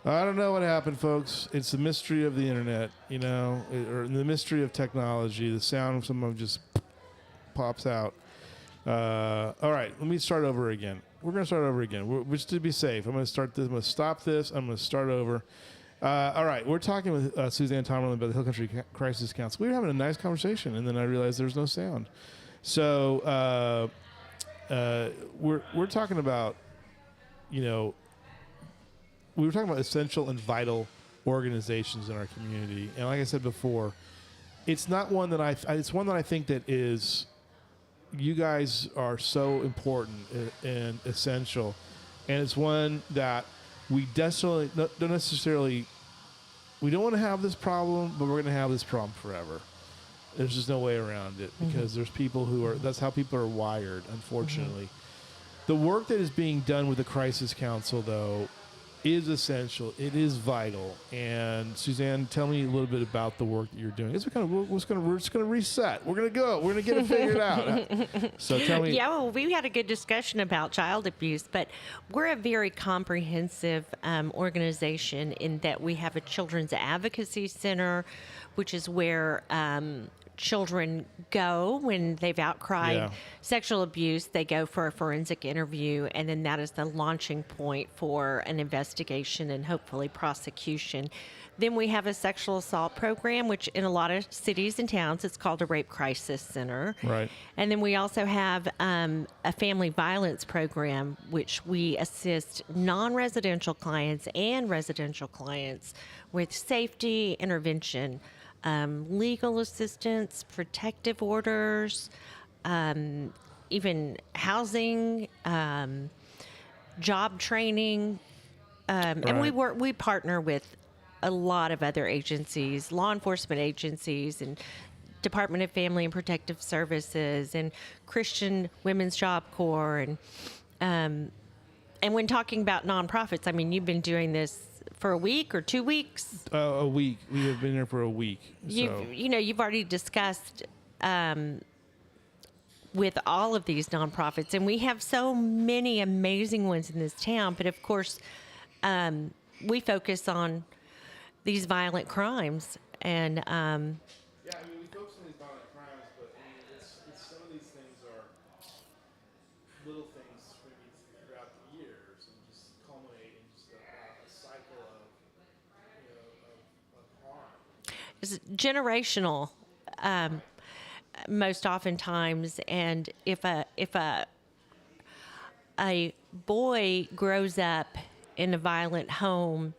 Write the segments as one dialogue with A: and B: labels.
A: I don't know what happened, folks. It's the mystery of the internet, or the mystery of technology. The sound of someone just pops out. All right, let me start over again. We're going to start over again. Just to be safe, I'm going to start this. I'm going to stop this. I'm going to start over. All right, we're talking with Suzanne Tomerlin about the Hill Country Crisis Council. We were having a nice conversation, and then I realized there's no sound. So we're talking about, we were talking about essential and vital organizations in our community. And like I said before, it's not one that it's one that I think that is, you guys are so important and essential. And it's one that we definitely don't necessarily, we don't want to have this problem, but we're going to have this problem forever. There's just no way around it because there's people that's how people are wired, unfortunately. The work that is being done with the Crisis Council, though, is essential. It is vital. And Suzanne, tell me a little bit about the work that you're doing. We're just going to reset. We're going to go. We're going to get it figured out. So tell me.
B: Yeah, well, we had a good discussion about child abuse, but we're a very comprehensive organization in that we have a children's advocacy center, which is where children go when they've outcried sexual abuse. They go for a forensic interview, and then that is the launching point for an investigation and hopefully prosecution. Then we have a sexual assault program, which in a lot of cities and towns, it's called a rape crisis center.
A: Right.
B: And then we also have a family violence program, which we assist non-residential clients and residential clients with safety intervention, legal assistance, protective orders, even housing, job training, and we partner with a lot of other agencies, law enforcement agencies, and Department of Family and Protective Services, and Christian Women's Job Corps, and when talking about nonprofits, I mean, you've been doing this for a week or 2 weeks?
A: A week. We have been here for a week.
B: You've already discussed with all of these nonprofits, and we have so many amazing ones in this town. But of course, we focus on these violent crimes, and
A: we focus on these violent crimes, but it's some of these things are little things throughout the years, and just culminate in just a cycle of harm.
B: It's generational, most oftentimes, and if a boy grows up in a violent home,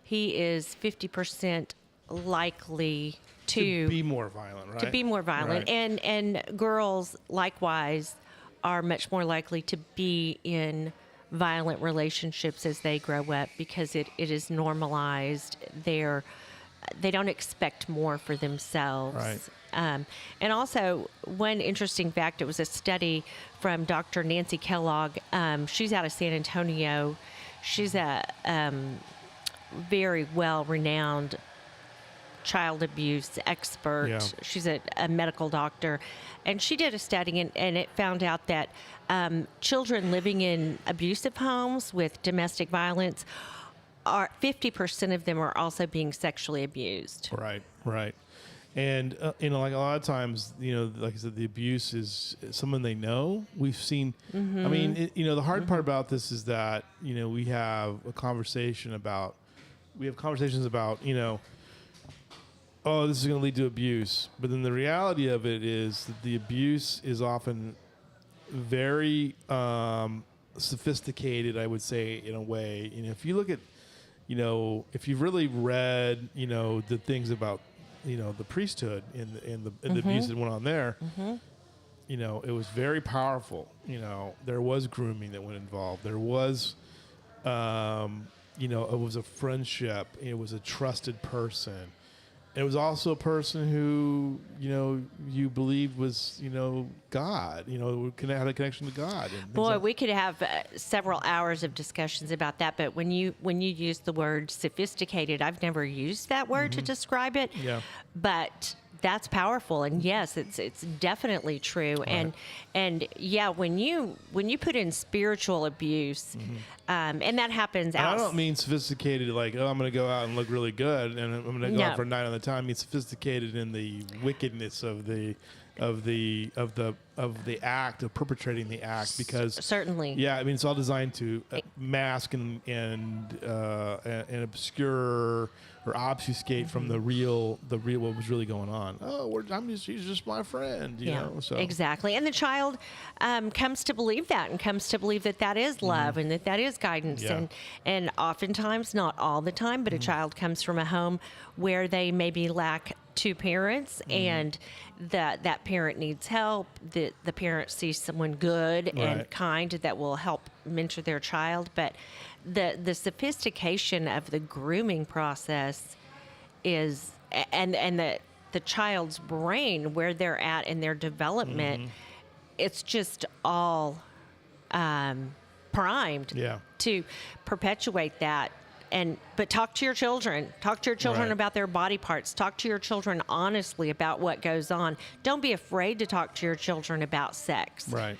B: he is 50% likely to
A: be more violent, right?
B: To be more violent.
A: Right.
B: And girls, likewise, are much more likely to be in violent relationships as they grow up because it is normalized. They don't expect more for themselves.
A: Right.
B: And also, one interesting fact, it was a study from Dr. Nancy Kellogg. She's out of San Antonio. She's a very well-renowned child abuse expert.
A: Yeah.
B: She's a medical doctor. And she did a study, and it found out that children living in abusive homes with domestic violence, 50% of them are also being sexually abused.
A: Right. And, like a lot of times, like I said, the abuse is someone they know. We've seen, I mean, the hard part about this is that, we have conversations about, oh, this is going to lead to abuse. But then the reality of it is that the abuse is often very sophisticated, I would say, in a way. If you look at, if you've really read, the things about, the priesthood and the abuse that went on there, it was very powerful. There was grooming that went involved. There was, it was a friendship. It was a trusted person. It was also a person who, you believed was, God, had a connection to God. And
B: boy, we could have several hours of discussions about that. But when you use the word sophisticated, I've never used that word to describe it.
A: Yeah.
B: But that's powerful, and yes, it's definitely true.
A: Right.
B: And yeah, when you put in spiritual abuse, and that happens
A: And I
B: out.
A: don't mean sophisticated, like, oh, I'm going to go out and look really good, and I'm going to go out for a night on the time. I mean sophisticated in the wickedness of the act of perpetrating the act, because
B: Certainly.
A: yeah, I mean it's all designed to mask and obscure or obfuscate from the real what was really going on. Oh, he's just my friend, you know. So
B: exactly, and the child comes to believe that, and comes to believe that that is love, and that is guidance,
A: Yeah.
B: and oftentimes, not all the time, but a child comes from a home where they maybe lack two parents, and that parent needs help. The parent sees someone good and
A: Right.
B: kind that will help mentor their child, but the sophistication of the grooming process is, and the child's brain, where they're at in their development, it's just all primed
A: Yeah.
B: to perpetuate that. But talk to your children. Talk to your children
A: Right.
B: about their body parts. Talk to your children honestly about what goes on. Don't be afraid to talk to your children about sex.
A: Right.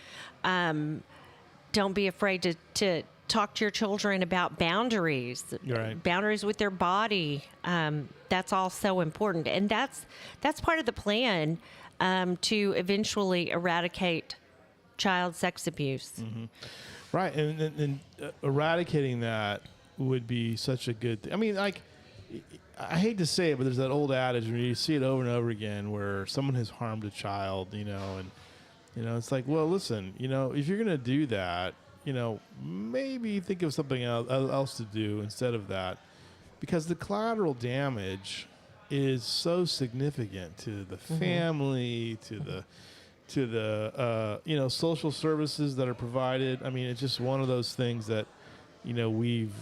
B: Don't be afraid to talk to your children about boundaries.
A: Right.
B: Boundaries with their body. That's all so important, and that's part of the plan to eventually eradicate child sex abuse.
A: Right, and eradicating that would be such a good thing. I mean, like, I hate to say it, but there's that old adage where you see it over and over again, where someone has harmed a child, you know, and it's like, well, listen, if you're gonna do that, maybe think of something else to do instead of that, because the collateral damage is so significant to the family, to the social services that are provided. I mean, it's just one of those things that we've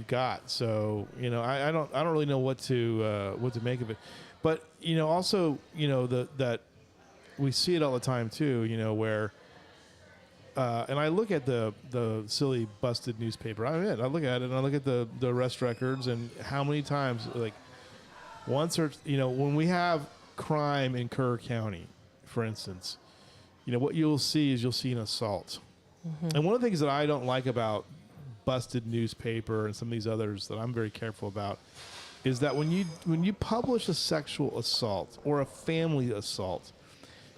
A: got. So I don't really know what to make of it, but also that we see it all the time too. Where and I look at the silly busted newspaper. I look at it and I look at the arrest records and how many times, like, once or when we have crime in Kerr County, for instance, what you'll see an assault. And one of the things that I don't like about busted newspaper and some of these others that I'm very careful about is that when you publish a sexual assault or a family assault,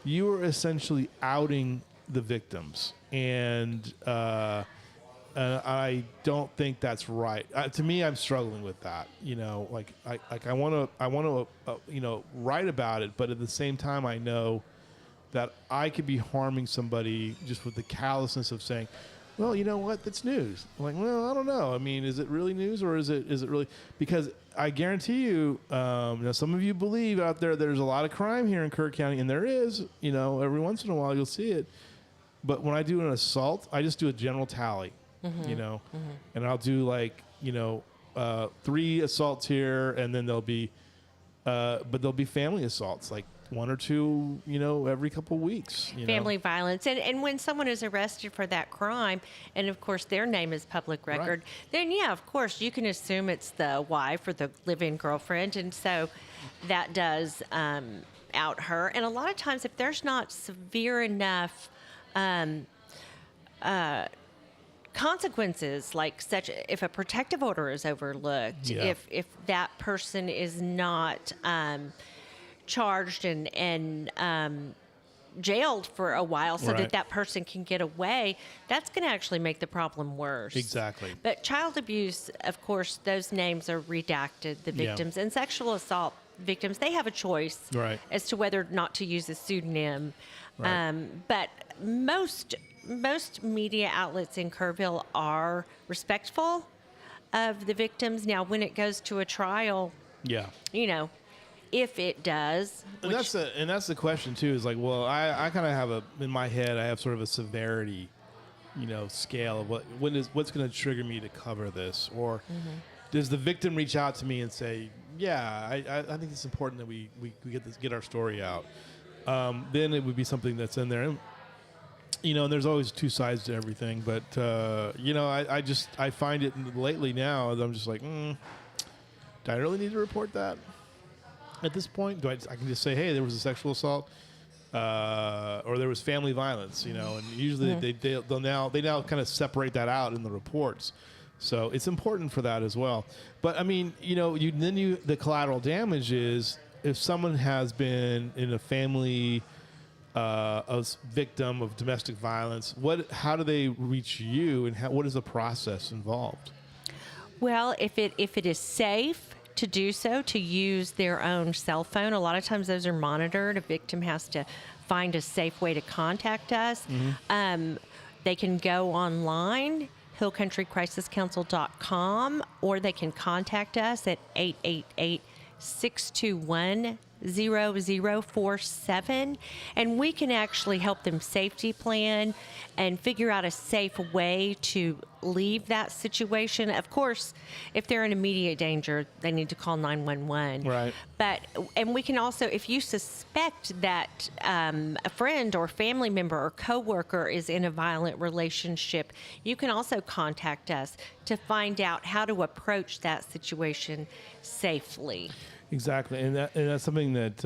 A: you are essentially outing the victims, and I don't think that's right. To me, I'm struggling with that. I want to write about it, but at the same time, I know that I could be harming somebody just with the callousness of saying, well, you know what? That's news. I'm like, well, I don't know. I mean, is it really news, or is it really? Because I guarantee you, some of you believe out there's a lot of crime here in Kerr County, and there is. Every once in a while you'll see it. But when I do an assault, I just do a general tally. And I'll do 3 assaults here, and then there'll be family assaults, like 1 or 2, every couple of weeks.
B: Family violence. And when someone is arrested for that crime, and of course their name is public record, then yeah, of course you can assume it's the wife or the live-in girlfriend. And so that does out her. And a lot of times, if there's not severe enough consequences, like such, if a protective order is overlooked, if that person is not charged and jailed for a while so that person can get away, that's going to actually make the problem worse.
A: Exactly.
B: But child abuse, of course, those names are redacted, the victims, and sexual assault victims, they have a choice as to whether or not to use a pseudonym. But most media outlets in Kerrville are respectful of the victims. Now, when it goes to a trial, if it does,
A: and that's the question too. Is like, well, I kind of have in my head, I have sort of a severity, scale of what's going to trigger me to cover this, or does the victim reach out to me and say, yeah, I think it's important that we get our story out. Then it would be something that's in there. And, and there's always 2 sides to everything. But, I find it lately now, I'm just like, do I really need to report that? at this point? I can just say, hey, there was a sexual assault, or there was family violence, and usually they now kind of separate that out in the reports. So it's important for that as well. But I mean, the collateral damage is if someone has been in a family a victim of domestic violence, how do they reach you, and what is the process involved?
B: Well, if it is safe to do so, to use their own cell phone, a lot of times those are monitored. A victim has to find a safe way to contact us. They can go online, hillcountrycrisiscouncil.com, or they can contact us at 888-621-0047, and we can actually help them safety plan and figure out a safe way to leave that situation. Of course, if they're in immediate danger, they need to call 911.
A: Right.
B: And we can also, if you suspect that a friend or family member or coworker is in a violent relationship, you can also contact us to find out how to approach that situation safely.
A: Exactly, and that's something that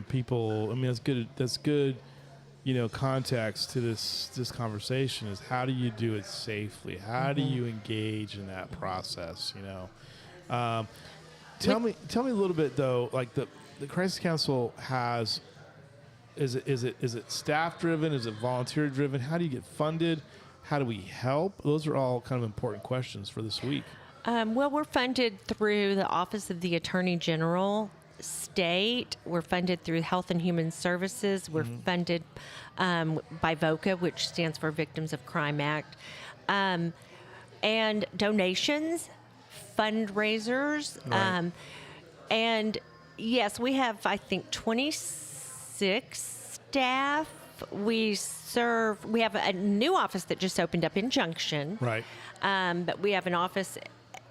A: people. I mean, that's good. Context to this conversation is, how do you do it safely? How do you engage in that process? Tell me a little bit though. Like the Crisis Council has. Is it staff driven? Is it volunteer driven? How do you get funded? How do we help? Those are all kind of important questions for this week.
B: Well, we're funded through the Office of the Attorney General state. We're funded through Health and Human Services. We're funded by VOCA, which stands for Victims of Crime Act. And donations, fundraisers.
A: Right.
B: And yes, we have, I think, 26 staff. We have a new office that just opened up in Junction.
A: Right.
B: But we have an office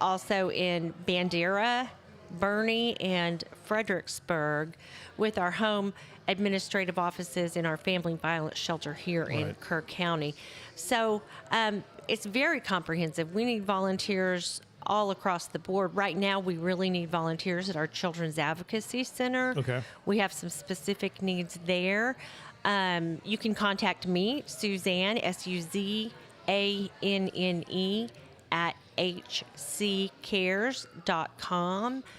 B: also in Bandera, Bernie, and Fredericksburg, with our home administrative offices in our family violence shelter here in Kerr County. So it's very comprehensive. We need volunteers all across the board. Right now, we really need volunteers at our Children's Advocacy Center.
A: Okay.
B: We have some specific needs there. You can contact me, Suzanne, SUZANNE, at hccares.com.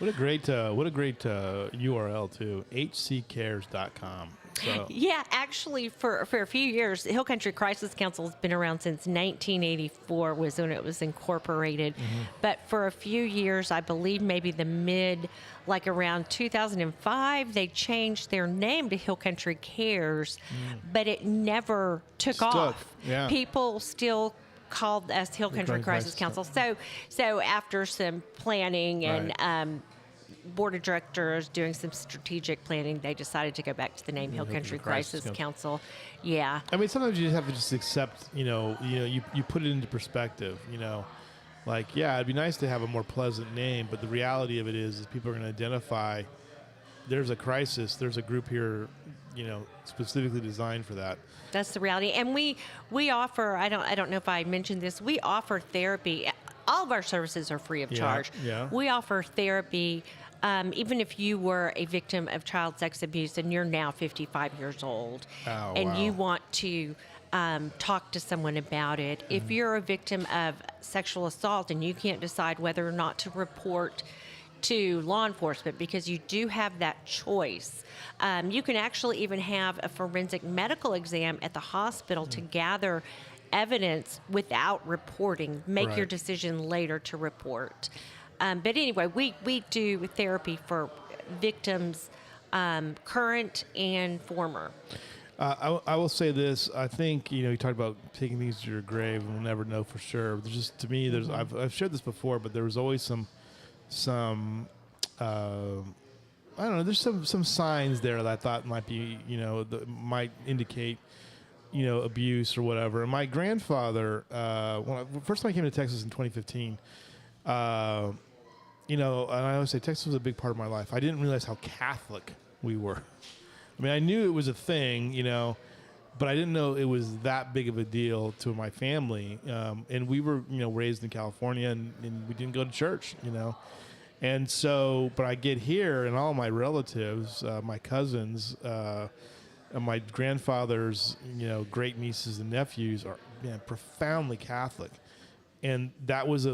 A: What a great URL too. hccares.com. So.
B: Yeah, actually, for a few years, Hill Country Crisis Council has been around since 1984 was when it was incorporated. But for a few years, I believe maybe around 2005, they changed their name to Hill Country Cares, but it never took off.
A: Yeah.
B: People still called us Hill Country Crisis Council. So after some planning and board of directors doing some strategic planning, they decided to go back to the name Hill Country Crisis Council. Yeah.
A: I mean, sometimes you just have to just accept, you put it into perspective, like, yeah, it'd be nice to have a more pleasant name, but the reality of it is people are going to identify there's a crisis, there's a group here, specifically designed for that.
B: That's the reality. And we offer, I don't know if I mentioned this, we offer therapy. All of our services are free of charge.
A: Yeah.
B: We offer therapy even if you were a victim of child sex abuse and you're now 55 years old you want to talk to someone about it. If you're a victim of sexual assault and you can't decide whether or not to report to law enforcement because you do have that choice. You can actually even have a forensic medical exam at the hospital to gather evidence without reporting. Make your decision later to report. But anyway, we do therapy for victims, current and former.
A: I will say this. I think, you talked about taking things to your grave and we'll never know for sure. There's just, to me, I've shared this before, but there was always some I don't know, there's some signs there that I thought might be, that might indicate, abuse or whatever. And my grandfather, first time I came to Texas in 2015, and I always say Texas was a big part of my life. I didn't realize how Catholic we were. I mean, I knew it was a thing, but I didn't know it was that big of a deal to my family. And we were, raised in California and we didn't go to church, And so, but I get here, and all my relatives, my cousins, and my grandfather's, great nieces and nephews are profoundly Catholic, and that was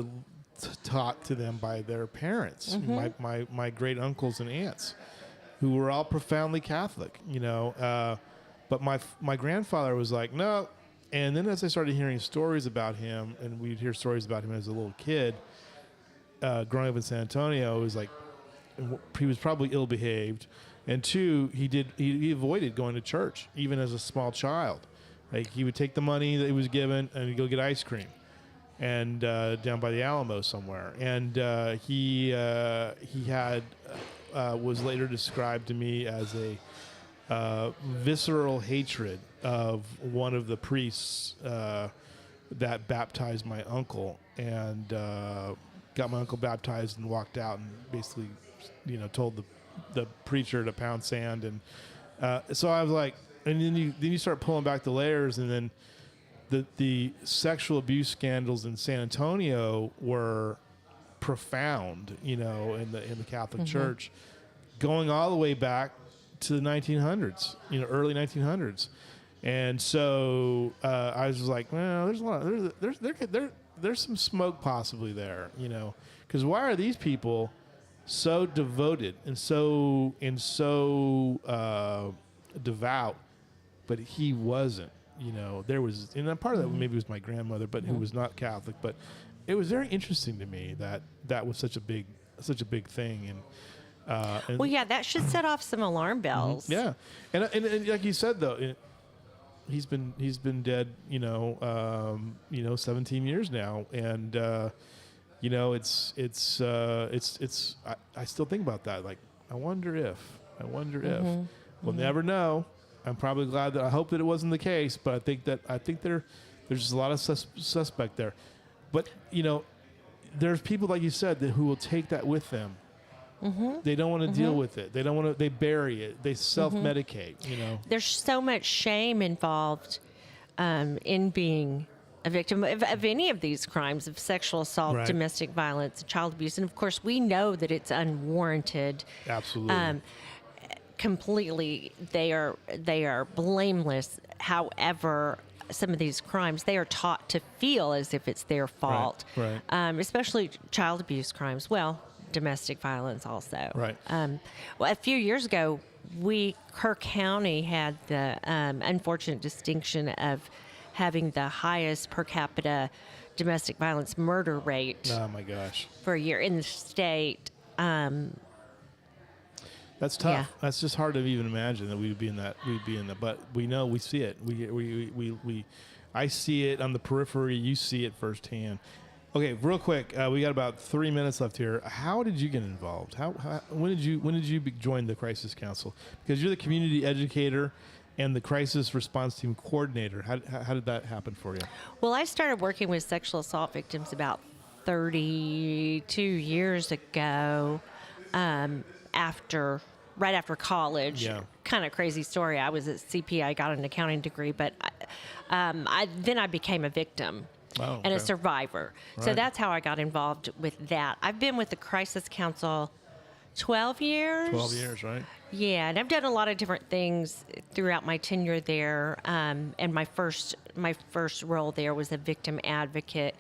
A: taught to them by their parents, my great uncles and aunts, who were all profoundly Catholic, But my grandfather was like, no. And then as I started hearing stories about him, and we'd hear stories about him as a little kid, growing up in San Antonio, it was like he was probably ill-behaved. And two, he avoided going to church, even as a small child. Like, he would take the money that he was given and he'd go get ice cream, and down by the Alamo somewhere. And he was later described to me as a visceral hatred of one of the priests that baptized my uncle, and got my uncle baptized and walked out and basically, told the preacher to pound sand. And so I was like, and then you start pulling back the layers, and then the sexual abuse scandals in San Antonio were profound, in the Catholic Church, going all the way back to the 1900s, early 1900s. And so I was just like, well, there's a lot, there's some smoke possibly there, because why are these people so devoted and so devout, but he wasn't? There was, and part of that maybe was my grandmother, but who was not Catholic. But it was very interesting to me that was such a big thing. And
B: Well, yeah, that should set off some alarm bells.
A: yeah, and like you said though, he's been dead, 17 years now, and it's I still think about that. Like, I wonder if we'll never know. I'm probably glad I hope that it wasn't the case, but I think there's just a lot of suspect there. But there's people, like you said, who will take that with them. They don't want to deal with it. They don't want to. They bury it. They self-medicate.
B: There's so much shame involved in being a victim of any of these crimes, of sexual assault,
A: Right.
B: domestic violence, child abuse, and of course we know that it's unwarranted.
A: Absolutely.
B: Completely, they are blameless. However, some of these crimes, they are taught to feel as if it's their fault.
A: Right.
B: Especially child abuse crimes. Well, domestic violence also.
A: Right.
B: Well, a few years ago, Kerr County had the unfortunate distinction of having the highest per capita domestic violence murder rate
A: Oh my gosh,
B: for a year in the state.
A: that's tough.
B: Yeah.
A: That's just hard to even imagine that we'd be in that. But we know, we see it. I see it on the periphery. You see it firsthand. Okay, real quick, we got about 3 minutes left here. How did you get involved? When did you join the Crisis Council? Because you're the community educator and the crisis response team coordinator. How did that happen for you?
B: Well, I started working with sexual assault victims about 32 years ago, right after college.
A: Yeah.
B: Kind of crazy story. I was at CP. I got an accounting degree, but then I became a victim.
A: Oh,
B: And a
A: okay.
B: survivor. So
A: Right.
B: that's how I got involved with that. I've been with the Crisis Council 12 years.
A: 12 years, right?
B: Yeah, and I've done a lot of different things throughout my tenure there. And my first role there was a victim advocate,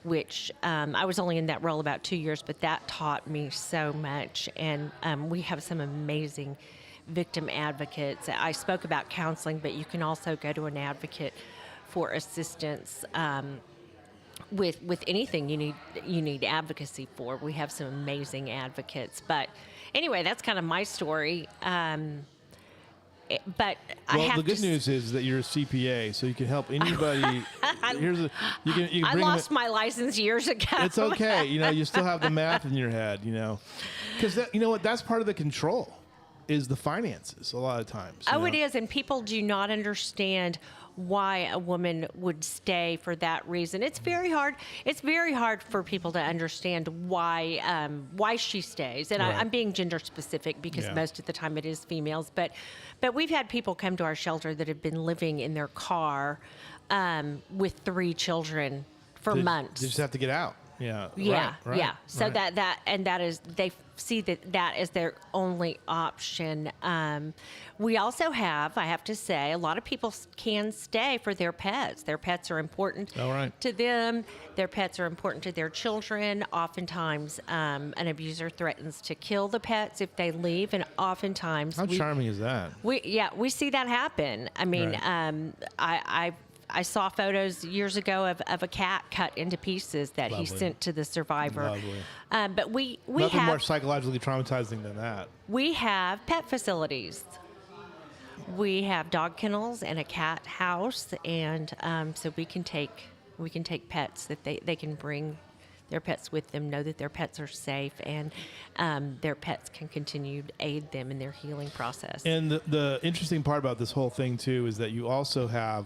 B: which I was only in that role about 2 years, but that taught me so much. And we have some amazing victim advocates. I spoke about counseling, but you can also go to an advocate for assistance with anything you need advocacy for. We have some amazing advocates. But anyway, that's kind of my story. But I
A: Well,
B: have
A: the good
B: to
A: news is that you're a CPA, so you can help anybody. You can
B: I
A: bring
B: lost my license years ago.
A: It's okay. You still have the math in your head, Because that's part of the control is the finances a lot of times.
B: Oh, it is. And people do not understand why a woman would stay for that reason. It's very hard. It's very hard for people to understand why she stays. And
A: Right.
B: I'm being gender specific because
A: Yeah.
B: most of the time it is females. But we've had people come to our shelter that have been living in their car with 3 children for months.
A: They just have to get out. Yeah.
B: Yeah,
A: Right.
B: yeah. So
A: right.
B: that is they see that as their only option. We also have, I have to say, a lot of people can stay for their pets. Their pets are important
A: All right.
B: to them. Their pets are important to their children. Oftentimes, an abuser threatens to kill the pets if they leave, and oftentimes
A: How charming is that?
B: we see that happen. I mean,
A: Right.
B: I saw photos years ago of a cat cut into pieces that he
A: Lovely.
B: sent to the survivor.
A: Lovely.
B: But we
A: Nothing more
B: have
A: psychologically traumatizing than that.
B: we have pet facilities. We have dog kennels and a cat house, and so we can take pets that they can bring their pets with them, know that their pets are safe, and their pets can continue to aid them in their healing process.
A: And the interesting part about this whole thing too is that you also have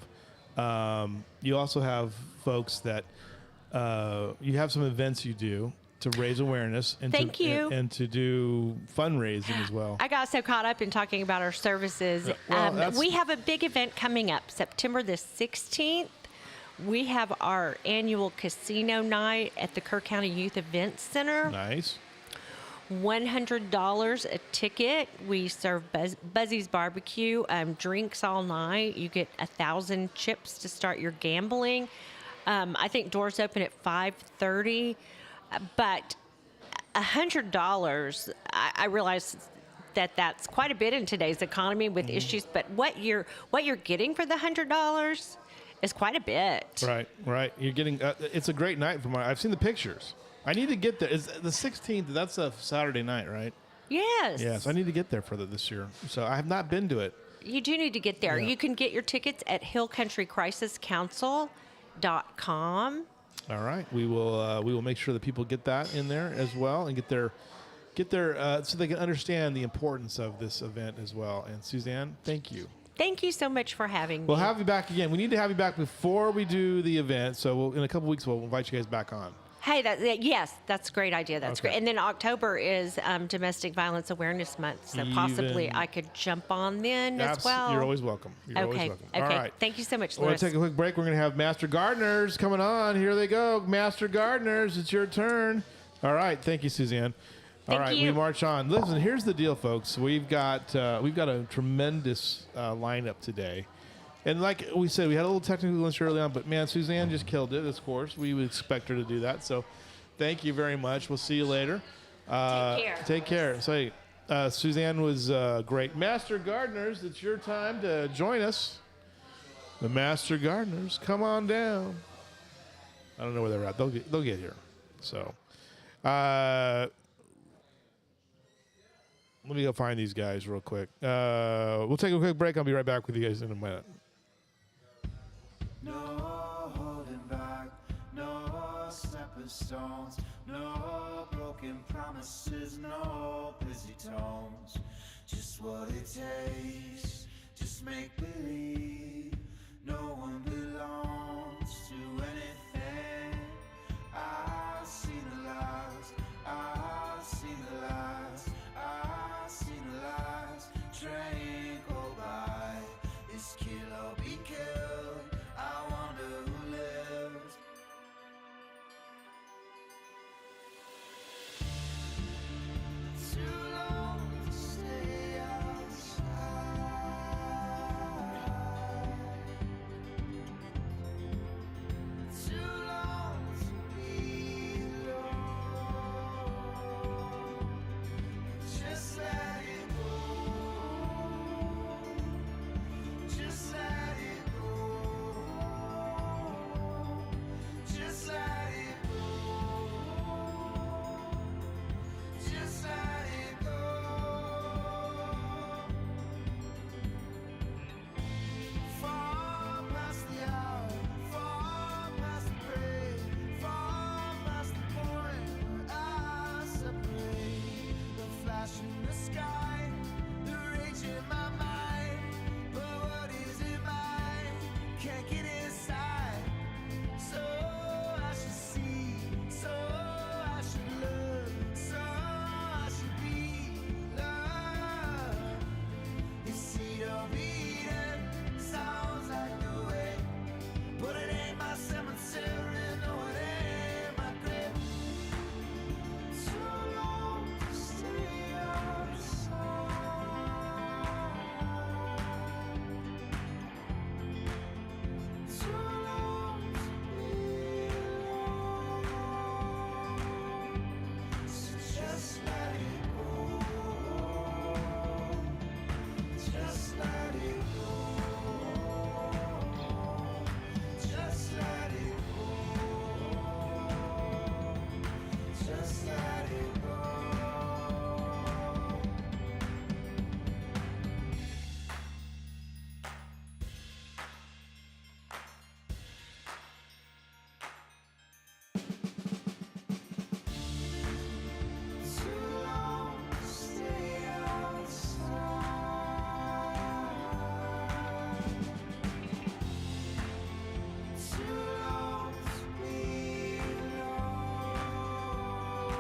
A: folks that you have some events you do to raise awareness and
B: Thank you.
A: and to do fundraising as well.
B: I got so caught up in talking about our services.
A: Well,
B: We have a big event coming up September the 16th. We have our annual casino night at the Kerr County Youth Events Center.
A: Nice.
B: $100 a ticket. We serve Buzzy's Barbecue, drinks all night. You get 1,000 chips to start your gambling. I think doors open at 5:30, but $100. I realize that's quite a bit in today's economy with issues. But what you're getting for the $100 is quite a bit.
A: Right. You're getting. It's a great night for I've seen the pictures. I need to get there. Is the 16th? That's a Saturday night, right?
B: Yes.
A: Yes. I need to get there for this year. So I have not been to it.
B: You do need to get there.
A: Yeah.
B: You can get your tickets at hillcountrycrisiscouncil.com.
A: All right. We will make sure that people get that in there as well and get their so they can understand the importance of this event as well. And Suzanne, thank you.
B: Thank you so much for having me.
A: We'll have you back again. We need to have you back before we do the event. So in a couple weeks, we'll invite you guys back on.
B: Hey, yes, that's a great idea. That's
A: Okay.
B: great. And then October is Domestic Violence Awareness Month, so possibly I could jump on then as well.
A: You're always welcome. You're always
B: Okay.
A: welcome.
B: Okay.
A: All right.
B: Thank you so much,
A: We're going
B: Louis.
A: to take a quick break. We're going to have Master Gardeners coming on. Here they go. Master Gardeners, it's your turn. All right. Thank you, Suzanne. All
B: Thank
A: right,
B: you.
A: we march on. Listen, here's the deal, folks. We've got a tremendous lineup today. And like we said, we had a little technical glitch early on, but man, Suzanne just killed it, of course. We would expect her to do that. So thank you very much. We'll see you later.
B: Take care.
A: Take care. So, Suzanne was great. Master Gardeners, it's your time to join us. The Master Gardeners, come on down. I don't know where they're at. They'll get here. So, let me go find these guys real quick. We'll take a quick break. I'll be right back with you guys in a minute.
C: No holding back, no stepping stones, no broken promises, no busy tones. Just what it takes, just make believe. No one belongs to anything. I've seen the lies, I've seen the lies, I've seen the lies. Train go by, it's kill or be killed. I wonder who lives. Too long to stay outside.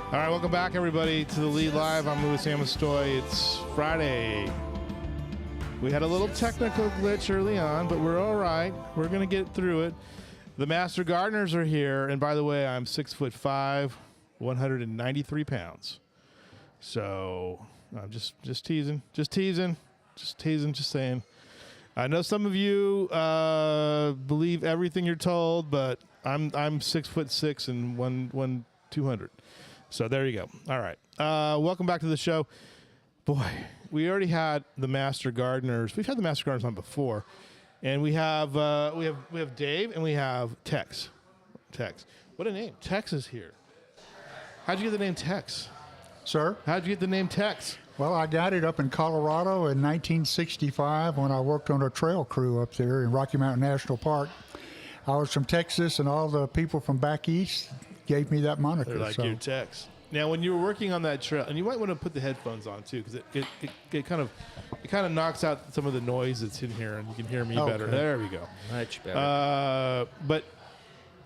A: All right, welcome back, everybody, to the Lead Live. I'm Louis Amestoy. It's Friday. We had a little technical glitch early on, but we're all right. We're going to get through it. The Master Gardeners are here, and by the way, I'm 6'5", 193 pounds. So I'm just teasing, just saying. I know some of you believe everything you're told, but I'm 6'6" and 200. So there you go. All right. Welcome back to the show. Boy, we already had the Master Gardeners. We've had the Master Gardeners on before, and we have Dave and we have Tex. What a name! Tex is here. How'd you get the name Tex?
D: Sir?
A: How'd you get the name Tex?
D: Well, I got it up in Colorado in 1965 when I worked on a trail crew up there in Rocky Mountain National Park. I was from Texas, and all the people from back east gave me that moniker.
A: They're like, you're Tex. Now, when you were working on that trail, and you might want to put the headphones on too, because it kind of knocks out some of the noise that's in here, and you can hear me better. There we go.
E: Much better.
A: But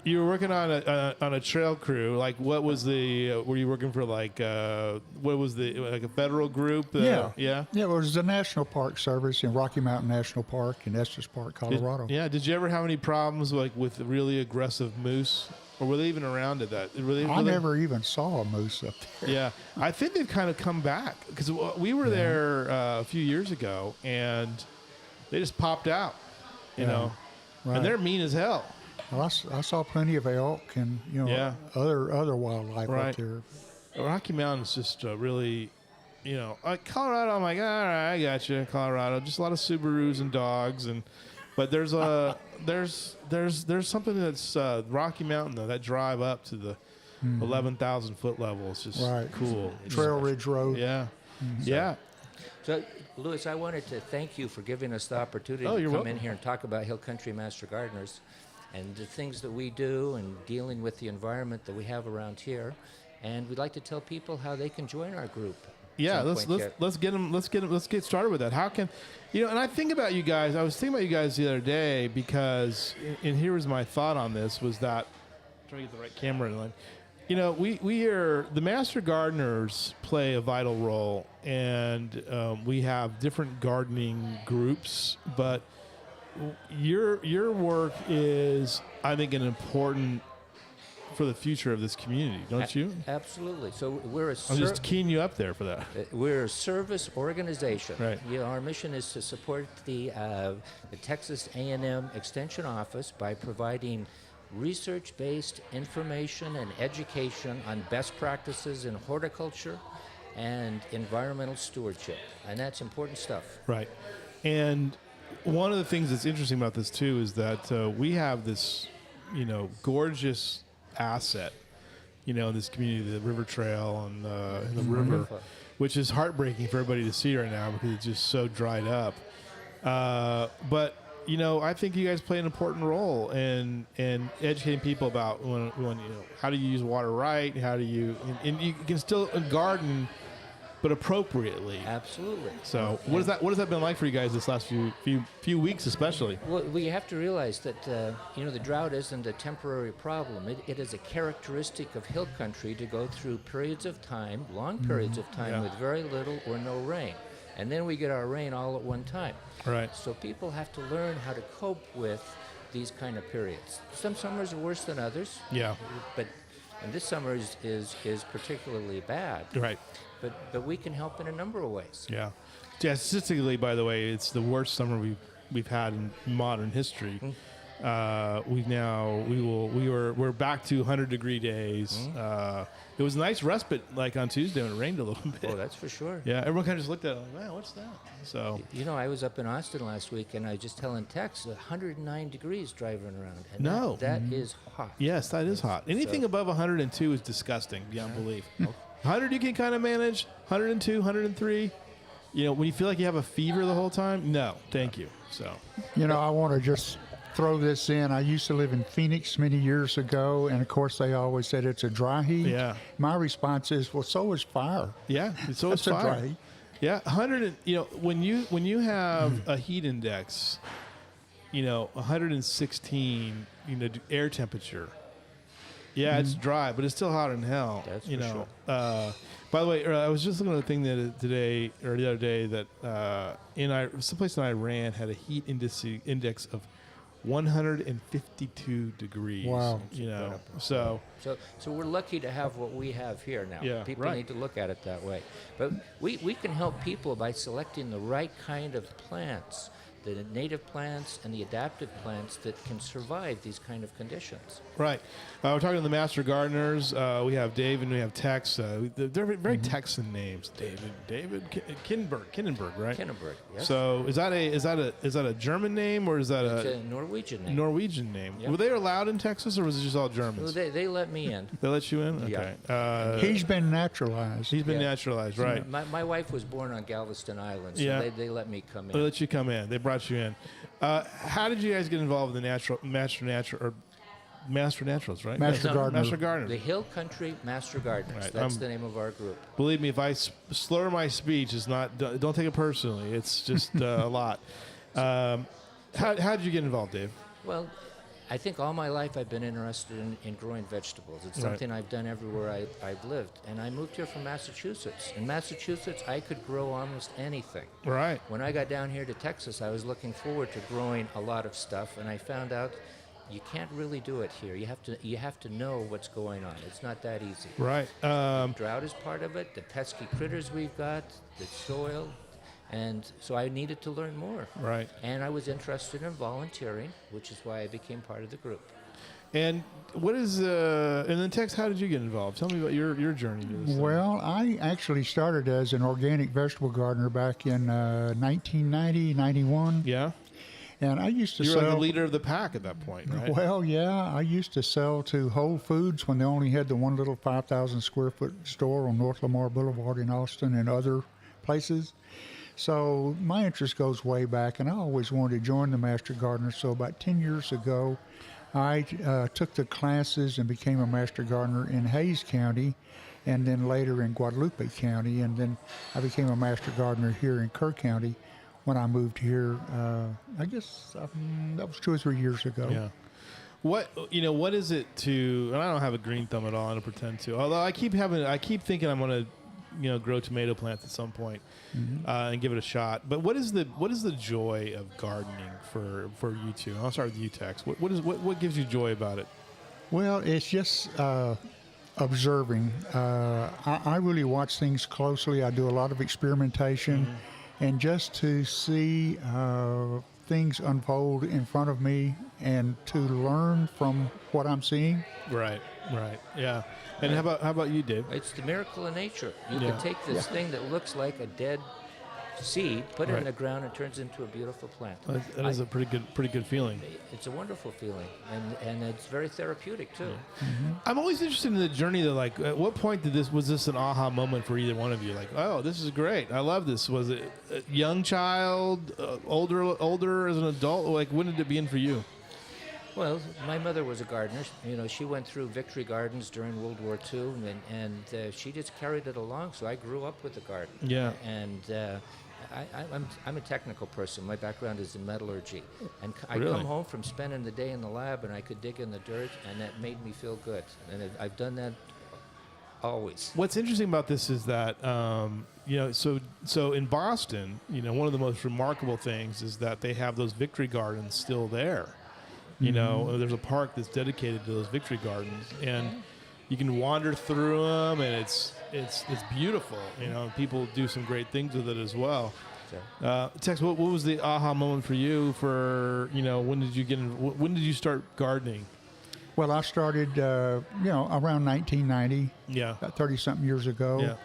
A: you were working on a trail crew. Like, what was the? Were you working for like what was the like a federal group?
D: Yeah.
A: Yeah.
D: It was the National Park Service in Rocky Mountain National Park in Estes Park, Colorado.
A: Did you ever have any problems like with really aggressive moose? Or were they even around at that?
D: I never even saw a moose up there.
A: Yeah, I think they've kind of come back because we were there a few years ago, and they just popped out, you know,
D: right.
A: And they're mean as hell.
D: Well, I saw plenty of elk and other wildlife up there.
A: Rocky Mountain's just really, like Colorado. I'm like, all right, I got you, Colorado. Just a lot of Subarus and dogs but there's there's something that's Rocky Mountain though, that drive up to the 11,000 foot level. It's just cool.
D: Trail Ridge Road.
A: Yeah,
E: So, Louis, I wanted to thank you for giving us the opportunity to come in here and talk about Hill Country Master Gardeners and the things that we do and dealing with the environment that we have around here. And we'd like to tell people how they can join our group.
A: Yeah, let's get started with that. How can, and I think about you guys. I was thinking about you guys the other day because, and here was my thought on this was that, trying to get the right camera in line. We are the Master Gardeners play a vital role, and we have different gardening groups. But your work is, I think, an important for the future of this community, don't you?
E: Absolutely. So we're
A: I'm just keying you up there for that.
E: We're a service organization.
A: Right.
E: Our mission is to support the Texas A&M Extension Office by providing research-based information and education on best practices in horticulture and environmental stewardship, and that's important stuff.
A: Right. And one of the things that's interesting about this too is that we have this, gorgeous asset, in this community, the river trail and the river, which is heartbreaking for everybody to see right now because it's just so dried up. But I think you guys play an important role in educating people about when how do you use water right, how do you and you can still garden, but appropriately.
E: Absolutely.
A: So what has that been like for you guys this last few weeks, especially?
E: Well, we have to realize that the drought isn't a temporary problem. It is a characteristic of hill country to go through periods of time, long periods of time, with very little or no rain, and then we get our rain all at one time.
A: Right.
E: So people have to learn how to cope with these kind of periods. Some summers are worse than others.
A: Yeah.
E: And this summer is particularly bad.
A: Right.
E: But we can help in a number of ways.
A: Yeah. Statistically, by the way, it's the worst summer we've had in modern history. We're back to 100-degree days. It was a nice respite, like on Tuesday when it rained a little bit.
E: Oh, that's for sure.
A: Yeah, everyone kind of just looked at it like, wow, what's that? So
E: I was up in Austin last week, and I was just telling Tex 109 degrees driving around. And
A: no,
E: that is hot.
A: Yes, that is hot. Anything above 102 is disgusting beyond belief. 100 you can kind of manage. 102, 103. When you feel like you have a fever the whole time, no, thank you. So
D: I want to just throw this in. I used to live in Phoenix many years ago, and of course they always said it's a dry heat.
A: Yeah.
D: My response is, well, so is fire.
A: Yeah, so is
D: That's
A: fire.
D: a dry heat.
A: Yeah, 100. When you have a heat index, 116, air temperature, Yeah, it's dry, but it's still hot in hell.
E: That's
A: you
E: for
A: know.
E: sure.
A: By the way, I was just looking at a thing the other day that someplace in Iran had a heat index of 152 degrees.
D: Wow.
A: You know,
E: incredible.
A: so
E: So we're lucky to have what we have here now.
A: Yeah,
E: People
A: right.
E: need to look at it that way. But we can help people by selecting the right kind of plants, the native plants and the adaptive plants that can survive these kind of conditions.
A: right. We're talking to the master gardeners. We have Dave and we have Tex. They're very Texan names. David Kinnenberg, right?
E: Kinnenberg, yes.
A: So is that a German name or is that
E: It's
A: a
E: a Norwegian name.
A: Norwegian name?
E: Yep.
A: Were they allowed in Texas or was it just all
E: Well,
A: Germans?
E: they let me in.
A: They let you in?
E: Yeah.
A: Okay.
D: He's been naturalized.
A: He's been
E: Yeah.
A: naturalized, right?
E: My wife was born on Galveston Island, so
A: Yeah.
E: they let me come
A: They
E: in.
A: let you come in. They brought you in. How did you guys get involved in the Master Naturals, right?
D: Master
A: Yeah.
D: Gardener.
A: Master Gardener.
E: The Hill Country Master Gardeners.
A: Right,
E: That's the name of our group.
A: Believe me, if I slur my speech, it's not. Don't take it personally. It's just a lot. How did you get involved, Dave?
E: Well, I think all my life I've been interested in growing vegetables. It's
A: Right.
E: something I've done everywhere I've lived. And I moved here from Massachusetts. In Massachusetts, I could grow almost anything.
A: Right.
E: When I got down here to Texas, I was looking forward to growing a lot of stuff, and I found out you can't really do it here. You have to know what's going on. It's not that easy.
A: Right.
E: Drought is part of it, the pesky critters we've got, the soil, and so I needed to learn more.
A: Right.
E: And I was interested in volunteering, which is why I became part of the group.
A: And what is and then Tex, how did you get involved? Tell me about your journey to this.
D: Well, I actually started as an organic vegetable gardener back in 1990, 91.
A: Yeah.
D: And I used to
A: You were
D: sell.
A: like the leader of the pack at that point, right?
D: Well, yeah, I used to sell to Whole Foods when they only had the one little 5,000 square foot store on North Lamar Boulevard in Austin and other places. So my interest goes way back, and I always wanted to join the Master Gardener. So about 10 years ago, I took the classes and became a Master Gardener in Hayes County, and then later in Guadalupe County, and then I became a Master Gardener here in Kerr County when I moved here. I guess that was 2 or 3 years ago.
A: Yeah. What is it to? And I don't have a green thumb at all. I don't pretend to. Although I keep thinking I'm gonna, grow tomato plants at some point, and give it a shot. But what is the joy of gardening for you two? I'll start with you, Tex. What gives you joy about it?
D: Well, it's just observing. I really watch things closely. I do a lot of experimentation, and just to see things unfold in front of me and to learn from what I'm seeing.
A: Right. Yeah. And how about you, Dave?
E: It's the miracle of nature. You
A: Yeah.
E: can take this thing that looks like a dead seed, put it
A: Right.
E: in the ground, and it turns into a beautiful plant.
A: That is a pretty good feeling.
E: It's a wonderful feeling, and it's very therapeutic too.
A: I'm always interested in the journey. That like, at what point was this an aha moment for either one of you? Like, oh, this is great. I love this. Was it a young child, older as an adult? Like, when did it begin for you?
E: Well, my mother was a gardener. She went through Victory Gardens during World War II, and she just carried it along. So I grew up with the garden.
A: Yeah.
E: And I'm a technical person. My background is in metallurgy, and I
A: Really?
E: come home from spending the day in the lab, and I could dig in the dirt, and that made me feel good. And I've done that always.
A: What's interesting about this is that so in Boston, one of the most remarkable things is that they have those Victory Gardens still there. There's a park that's dedicated to those Victory Gardens, and you can wander through them, and it's beautiful. People do some great things with it as well. Tex, what was the aha moment for you? When did you start gardening?
D: Well, I started, around 1990.
A: Yeah.
D: About 30-something years ago.
A: Yeah.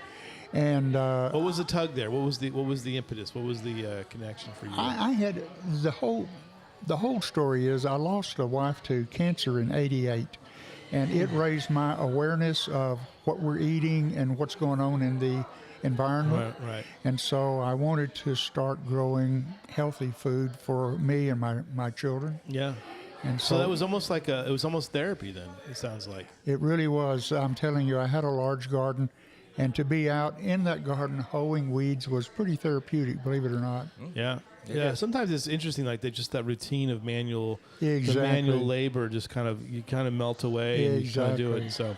D: And
A: What was the tug there? What was the impetus? What was the connection for you?
D: I had the whole story is I lost a wife to cancer in '88, and it raised my awareness of what we're eating and what's going on in the environment.
A: Right.
D: And so I wanted to start growing healthy food for me and my children.
A: Yeah.
D: And
A: So that was almost like it was almost therapy then, it sounds like.
D: It really was. I'm telling you, I had a large garden, And to be out in that garden hoeing weeds was pretty therapeutic, believe it or not.
A: Yeah. Yeah, sometimes it's interesting, like that routine of manual,
D: Exactly.
A: the manual labor, just you kind of melt away and you kind of do it. So,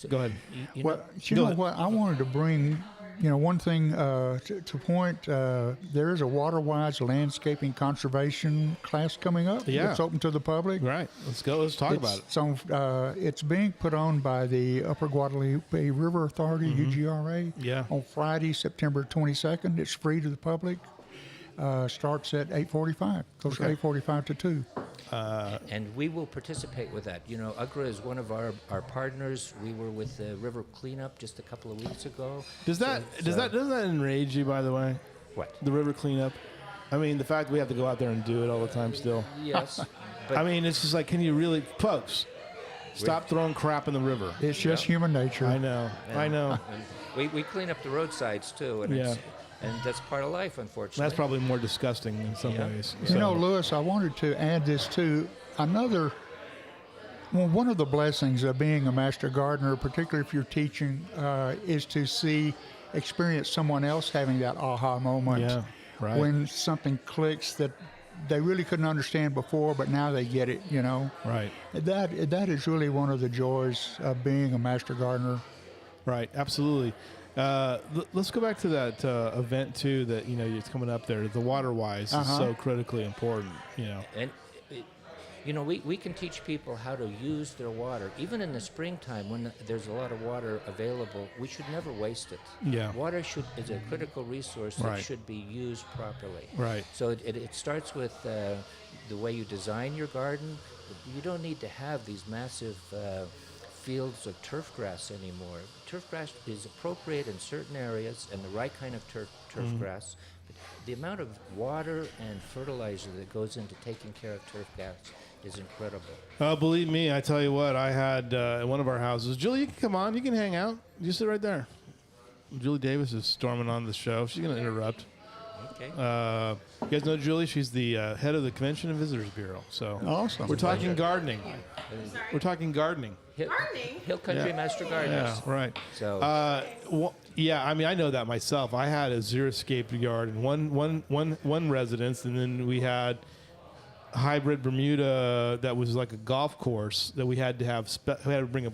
A: go ahead.
D: Well, you know what? I wanted to bring, one thing to point. There is a Water-Wise landscaping conservation class coming up.
A: Yeah.
D: It's open to the public.
A: Right. Let's go. Let's talk about it.
D: So it's being put on by the Upper Guadalupe River Authority, UGRA.
A: Yeah.
D: On Friday, September 22nd. It's free to the public. Starts at 8:45. Goes from 8:45 to 2.
E: And we will participate with that. UGRA is one of our partners. We were with the River Cleanup just a couple of weeks ago.
A: Doesn't that enrage you, by the way?
E: What?
A: The river cleanup? I mean, the fact we have to go out there and do it all the time still.
E: Yes. But
A: I mean, it's just like, can you really, folks, stop throwing crap in the river.
D: It's just human nature.
A: I know.
E: and we clean up the roadsides too, and that's part of life, unfortunately.
A: That's probably more disgusting in some ways.
D: Lewis, I wanted to add this too. One of the blessings of being a master gardener, particularly if you're teaching, is to experience someone else having that aha moment.
A: Yeah, right.
D: When something clicks that they really couldn't understand before, but now they get it,
A: Right.
D: That is really one of the joys of being a master gardener.
A: Right, absolutely. Let's go back to that event too. That it's coming up there. The Water-Wise is so critically important.
E: And we can teach people how to use their water, even in the springtime when there's a lot of water available. We should never waste it.
A: Yeah.
E: Water is a critical resource that should be used properly.
A: Right.
E: So it starts with the way you design your garden. You don't need to have these massive fields of turf grass anymore. Turf grass is appropriate in certain areas and the right kind of turf grass. But the amount of water and fertilizer that goes into taking care of turf grass is incredible.
A: Believe me, I tell you what, I had in one of our houses. Julie, you can come on. You can hang out. You sit right there. Julie Davis is storming on the show. She's going to interrupt.
E: Okay.
A: You guys know Julie? She's the head of the Convention and Visitors Bureau. So
D: Awesome.
A: we're talking gardening. We're talking gardening.
E: Hill Country Master Gardeners.
A: Yeah, right.
E: So
A: I mean, I know that myself. I had a xeriscape yard and one residence, and then we had hybrid Bermuda that was like a golf course that we had to have. We had to bring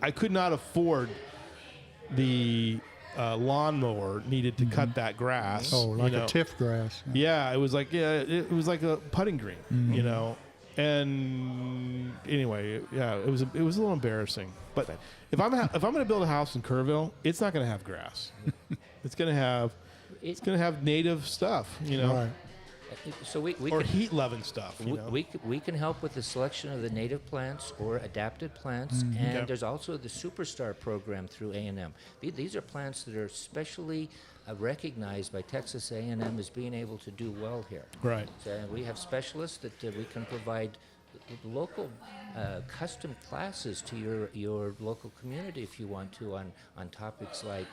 A: I could not afford the lawnmower needed to cut that grass.
D: Oh, like a tiff grass.
A: Yeah, it was like a putting green, And anyway, it was a little embarrassing. But if I'm going to build a house in Kerrville, it's not going to have grass. It's going to have native stuff,
D: Right.
E: So we
A: or
E: can,
A: heat-loving stuff.
E: we can help with the selection of the native plants or adapted plants, and there's also the Superstar program through A&M. These are plants that are specially recognized by Texas A&M as being able to do well here.
A: Right.
E: So we have specialists that we can provide local custom classes to your local community if you want to on topics like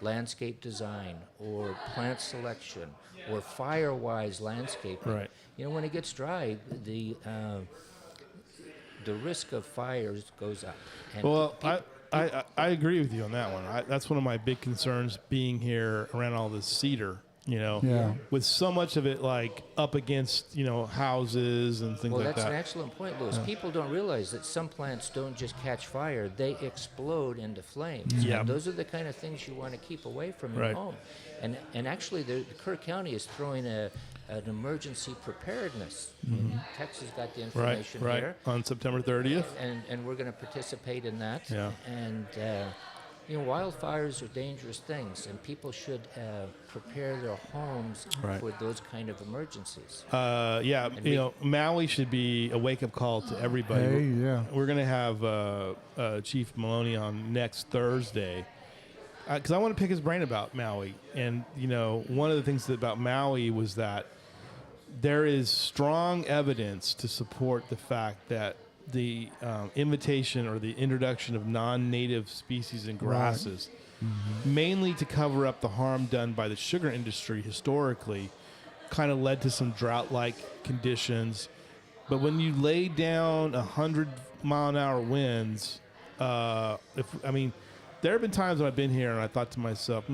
E: landscape design or plant selection or fire-wise landscaping.
A: Right.
E: When it gets dry, the risk of fires goes up. And
A: Well, I agree with you on that one. That's one of my big concerns being here around all this cedar.
D: Yeah.
A: With so much of it like up against houses and things
E: Well,
A: like
E: that's
A: that.
E: an excellent point, Louis. People don't realize that some plants don't just catch fire; they explode into flames.
A: Yeah.
E: And those are the kind of things you want to keep away from your
A: Right.
E: home. And actually, the Kerr County is throwing an emergency preparedness. Texas got the information
A: Right.
E: here,
A: On September 30th.
E: and we're going to participate in that.
A: Yeah.
E: And wildfires are dangerous things, and people should prepare their homes
A: Right.
E: for those kind of emergencies.
A: Maui should be a wake-up call to everybody.
D: Hey, yeah.
A: We're going to have Chief Maloney on next Thursday because I want to pick his brain about Maui. And, one of the things about Maui was that there is strong evidence to support the fact that the invitation or the introduction of non-native species and grasses, mainly to cover up the harm done by the sugar industry historically, kind of led to some drought-like conditions. But when you lay down 100-mile-an-hour winds there have been times when I've been here and I thought to myself,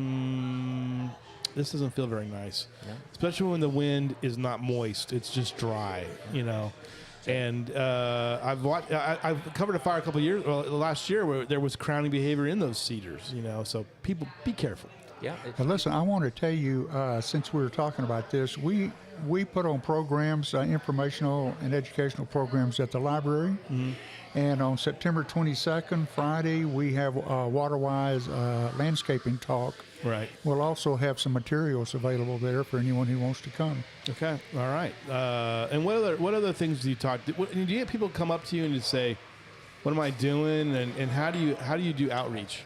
A: this doesn't feel very nice, especially when the wind is not moist; it's just dry, And I've covered a fire a couple of years, last year, where there was crowning behavior in those cedars, So people, be careful.
E: Yeah.
D: But listen, I want to tell you, since we were talking about this, we put on programs, informational and educational programs at the library. And on September 22nd, Friday, we have Waterwise landscaping talk.
A: Right.
D: We'll also have some materials available there for anyone who wants to come.
A: Okay. All right. And what other things do you talk? Do you get people come up to you and just say, "What am I doing?" And how do you do outreach?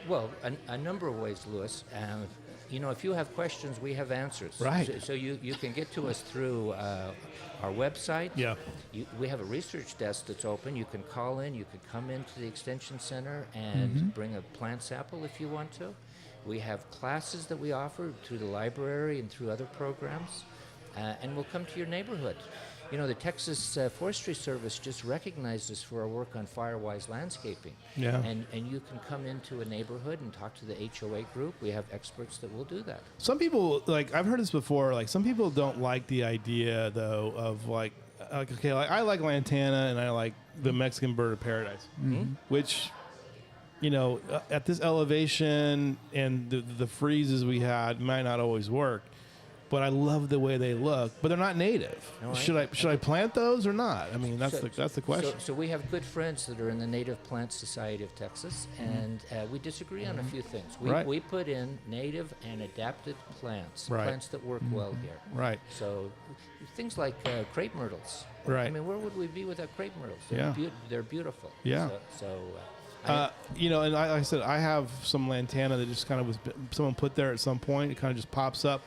E: Well, a number of ways, Louis. If you have questions, we have answers.
A: Right.
E: So you can get to us through our website.
A: Yeah.
E: We have a research desk that's open. You can call in. You can come into the Extension Center and bring a plant sample if you want to. We have classes that we offer through the library and through other programs. And we'll come to your neighborhood. The Texas Forestry Service just recognized us for our work on Firewise landscaping.
A: Yeah.
E: And you can come into a neighborhood and talk to the HOA group. We have experts that will do that.
A: Some people, I've heard this before, some people don't like the idea, though, of I like lantana and I like the Mexican bird of paradise, which, at this elevation and the freezes we had might not always work. But I love the way they look. But they're not native. No, should I plant those or not? I mean, that's the question.
E: So we have good friends that are in the Native Plant Society of Texas, and we disagree on a few things. We put in native and adapted plants, plants that work well here.
A: Right.
E: So things like crepe myrtles.
A: Right.
E: I mean, where would we be without crepe myrtles? They're beautiful.
A: Yeah.
E: So
A: and like I said, I have some lantana that just kind of was someone put there at some point. It kind of just pops up.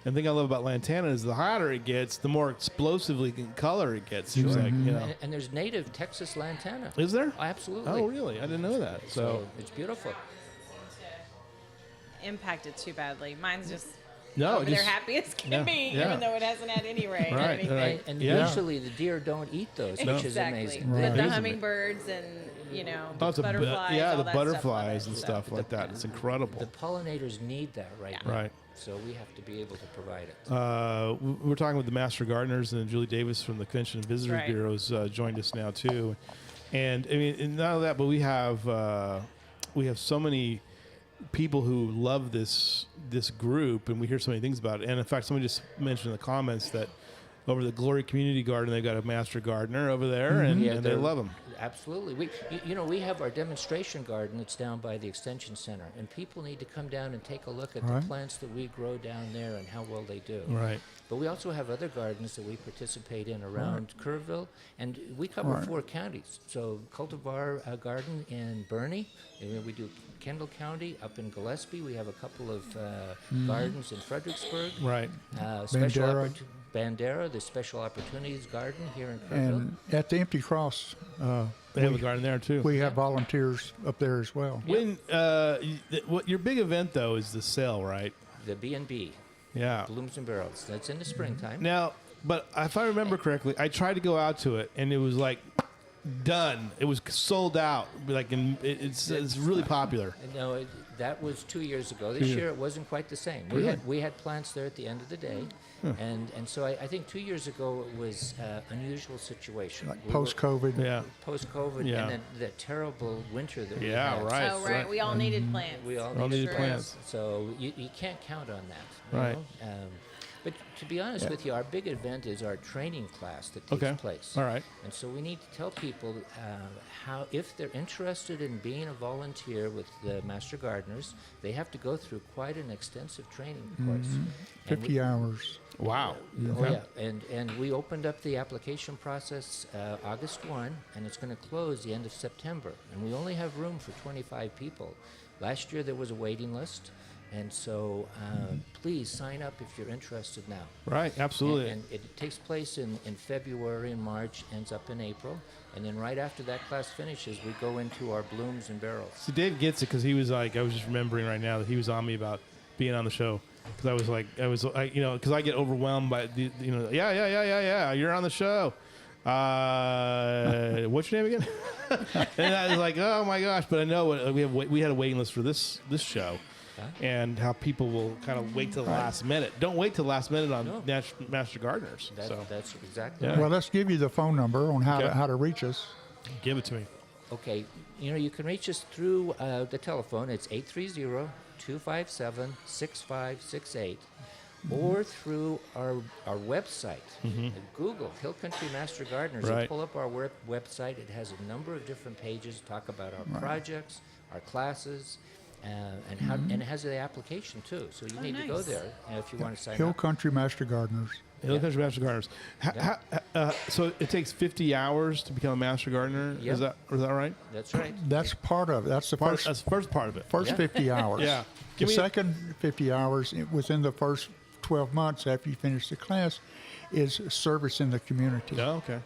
A: And the thing I love about lantana is the hotter it gets, the more explosively in color it gets. Seems like,
E: And there's native Texas lantana.
A: Is there?
E: Absolutely.
A: Oh, really? I didn't know that. So
E: it's beautiful.
F: Impacted too badly. Mine's just
A: no,
F: they're happy as can be, even though it hasn't had any rain or anything.
E: And usually the deer don't eat those, which is amazing.
F: But the hummingbirds and butterflies,
A: the butterflies and stuff like that. It's incredible.
E: The pollinators need that right now.
A: Right.
E: So we have to be able to provide it.
A: We're talking with the Master Gardeners, and Julie Davis from the Convention and Visitors Bureaus joined us now too. And I mean, and not only that, but we have so many people who love this group, and we hear so many things about it. And in fact, somebody just mentioned in the comments that over the Glory Community Garden, they've got a Master Gardener over there, and they love them.
E: Absolutely. We have our demonstration garden that's down by the Extension Center, and people need to come down and take a look at the plants that we grow down there and how well they do.
A: Right.
E: But we also have other gardens that we participate in around Kerrville, and we cover 4 counties. So Cultivar Garden in Bernie, and we do Kendall County. Up in Gillespie, we have a couple of gardens in Fredericksburg.
A: Right.
E: Bandera, the Special Opportunities Garden here in Kerrville.
D: And at the Empty Cross,
A: they have a garden there too.
D: We have volunteers up there as well.
A: When what your big event though is the sale, right?
E: The B&B.
A: Yeah.
E: Blooms and Barrels. That's in the springtime.
A: Now, but if I remember correctly, I tried to go out to it and it was like done. It was sold out. It's really popular.
E: No, that was 2 years ago. This year it wasn't quite the same. We had plants there at the end of the day, and so I think 2 years ago it was an unusual situation.
D: Like post-COVID.
E: Post-COVID, and then the terrible winter that we had.
A: Right.
F: Oh, right. We all needed plants.
E: We all
A: needed plants.
E: So you can't count on that.
A: Right.
E: But to be honest with you, our big event is our training class that takes place.
A: All right.
E: And so we need to tell people how, if they're interested in being a volunteer with the Master Gardeners, they have to go through quite an extensive training course.
D: 50 hours.
A: Wow.
E: And we opened up the application process August 1, and it's going to close the end of September. And we only have room for 25 people. Last year there was a waiting list. And so please sign up if you're interested now.
A: Right, absolutely.
E: And it takes place in February and March, ends up in April. And then right after that class finishes, we go into our blooms and barrels.
A: See, Dave gets it because he was like, I was just remembering right now that he was on me about being on the show. Because because I get overwhelmed by yeah, you're on the show. What's your name again? And I was like, oh my gosh! But I know we had a waiting list for this show, and how people will kind of wait till the last minute. Don't wait till the last minute on Master Gardeners.
E: That's exactly.
D: Well, let's give you the phone number on how to reach us.
A: Give it to me.
E: Okay, you can reach us through the telephone. It's 830-257-6568, or through our website. Google Hill Country Master Gardeners.
A: Right.
E: You pull up our website. It has a number of different pages talk about our projects, our classes, and how, and it has the application too. So you need to go there if you want to sign
D: Hill
E: up.
D: Country Master Gardeners.
A: Hill Country Master Gardeners. So it takes 50 hours to become a Master Gardener.
E: Yep.
A: Is that right?
E: That's right.
D: That's part of it. That's the
A: That's the first part of it.
D: first 50 hours.
A: Yeah.
D: The second 50 hours within the first 12 months after you finish the class is service in the community.
A: Oh, okay.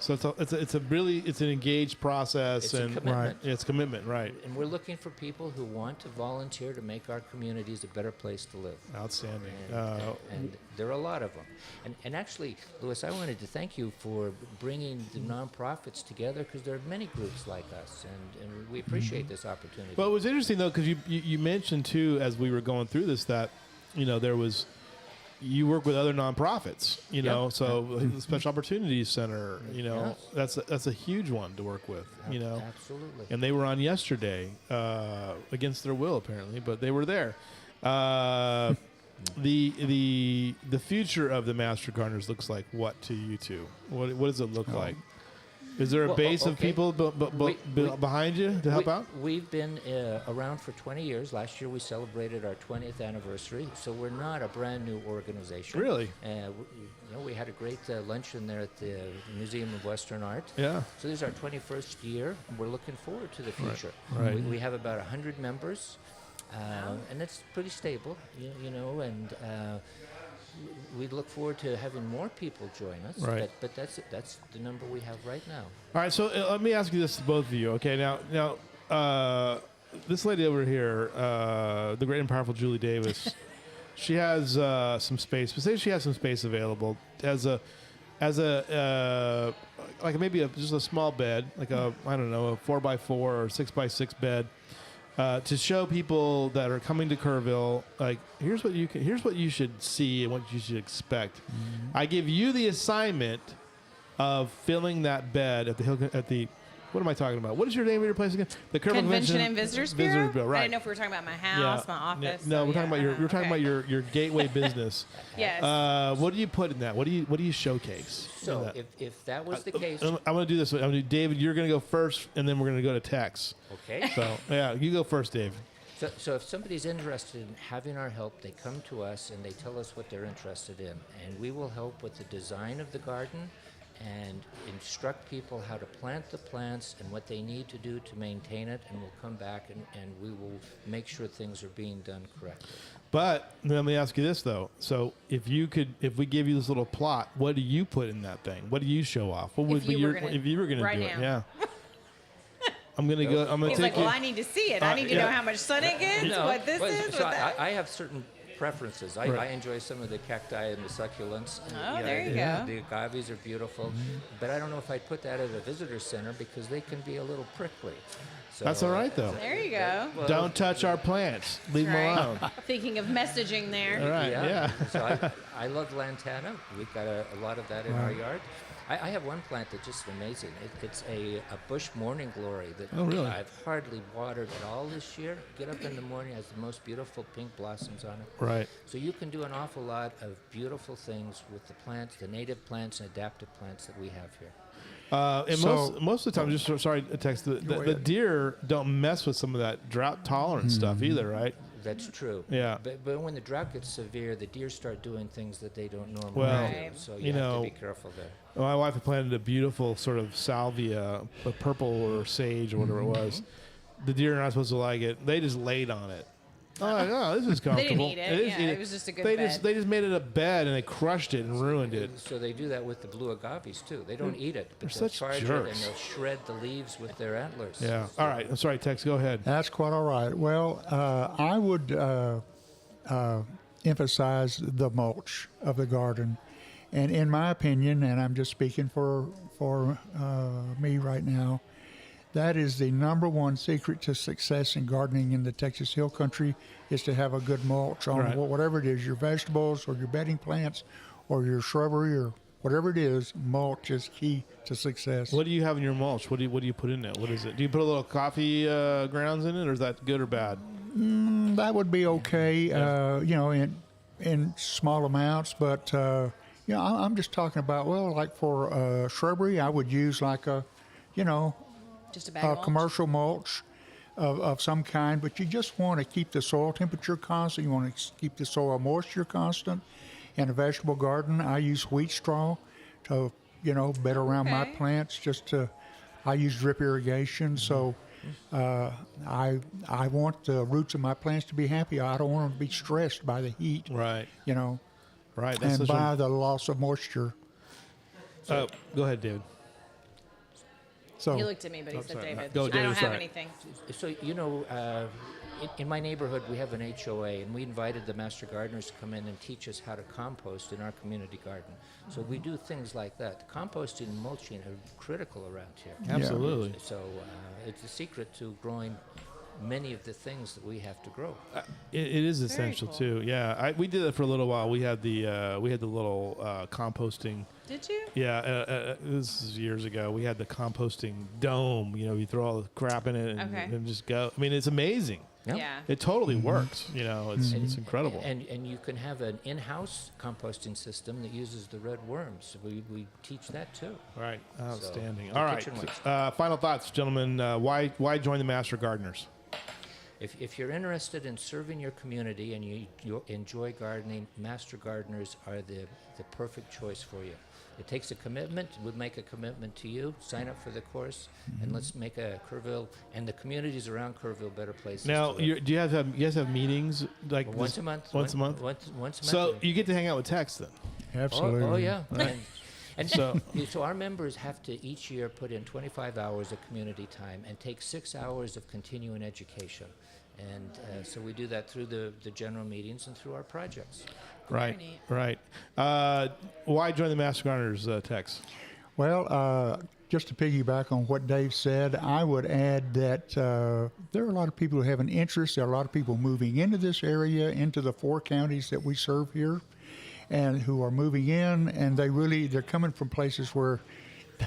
A: So it's an engaged process.
E: It's a commitment.
A: It's commitment, right?
E: And we're looking for people who want to volunteer to make our communities a better place to live.
A: Outstanding.
E: And there are a lot of them. And actually, Louis, I wanted to thank you for bringing the nonprofits together, because there are many groups like us, and we appreciate this opportunity.
A: Well, it was interesting though, because you mentioned too, as we were going through this, that there was. You work with other nonprofits, so the Special Opportunities Center,
E: Yes.
A: that's a huge one to work with,
E: Absolutely.
A: And they were on yesterday, against their will apparently, but they were there. The future of the Master Gardeners looks like what to you two? What does it look like? Is there a base of people behind you to help out?
E: We've been around for 20 years. Last year we celebrated our 20th anniversary, so we're not a brand new organization.
A: Really?
E: We had a great luncheon there at the Museum of Western Art.
A: Yeah.
E: So this is our 21st year, and we're looking forward to the future.
A: Right.
E: We have about 100 members, and it's pretty stable, and we look forward to having more people join us.
A: Right.
E: But that's the number we have right now.
A: All right, so let me ask you this to both of you. Okay, now, this lady over here, the great and powerful Julie Davis, she has some space. But say she has some space available as a like maybe just a small bed, like a 4x4 or 6x6 bed. To show people that are coming to Kerrville, like here's what you should see and what you should expect. I give you the assignment of filling that bed at the what am I talking about? What is your name of your place again? The Kerrville
F: Convention and Visitors Bureau.
A: Right.
F: I didn't know if we were talking about my house, my office.
A: No, we're talking about we're talking about your gateway business.
F: Yes.
A: What do you put in that? What do you showcase?
E: So if that was the case,
A: I'm going to do this. I'm going to do David. You're going to go first, and then we're going to go to Tex.
E: okay.
A: So yeah, you go first, Dave.
E: So if somebody's interested in having our help, they come to us and they tell us what they're interested in, and we will help with the design of the garden and instruct people how to plant the plants and what they need to do to maintain it, and we'll come back and we will make sure things are being done correctly.
A: But let me ask you this though. So if we give you this little plot, what do you put in that thing? What do you show off? What would be if you were going to
F: right
A: do
F: now.
A: it? Yeah. I'm going to go. I'm going
F: He's
A: to
F: like,
A: take
F: well,
A: you.
F: I need to see it. I need to know how much sun it gets, what this is.
E: So
F: what that.
E: I have certain preferences. I enjoy some of the cacti and the succulents.
F: Oh, there you go.
E: The agaves are beautiful, but I don't know if I'd put that at a visitor center because they can be a little prickly. So,
A: That's all right though.
F: There you go.
E: well,
A: Don't touch our plants. Leave them
F: Right.
A: alone.
F: Thinking of messaging there.
A: All right. Yeah.
E: So I love lantana. We've got a lot of that in our yard. I have one plant that's just amazing. It's a bush morning glory that
A: Oh, really?
E: I've hardly watered at all this year. Get up in the morning, has the most beautiful pink blossoms on it.
A: Right.
E: So you can do an awful lot of beautiful things with the plants, the native plants and adaptive plants that we have here.
A: And most of the time, just sorry, Tex, the deer don't mess with some of that drought tolerant stuff either, right?
E: That's true.
A: Yeah.
E: But when the drought gets severe, the deer start doing things that they don't normally
A: Well,
E: do.
F: Right.
E: So
A: you
E: you have
A: know,
E: to be careful there.
A: My wife had planted a beautiful sort of salvia, a purple or sage or whatever it was. The deer are not supposed to like it. They just laid on it. Oh, no, this is comfortable.
F: They didn't eat it. Yeah, it was just a good
A: they
F: bed.
A: They just made it a bed and they crushed it and ruined it.
E: So they do that with the blue agaves too. They don't eat it, but
A: They're
E: they'll
A: such
E: charge it and
A: jerks.
E: they'll shred the leaves with their antlers.
A: Yeah. All right. I'm sorry, Tex. Go ahead.
D: That's quite all right. Well, I would emphasize the mulch of the garden. And in my opinion, and I'm just speaking for me right now, that is the number one secret to success in gardening in the Texas Hill Country is to have a good mulch on
A: Right.
D: whatever it is, your vegetables or your bedding plants or your shrubbery or whatever it is. Mulch is key to success.
A: What do you have in your mulch? What do you put in it? What is it? Do you put a little coffee grounds in it, or is that good or bad?
D: That would be okay, in small amounts, but I'm just talking about, well, like for shrubbery, I would use like
F: Just a bag of mulch?
D: commercial mulch of some kind, but you just want to keep the soil temperature constant. You want to keep the soil moisture constant. In a vegetable garden, I use wheat straw to, bed around my
F: Okay.
D: plants. I use drip irrigation, so I want the roots of my plants to be happy. I don't want them to be stressed by the heat,
A: Right. Right.
D: and
A: such
D: by the loss of moisture.
A: go ahead, David.
D: So
F: He looked at me, but he said
A: sorry.
F: David.
A: Go,
F: I
A: David,
F: don't have
A: sorry.
F: anything.
E: So, in my neighborhood, we have an HOA, and we invited the master gardeners to come in and teach us how to compost in our community garden. So we do things like that. Composting and mulching are critical around here.
A: Absolutely.
E: So it's the secret to growing many of the things that we have to grow.
A: It is essential
F: cool.
A: too. Yeah, we did it for a little while. We had the little composting.
F: Did you?
A: Yeah, this is years ago. We had the composting dome. You throw all the crap in it and,
F: Okay.
A: and just go. I mean, it's amazing.
E: Yeah.
F: Yeah.
A: It totally works. It's incredible.
E: And you can have an in-house composting system that uses the red worms. We teach that too.
A: Right, outstanding.
E: the
A: All right,
E: kitchen waste.
A: final thoughts, gentlemen. Why join the Master Gardeners?
E: If you're interested in serving your community and you enjoy gardening, master gardeners are the perfect choice for you. It takes a commitment. We'll make a commitment to you. Sign up for the course, and let's make a Kerrville and the communities around Kerrville better places.
A: Now,
E: to live.
A: do you guys have meetings like
E: Once
A: this-
E: a month.
A: Once a month.
E: Once a month.
A: So you get to hang out with Tex then.
D: absolutely.
E: Oh yeah. And
A: So-
E: so our members have to each year put in 25 hours of community time and take 6 hours of continuing education. And so we do that through the general meetings and through our projects.
A: Right,
F: neat.
A: right. Why join the Master Gardeners, Tex?
D: Well, just to piggyback on what Dave said, I would add that there are a lot of people who have an interest. There are a lot of people moving into this area, into the 4 counties that we serve here, and who are moving in, and they're coming from places where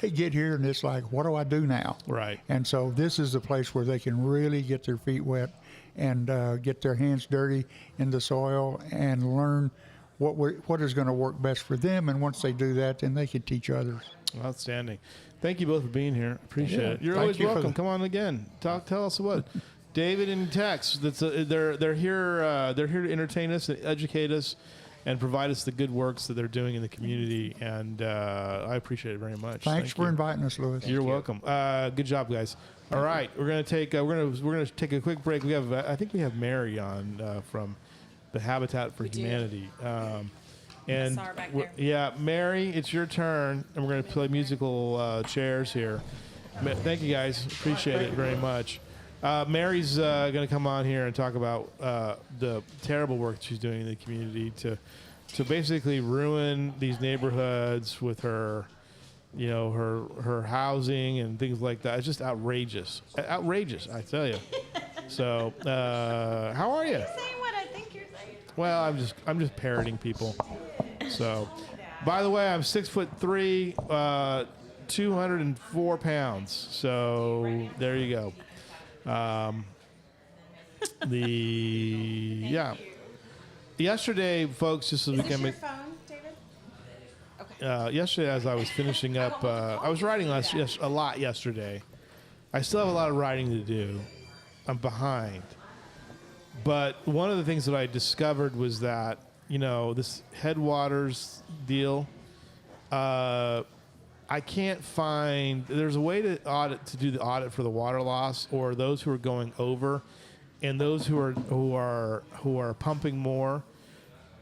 D: they get here and it's like, what do I do now?
A: Right.
D: And so this is the place where they can really get their feet wet and get their hands dirty in the soil and learn what is going to work best for them. And once they do that, then they can teach others.
A: Outstanding. Thank you bough for being here. Appreciate
D: Yeah,
A: it. You're
D: thank
A: always
D: you for
A: welcome.
D: the-
A: Come on again. Tell us what. David and Tex. They're here. They're here to entertain us, and educate us, and provide us the good works that they're doing in the community. And I appreciate it very much.
D: Thanks
A: Thank
D: for
A: you.
D: inviting us, Louis.
A: You're welcome. Good job, guys. All right, we're gonna take a quick break. We have I think we have Mary on from the Habitat for
F: We do.
A: Humanity. And
F: saw her back
A: we're-
F: there.
A: yeah, Mary, it's your turn, and we're gonna play musical chairs here. Thank you guys, appreciate it very much. Mary's gonna come on here and talk about the terrible work she's doing in the community to basically ruin these neighborhoods with her, her housing and things like that. It's just outrageous, I tell you. So, how are you?
F: Saying what I think you're saying.
A: Well, I'm just parroting people. So, by the way, I'm 6'3", 204 pounds. So there you go. Yesterday, folks, just so we
F: Is this
A: can
F: your
A: make.
F: phone, David?
A: Yesterday, as I was finishing up, I was writing a lot yesterday. I still have a lot of writing to do. I'm behind. But one of the things that I discovered was that, this Headwaters deal, I can't find. There's a way to do the audit for the water loss, or those who are going over, and those who are pumping more.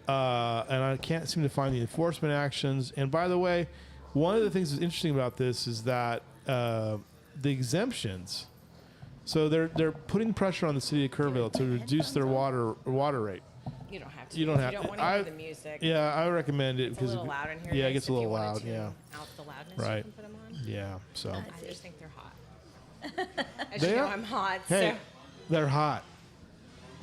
A: And I can't seem to find the enforcement actions. And by the way, one of the things that's interesting about this is that the exemptions. So they're putting pressure on the city of Kerrville to reduce their water rate.
F: You don't have to.
A: You don't
F: if
A: have
F: You don't
A: to.
F: want to hear the music.
A: Yeah, I recommend it
F: It's a
A: because
F: little loud in here.
A: Yeah, it
F: Nice
A: gets a
F: if
A: little
F: you wanted
A: loud.
F: to
A: Yeah,
F: Out the loudness.
A: Right.
F: You can put them on.
A: yeah. So
F: I just think they're hot. As
A: They
F: you know,
A: are-
F: I'm hot.
A: hey,
F: So
A: they're hot.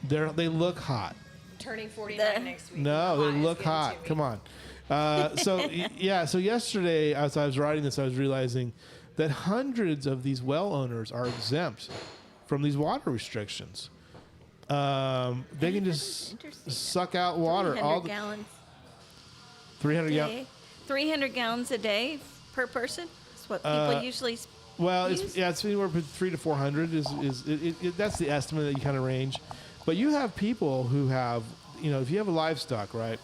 A: They look hot.
F: I'm turning 49 next week.
A: No,
F: Hot
A: they
F: is
A: look
F: given to
A: hot.
F: me.
A: Come on. So yesterday, as I was writing this, I was realizing that hundreds of these well owners are exempt from these water restrictions. They can just
G: Interesting.
A: suck out water
G: 300
A: all the
G: gallons
A: 300
G: a
A: gallons.
G: day. 300 gallons a day per person. That's what people usually.
A: Well,
G: use?
A: it's anywhere from 300 to 400 that's the estimate that you kind of range. But you have people who have, if you have a livestock, right?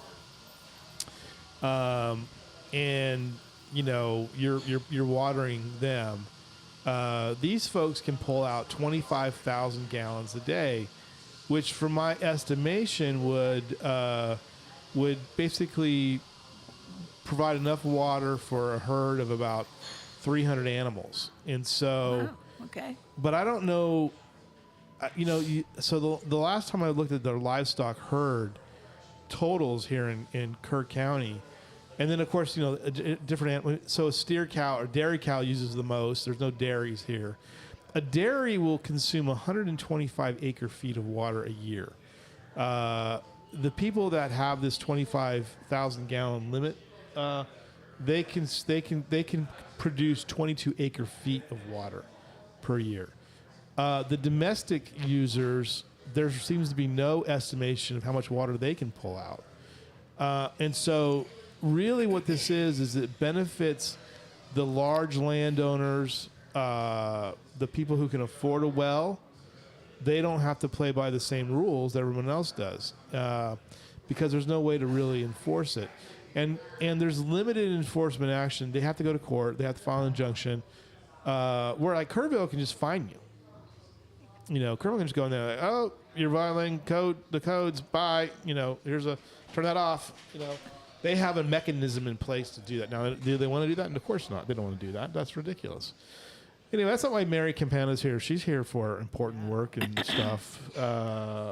A: And you're watering them. These folks can pull out 25,000 gallons a day, which, from my estimation, would basically provide enough water for a herd of about 300 animals. And so,
G: Wow. Okay.
A: but I don't know, so the last time I looked at their livestock herd totals here in Kerr County, and then of course, different animals. So a steer cow or dairy cow uses the most. There's no dairies here. A dairy will consume 125 acre feet of water a year. The people that have this 25,000 gallon limit, they can produce 22 acre feet of water per year. The domestic users, there seems to be no estimation of how much water they can pull out. And so really what this is it benefits the large landowners, the people who can afford a well. They don't have to play by the same rules that everyone else does, because there's no way to really enforce it. And there's limited enforcement action. They have to go to court. They have to file an injunction. Where like Kerrville can just fine you. Kerrville can just go in there, like, oh, you're violating the codes. Bye. Turn that off. They have a mechanism in place to do that. Now, do they want to do that? And of course not. They don't want to do that. That's ridiculous. Anyway, that's not why Mary Campana's here. She's here for important work and stuff.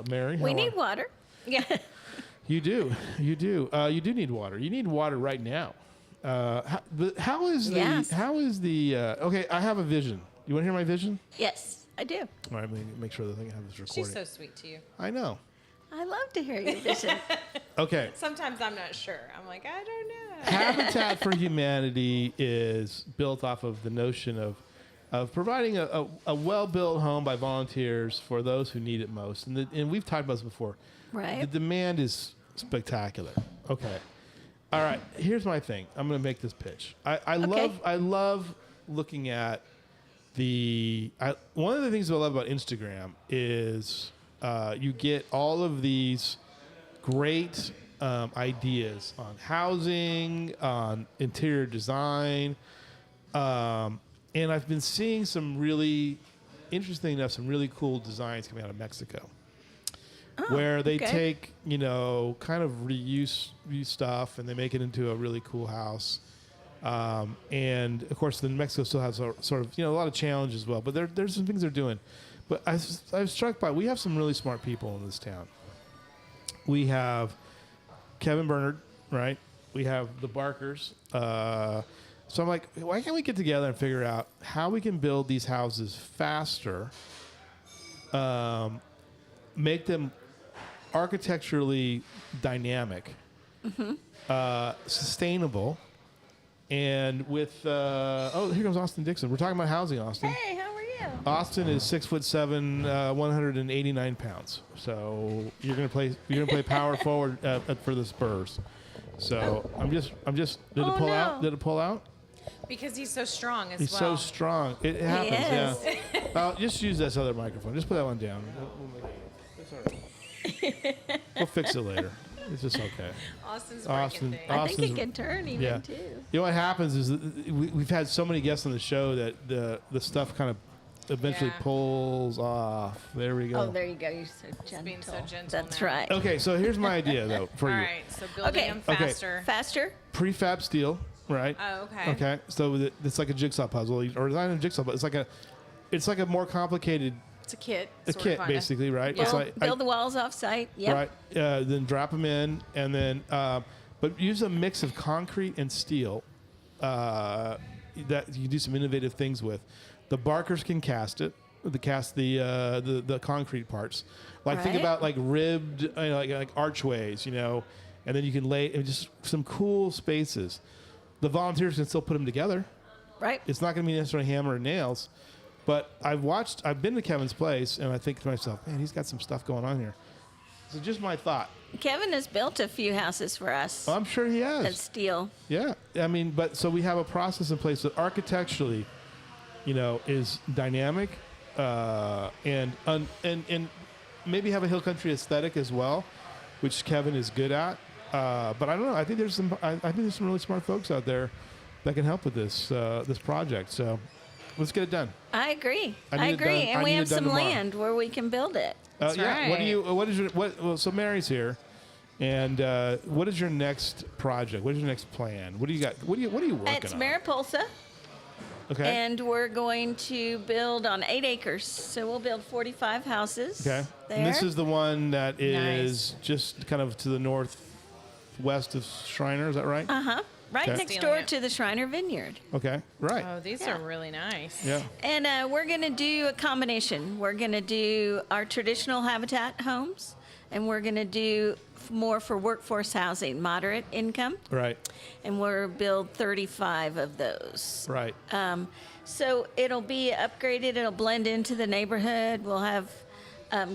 A: Mary,
G: We need water.
F: Yeah.
A: You do. You do need water. You need water right now. How is
G: Yes.
A: okay, I have a vision. You want to hear my vision?
G: Yes, I do.
A: All right, let me make sure the thing I have is recording.
F: She's so sweet to you.
A: I know.
G: I love to hear your vision.
A: Okay.
F: Sometimes I'm not sure. I'm like, I don't know.
A: Habitat for Humanity is built off of the notion of providing a well-built home by volunteers for those who need it most. And we've talked about this before.
G: Right.
A: The demand is spectacular. Okay. All right. Here's my thing. I'm going to make this pitch. I love looking at one of the things that I love about Instagram is you get all of these great ideas on housing, on interior design, and I've been seeing some really, interesting enough, some really cool designs coming out of Mexico, where they take, kind of reuse stuff and they make it into a really cool house. And of course, then Mexico still has a sort of, a lot of challenges as well. But there's some things they're doing. But I was struck by, we have some really smart people in this town. We have Kevin Bernard, right? We have the Barkers. So I'm like, why can't we get together and figure out how we can build these houses faster, make them architecturally dynamic, sustainable, and with here comes Austin Dixon. We're talking about housing, Austin.
G: Hey, how are you?
A: Austin is 6'7", 189 pounds. So you're gonna play power forward for the Spurs. So I'm just. Did it pull out? Did it pull out?
F: Because he's so strong as
A: He's
F: well.
A: so strong. It happens. Yeah. Just use this other microphone. Just put that one down. It's all right. We'll fix it later. It's just okay.
F: Austin's
A: Austin-
F: breaking things.
G: I think it can turn even too.
A: You know what happens is that we've had so many guests on the show that the stuff kind of eventually pulls off. There we go.
G: Oh, there you go. You're so gentle.
F: being so gentle
G: That's
F: now.
G: right.
A: Okay, so here's my idea though for
F: All
A: you.
F: right, so building them
A: Okay.
F: faster.
G: Faster.
A: Prefab steel, right?
F: Oh, okay.
A: Okay, so it's like a jigsaw puzzle, or not a jigsaw, but it's like a more complicated
F: It's a kit.
A: A
F: sort
A: kit,
F: of, kinda.
A: basically, right?
F: Yeah.
A: It's like
G: Build the walls off site. Yep.
A: right. Then drop them in, and then but use a mix of concrete and steel that you do some innovative things with. The barkers can cast it. The concrete parts. Like think
G: Right.
A: about like ribbed like archways, and then you can lay just some cool spaces. The volunteers can still put them together.
G: Right.
A: It's not going to be necessarily hammer and nails, but I've been to Kevin's place, and I think to myself, man, he's got some stuff going on here. So just my thought.
G: Kevin has built a few houses for us.
A: I'm sure he has.
G: That's steel.
A: Yeah, I mean, but so we have a process in place that architecturally, is dynamic, and maybe have a hill country aesthetic as well, which Kevin is good at. But I don't know. I think there's some really smart folks out there that can help with this project. So let's get it done.
G: I agree.
A: I
G: I
A: need it
G: agree.
A: done-
G: And
A: I
G: we
A: need
G: have
A: it done
G: some
A: tomorrow.
G: land where we can build it.
F: That's right.
A: Well, so Mary's here, and what is your next project? What is your next plan? What do you got? What are you working
G: It's
A: on?
G: Mariposa,
A: Okay.
G: and we're going to build on 8 acres. So we'll build 45 houses.
A: Okay.
G: There.
A: And this is the one that is
F: Nice.
A: just kind of to the northwest of Shriner. Is that right?
G: Right
A: Okay.
G: next
F: Stealing
G: door
F: it.
G: to the Shriner Vineyard.
A: Okay. Right.
F: Oh, these
G: Yeah.
F: are really nice.
A: Yeah.
G: And we're going to do a combination. We're going to do our traditional habitat homes, and we're going to do more for workforce housing, moderate income,
A: Right.
G: and we'll build 35 of those.
A: Right.
G: So it'll be upgraded. It'll blend into the neighborhood. We'll have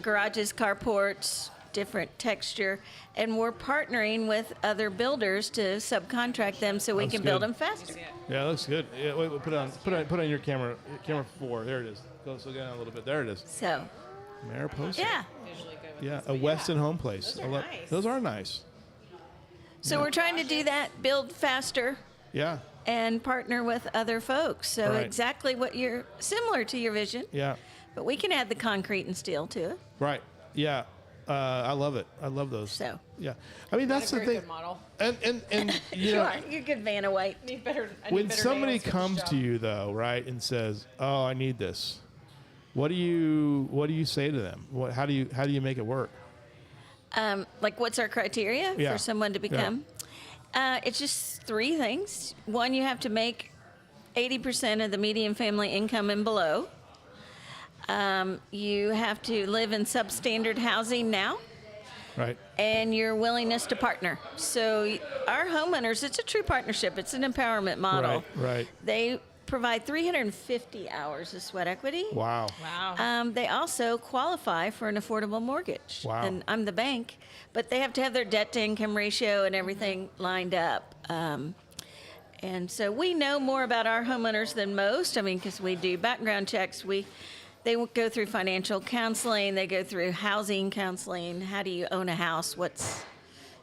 G: garages, carports, different texture, and we're partnering with other builders to subcontract them so we
A: That's
G: can build
A: good.
G: them faster.
A: Yeah, it looks good. Yeah, wait, put on your camera. Camera 4. There it is. Go slow down a little bit. There it is.
G: So
A: Mariposa.
G: yeah.
F: Visually good with
A: Yeah,
F: this,
A: a
F: but
A: Weston home place.
F: Those are nice.
A: Those are nice.
G: So we're trying to do that, build faster,
A: Yeah.
G: and partner with other folks. So
A: Right.
G: exactly what you're similar to your vision,
A: Yeah.
G: but we can add the concrete and steel to it.
A: Right. Yeah. I love it. I love those.
G: So
A: Yeah. I mean, that's
F: a
A: the
F: very
A: thing.
F: good model.
A: And you know,
G: sure, you're good, Vanna White.
F: I need better
A: when somebody
F: nails for this
A: comes
F: job.
A: to you though, right, and says, "Oh, I need this," what do you say to them? How do you make it work?
G: Like, what's our criteria
A: Yeah.
G: for someone to become? It's just 3 things. One, you have to make 80% of the median family income and below. You have to live in substandard housing now,
A: Right.
G: and your willingness to partner. So our homeowners, it's a true partnership. It's an empowerment model.
A: Right.
G: They provide 350 hours of sweat equity.
A: Wow.
F: Wow.
G: They also qualify for an affordable mortgage.
A: Wow.
G: And I'm the bank, but they have to have their debt to income ratio and everything lined up. And so we know more about our homeowners than most. I mean, because we do background checks. They go through financial counseling. They go through housing counseling. How do you own a house? What's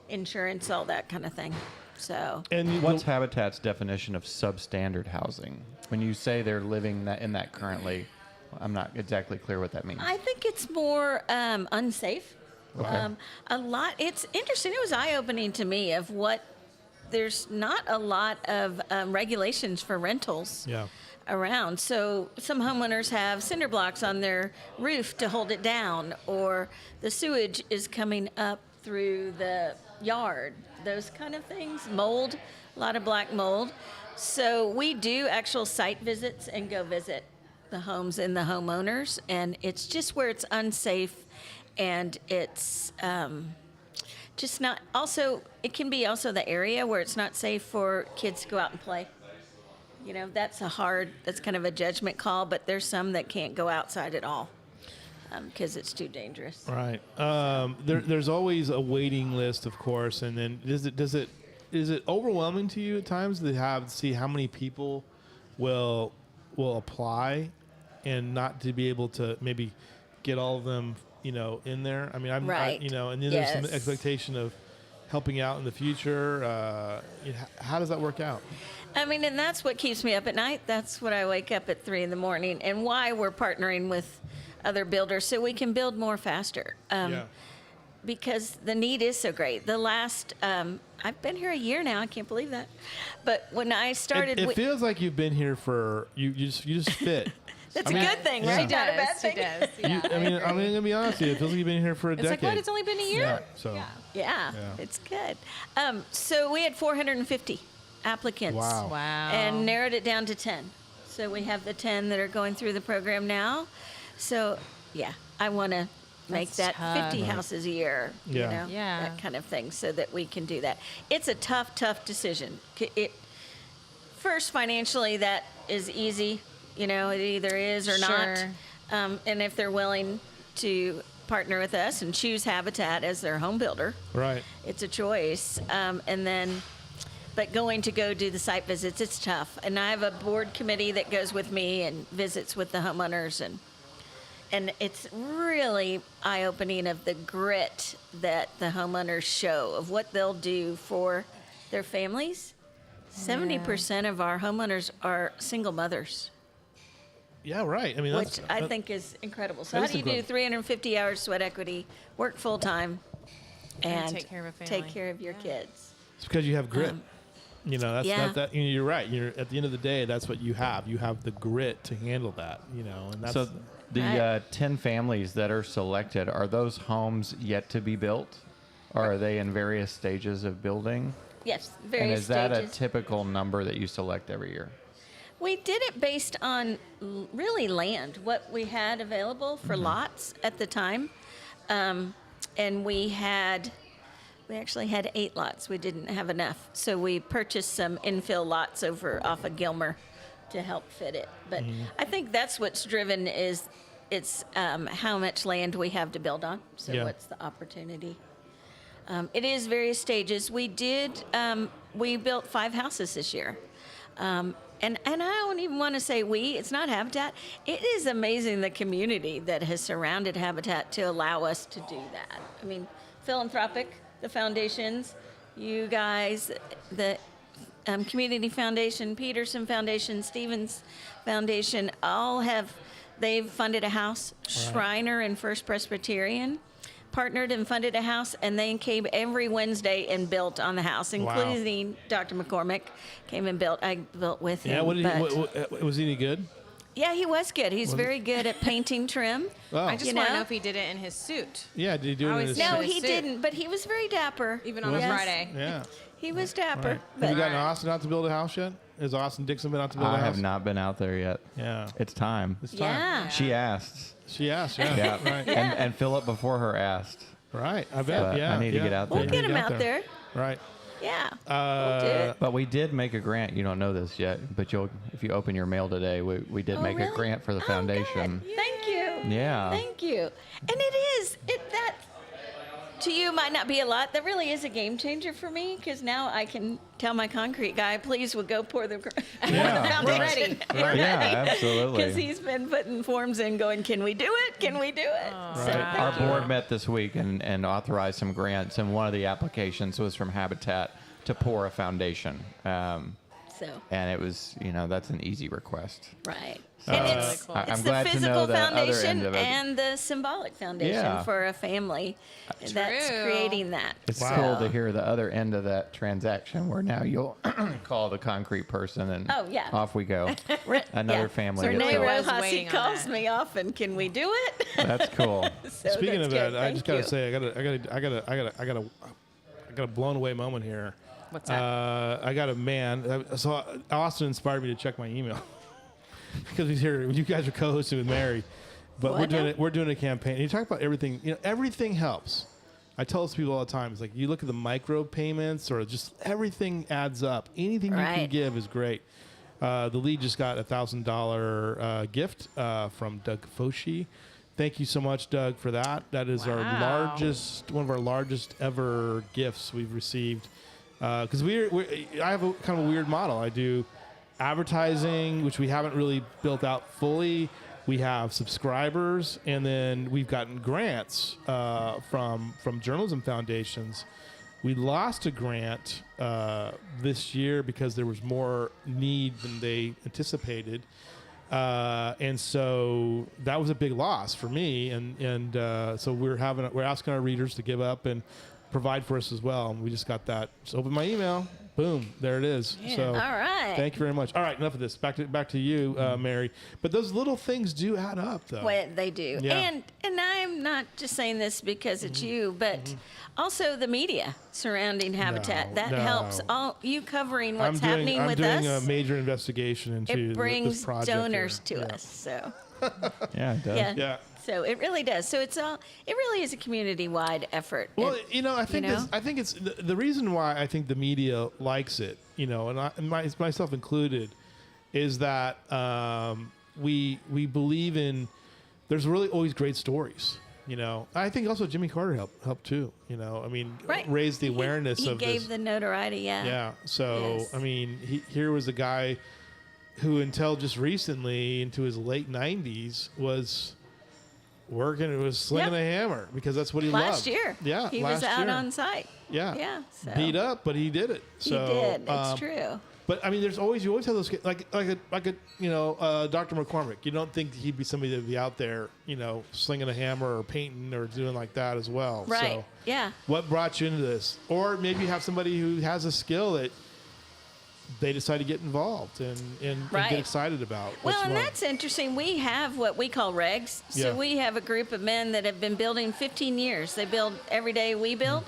G: insurance? All that kind of thing. So
A: And
H: What's Habitat's definition of substandard housing? When you say they're living in that currently, I'm not exactly clear what that means.
G: I think it's more unsafe.
A: Okay.
G: It's interesting. It was eye-opening to me of what there's not a lot of regulations for rentals
A: Yeah.
G: around. So some homeowners have cinder blocks on their roof to hold it down, or the sewage is coming up through the yard. Those kind of things. Mold, a lot of black mold. So we do actual site visits and go visit the homes and the homeowners, and it's just where it's unsafe, and it's just not. Also, it can be also the area where it's not safe for kids to go out and play. You know, that's kind of a judgment call, but there's some that can't go outside at all because it's too dangerous.
A: Right. There's always a waiting list, of course, and then is it overwhelming to you at times to see how many people will apply and not to be able to maybe get all of them, in there? I mean,
G: Right.
A: and then there's some
G: Yes.
A: expectation of helping out in the future. How does that work out?
G: I mean, and that's what keeps me up at night. That's what I wake up at 3 a.m, and why we're partnering with other builders so we can build more faster.
A: Yeah.
G: Because the need is so great. The last, I've been here a year now. I can't believe that. But when I started,
A: It feels like you've been here for you just fit.
G: That's a good thing, right?
F: She
G: Not a bad
F: does. She
G: thing.
F: does. Yeah.
A: I'm going to be honest with you. It feels like you've been here for a
F: It's
A: decade.
F: like, what? It's only been a year?
A: Yeah, so.
F: Yeah.
G: Yeah,
A: Yeah.
G: it's good. So we had 450 applicants.
A: Wow.
F: Wow.
G: And narrowed it down to 10. So we have the 10 that are going through the program now. So, yeah, I want to make
F: That's
G: that
F: tough.
G: 50 houses a year,
A: Yeah.
G: you know,
F: Yeah.
G: that kind of thing, so that we can do that. It's a tough decision. First, financially, that is easy. You know, it either is or
F: Sure.
G: not. And if they're willing to partner with us and choose Habitat as their home builder,
A: Right.
G: it's a choice. But going to go do the site visits, it's tough. And I have a board committee that goes with me and visits with the homeowners, and it's really eye-opening of the grit that the homeowners show of what they'll do for their families. 70% of our homeowners are single mothers,
A: Yeah, right. I mean,
G: which I think is incredible. So
A: that
G: how
A: is
G: do you do
A: incredible.
G: 350 hours sweat equity, work full-time, and
F: take care of a
G: take
F: family.
G: care of your kids?
A: it's because you have grit. You know, that's
G: yeah.
A: that. You're right. You're at the end of the day, that's what you have. You have the grit to handle that. You know, and that's
H: So the
G: Right.
H: 10 families that are selected, are those homes yet to be built? Or are they in various stages of building?
G: Yes,
H: And
G: various
H: is that
G: stages.
H: a typical number that you select every year?
G: We did it based on really land, what we had available for lots at the time. And we actually had 8 lots. We didn't have enough. So we purchased some infill lots over off of Gilmer to help fit it. But I think that's what's driven is it's how much land we have to build on. So
A: Yeah.
G: what's the opportunity? It is various stages. We built 5 houses this year. And I don't even want to say it's not Habitat. It is amazing the community that has surrounded Habitat to allow us to do that. I mean, philanthropic, the foundations, you guys, the Community Foundation, Peterson Foundation, Stevens Foundation, they've funded a house. Shriner and First Presbyterian partnered and funded a house, and they came every Wednesday and built on the house, including Dr. McCormick came and built. I built with him.
A: yeah. What did
G: but-
A: he? Was he any good?
G: Yeah, he was good. He's very good at painting trim.
A: Oh,
F: I just
G: You
F: want to
G: know?
F: know if he did it in his suit.
A: yeah. Did he do it?
F: I
A: in
F: always
A: his
F: know
G: No,
F: his
G: he
F: suit.
G: didn't, but he was very dapper.
F: Even on a
G: Yes.
F: Friday.
A: Yeah.
G: He was dapper.
A: Right.
G: But
A: Have you gotten Austin out to build a house yet? Has Austin Dixon been out to build a
H: I
A: house?
H: have not been out there yet.
A: Yeah.
H: It's time.
A: It's time.
G: yeah.
H: She asked.
A: She asked. Yeah.
H: Yeah.
A: Right.
H: And Philip before her asked.
A: Right. I bet.
H: But
A: yeah.
H: I need to
A: yeah.
H: get out
G: We'll
H: there.
G: get him out there.
A: Right.
G: Yeah. We'll do it.
H: But we did make a grant. You don't know this yet, but if you open your mail today, we did
G: Oh,
H: make a
G: really?
H: grant for the
G: Oh,
H: foundation.
G: good. Thank you.
H: Yeah.
G: Thank you. And that to you might not be a lot. That really is a game changer for me because now I can tell my concrete guy, please, we'll go pour the
H: Yeah,
G: foundation.
H: right. Yeah, absolutely.
G: Because he's been putting forms in, going, can we do it? Can we do it? So
A: Right.
G: thank
H: Our
G: you.
H: board met this week and authorized some grants, and one of the applications was from Habitat to pour a foundation.
G: So
H: And it was, that's an easy request.
G: right. And it's,
F: cool.
H: I'm
G: it's
H: glad
G: the
H: to know
G: physical
H: the other
G: foundation
H: end of it.
G: and the symbolic foundation
H: Yeah.
G: for a family that's
F: True.
G: creating that.
H: It's
A: Wow.
H: cool to hear the other end of that transaction where now you'll call the concrete person and
G: Oh, yeah.
H: off we go. Another
G: Yeah.
H: family.
G: So
H: gets
G: Renee
H: built.
F: was
G: Rojas, he
F: waiting on
G: calls
F: that.
G: me often. Can we do it?
H: That's cool.
G: So
A: Speaking
G: that's
A: of that,
G: good.
A: I just
G: Thank
A: gotta
G: you.
A: say, I got a blown away moment here.
F: What's that?
A: I got a man. So Austin inspired me to check my email because he's here. You guys are co-hosting with Mary, but
G: What now?
A: we're doing a campaign. And you talk about everything. Everything helps. I tell this to people all the time. It's like you look at the micro payments, or just everything adds up. Anything you can
G: Right.
A: give is great. The lead just got a $1,000 gift from Doug Foshi. Thank you so much, Doug, for that. That is
F: Wow.
A: one of our largest ever gifts we've received. Because I have a kind of a weird model. I do advertising, which we haven't really built out fully. We have subscribers, and then we've gotten grants from journalism foundations. We lost a grant this year because there was more need than they anticipated. And so that was a big loss for me. And so we're asking our readers to give up and provide for us as well. And we just got that. Just open my email. Boom, there it is.
G: Yeah.
A: So
G: All right.
A: thank you very much. All right, enough of this. Back to you, Mary. But those little things do add up, though.
G: Well, they do.
A: Yeah.
G: And I'm not just saying this because it's you, but also the media surrounding Habitat. That
A: no.
G: helps. All you covering what's
A: I'm
G: happening with
A: doing
G: us.
A: a major investigation into
G: It
A: this
G: brings
A: project
G: donors
A: here.
G: to
A: Yeah.
G: us. So
H: Yeah, it does.
G: yeah.
A: Yeah.
G: So it really does. So it really is a community-wide effort.
A: Well,
G: And,
A: I think I think it's the reason why I think the media likes it, and myself included, is that we believe in. There's really always great stories. I think also Jimmy Carter helped too.
G: right.
A: Raise the awareness
G: he
A: of
G: gave
A: this.
G: the notoriety. Yeah.
A: Yeah. So
G: Yes.
A: here was a guy who, until just recently, into his late 90s, was working. It was slinging
G: Yep.
A: a hammer because that's what he loved.
G: Last year.
A: Yeah.
G: He
A: last
G: was out
A: year.
G: on site.
A: Yeah.
G: Yeah. So.
A: Beat up, but he did it. So,
G: He did. It's true.
A: But you always have those like a Dr. McCormick. You don't think he'd be somebody that'd be out there, slinging a hammer or painting or doing like that as well.
G: Right.
A: So
G: Yeah.
A: what brought you into this? Or maybe you have somebody who has a skill that they decide to get involved and
G: Right.
A: get excited about.
G: Well,
A: Which
G: and
A: one?
G: that's interesting. We have what we call regs. So
A: Yeah.
G: we have a group of men that have been building 15 years. They build every day we build.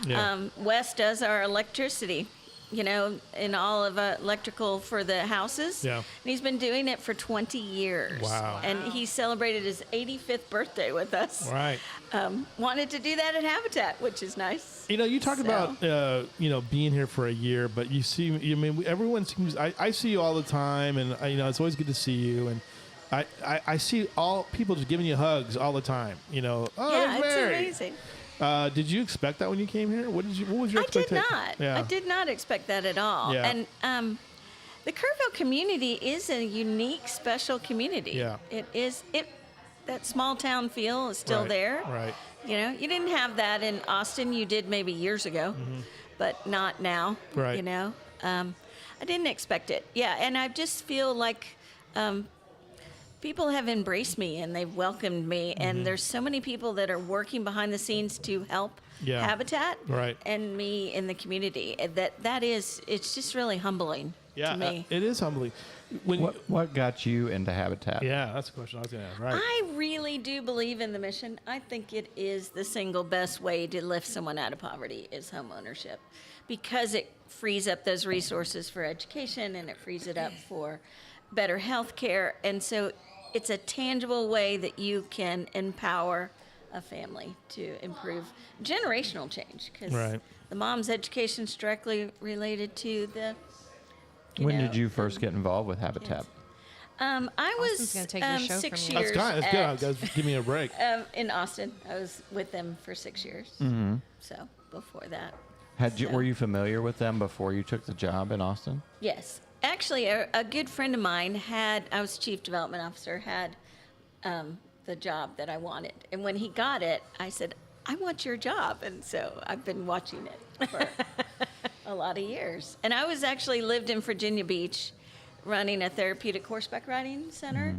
A: Yeah.
G: Wes does our electricity, and all of electrical for the houses.
A: Yeah.
G: And he's been doing it for 20 years.
A: Wow.
G: And he celebrated his 85th birthday with us.
A: Right.
G: Wanted to do that at Habitat, which is nice.
A: You talk
G: So-
A: about being here for a year, but you see, everyone seems. I see you all the time, and it's always good to see you. And I see all people just giving you hugs all the time. Oh,
G: Yeah,
A: there's
G: it's
A: Mary.
G: amazing.
A: Did you expect that when you came here? What was your
G: I did
A: expectation?
G: not.
A: Yeah.
G: I did not expect that at all.
A: Yeah.
G: And the Kerrville community is a unique, special community.
A: Yeah.
G: It is. That small town feel is still
A: Right,
G: there.
A: right.
G: You didn't have that in Austin. You did maybe years ago, but not now.
A: Right.
G: I didn't expect it. Yeah, and I just feel like people have embraced me and they've welcomed me, and there's so many people that are working behind the scenes to help
A: Yeah.
G: Habitat
A: Right.
G: and me in the community. It's just really humbling
A: Yeah,
G: to me.
A: it is humbling. When
H: What got you into Habitat?
A: yeah, that's a question I was going to ask. Right.
G: I really do believe in the mission. I think it is the single best way to lift someone out of poverty is home ownership, because it frees up those resources for education and it frees it up for better health care. And so it's a tangible way that you can empower a family to improve generational change, because
A: Right.
G: the mom's education is directly related to the.
H: When did you first get involved with Habitat?
G: I
B: Austin's
G: was
B: gonna take your show
G: 6
B: from you.
G: years.
A: That's good. Guys, give me a break.
G: In Austin. I was with them for 6 years.
H: Mm-hmm.
G: So before that.
H: Were you familiar with them before you took the job in Austin?
G: Yes. Actually, a good friend of mine I was chief development officer, had the job that I wanted. And when he got it, I said, I want your job. And so I've been watching it for a lot of years. And I lived in Virginia Beach running a therapeutic horseback riding center.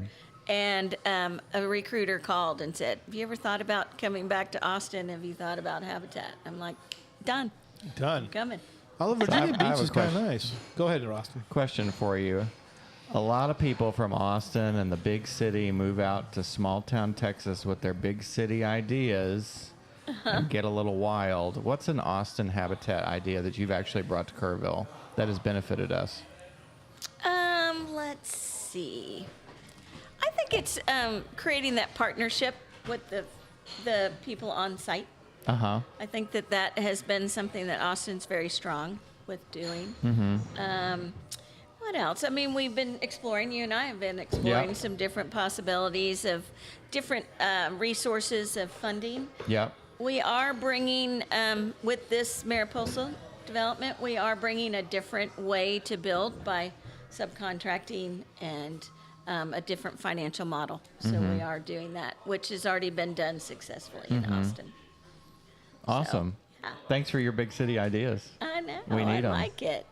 G: And a recruiter called and said, have you ever thought about coming back to Austin? Have you thought about Habitat? I'm like, done.
A: Done.
G: Coming.
A: Although Virginia
H: I have
A: Beach
H: a
A: is kind of
H: question.
A: nice. Go ahead, Austin.
H: Question for you. A lot of people from Austin and the big city move out to small town Texas with their big city ideas and get a little wild. What's an Austin Habitat idea that you've actually brought to Kerrville that has benefited us?
G: Let's see. I think it's creating that partnership with the people on site.
H: Uh-huh.
G: I think that has been something that Austin's very strong with doing. What else? I mean, we've been exploring, you and I have been exploring
H: Yeah.
G: some different possibilities of different resources of funding.
H: Yep.
G: We are bringing, with this Mariposa development, we are bringing a different way to build by subcontracting and a different financial model. So we are doing that, which has already been done successfully in Austin.
H: Awesome.
G: yeah.
H: Thanks for your big city ideas.
G: I know.
H: We need
G: I
H: 'em.
G: like it.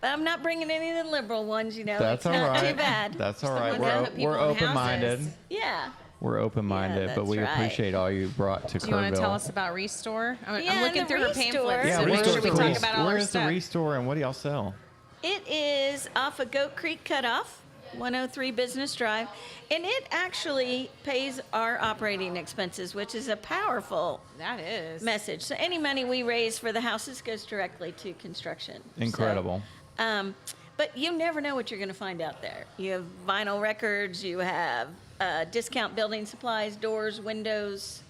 G: But I'm not bringing any of the liberal ones,
H: That's
G: it's
H: all
G: not
H: right.
G: too bad.
H: That's
G: Just
H: all
G: the
H: right.
G: ones that
H: We're
G: put people in
H: open-minded.
G: houses. Yeah.
H: We're open-minded,
G: Yeah,
H: but we
G: that's right.
H: appreciate all you brought to
F: Do you want to
H: Kerrville.
F: tell us about Restore? I'm
G: Yeah,
F: looking
G: the
F: through her
G: Restore.
F: pamphlets.
H: Yeah,
F: So make
H: Restore's
F: sure we
H: cool.
F: talk about all
H: Where
F: our
H: is the
F: stuff.
H: Restore and what do y'all sell?
G: It is off of Goat Creek Cutoff, 103 Business Drive, and it actually pays our operating expenses, which is a powerful
F: That is.
G: message. So any money we raise for the houses goes directly to construction. So,
H: Incredible.
G: but you never know what you're going to find out there. You have vinyl records, you have discount building supplies, doors, windows,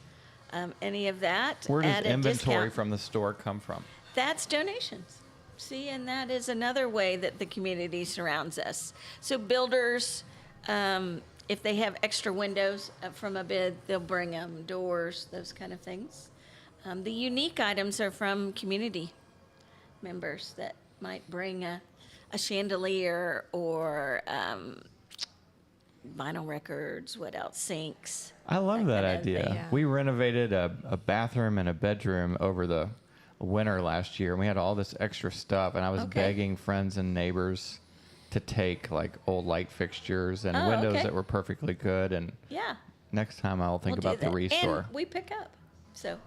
G: any of that.
H: Where does
G: at a
H: inventory
G: discount.
H: from the store come from?
G: That's donations. See, and that is another way that the community surrounds us. So builders, if they have extra windows from a bid, they'll bring them, doors, those kind of things. The unique items are from community members that might bring a chandelier or vinyl records, what else, sinks.
H: I love that
G: kind of
H: idea.
G: thing.
F: Yeah.
H: We renovated a bathroom and a bedroom over the winter last year, and we had all this extra stuff, and I was
G: Okay.
H: begging friends and neighbors to take like old light fixtures and
G: Oh,
H: windows
G: okay.
H: that were perfectly good, and
G: Yeah.
H: next time I'll think
G: we'll do
H: about the
G: that.
H: Restore.
G: And we pick up. So,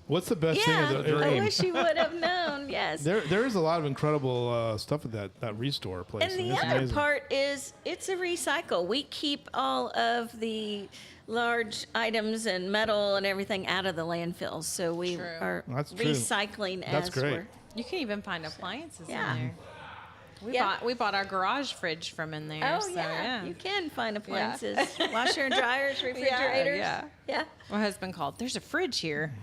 A: What's the best
G: yeah,
A: thing? Of
G: I
A: the,
G: wish you would have known. Yes.
A: there is a lot of incredible stuff at that Restore place.
G: And the
A: it's
G: other
A: amazing.
G: part is it's a recycle. We keep all of the large items and metal and everything out of the landfills. So we
F: True.
G: are
A: That's true.
G: recycling
A: That's
G: as
A: great.
G: we're.
F: You can even find appliances
G: Yeah.
F: in there.
G: Yeah.
F: We bought our garage fridge from in there.
G: Oh,
F: so,
G: yeah. You can find
F: Yeah.
G: appliances. Washer and dryers, refrigerators.
F: yeah.
G: Yeah.
F: My husband called. There's a fridge here.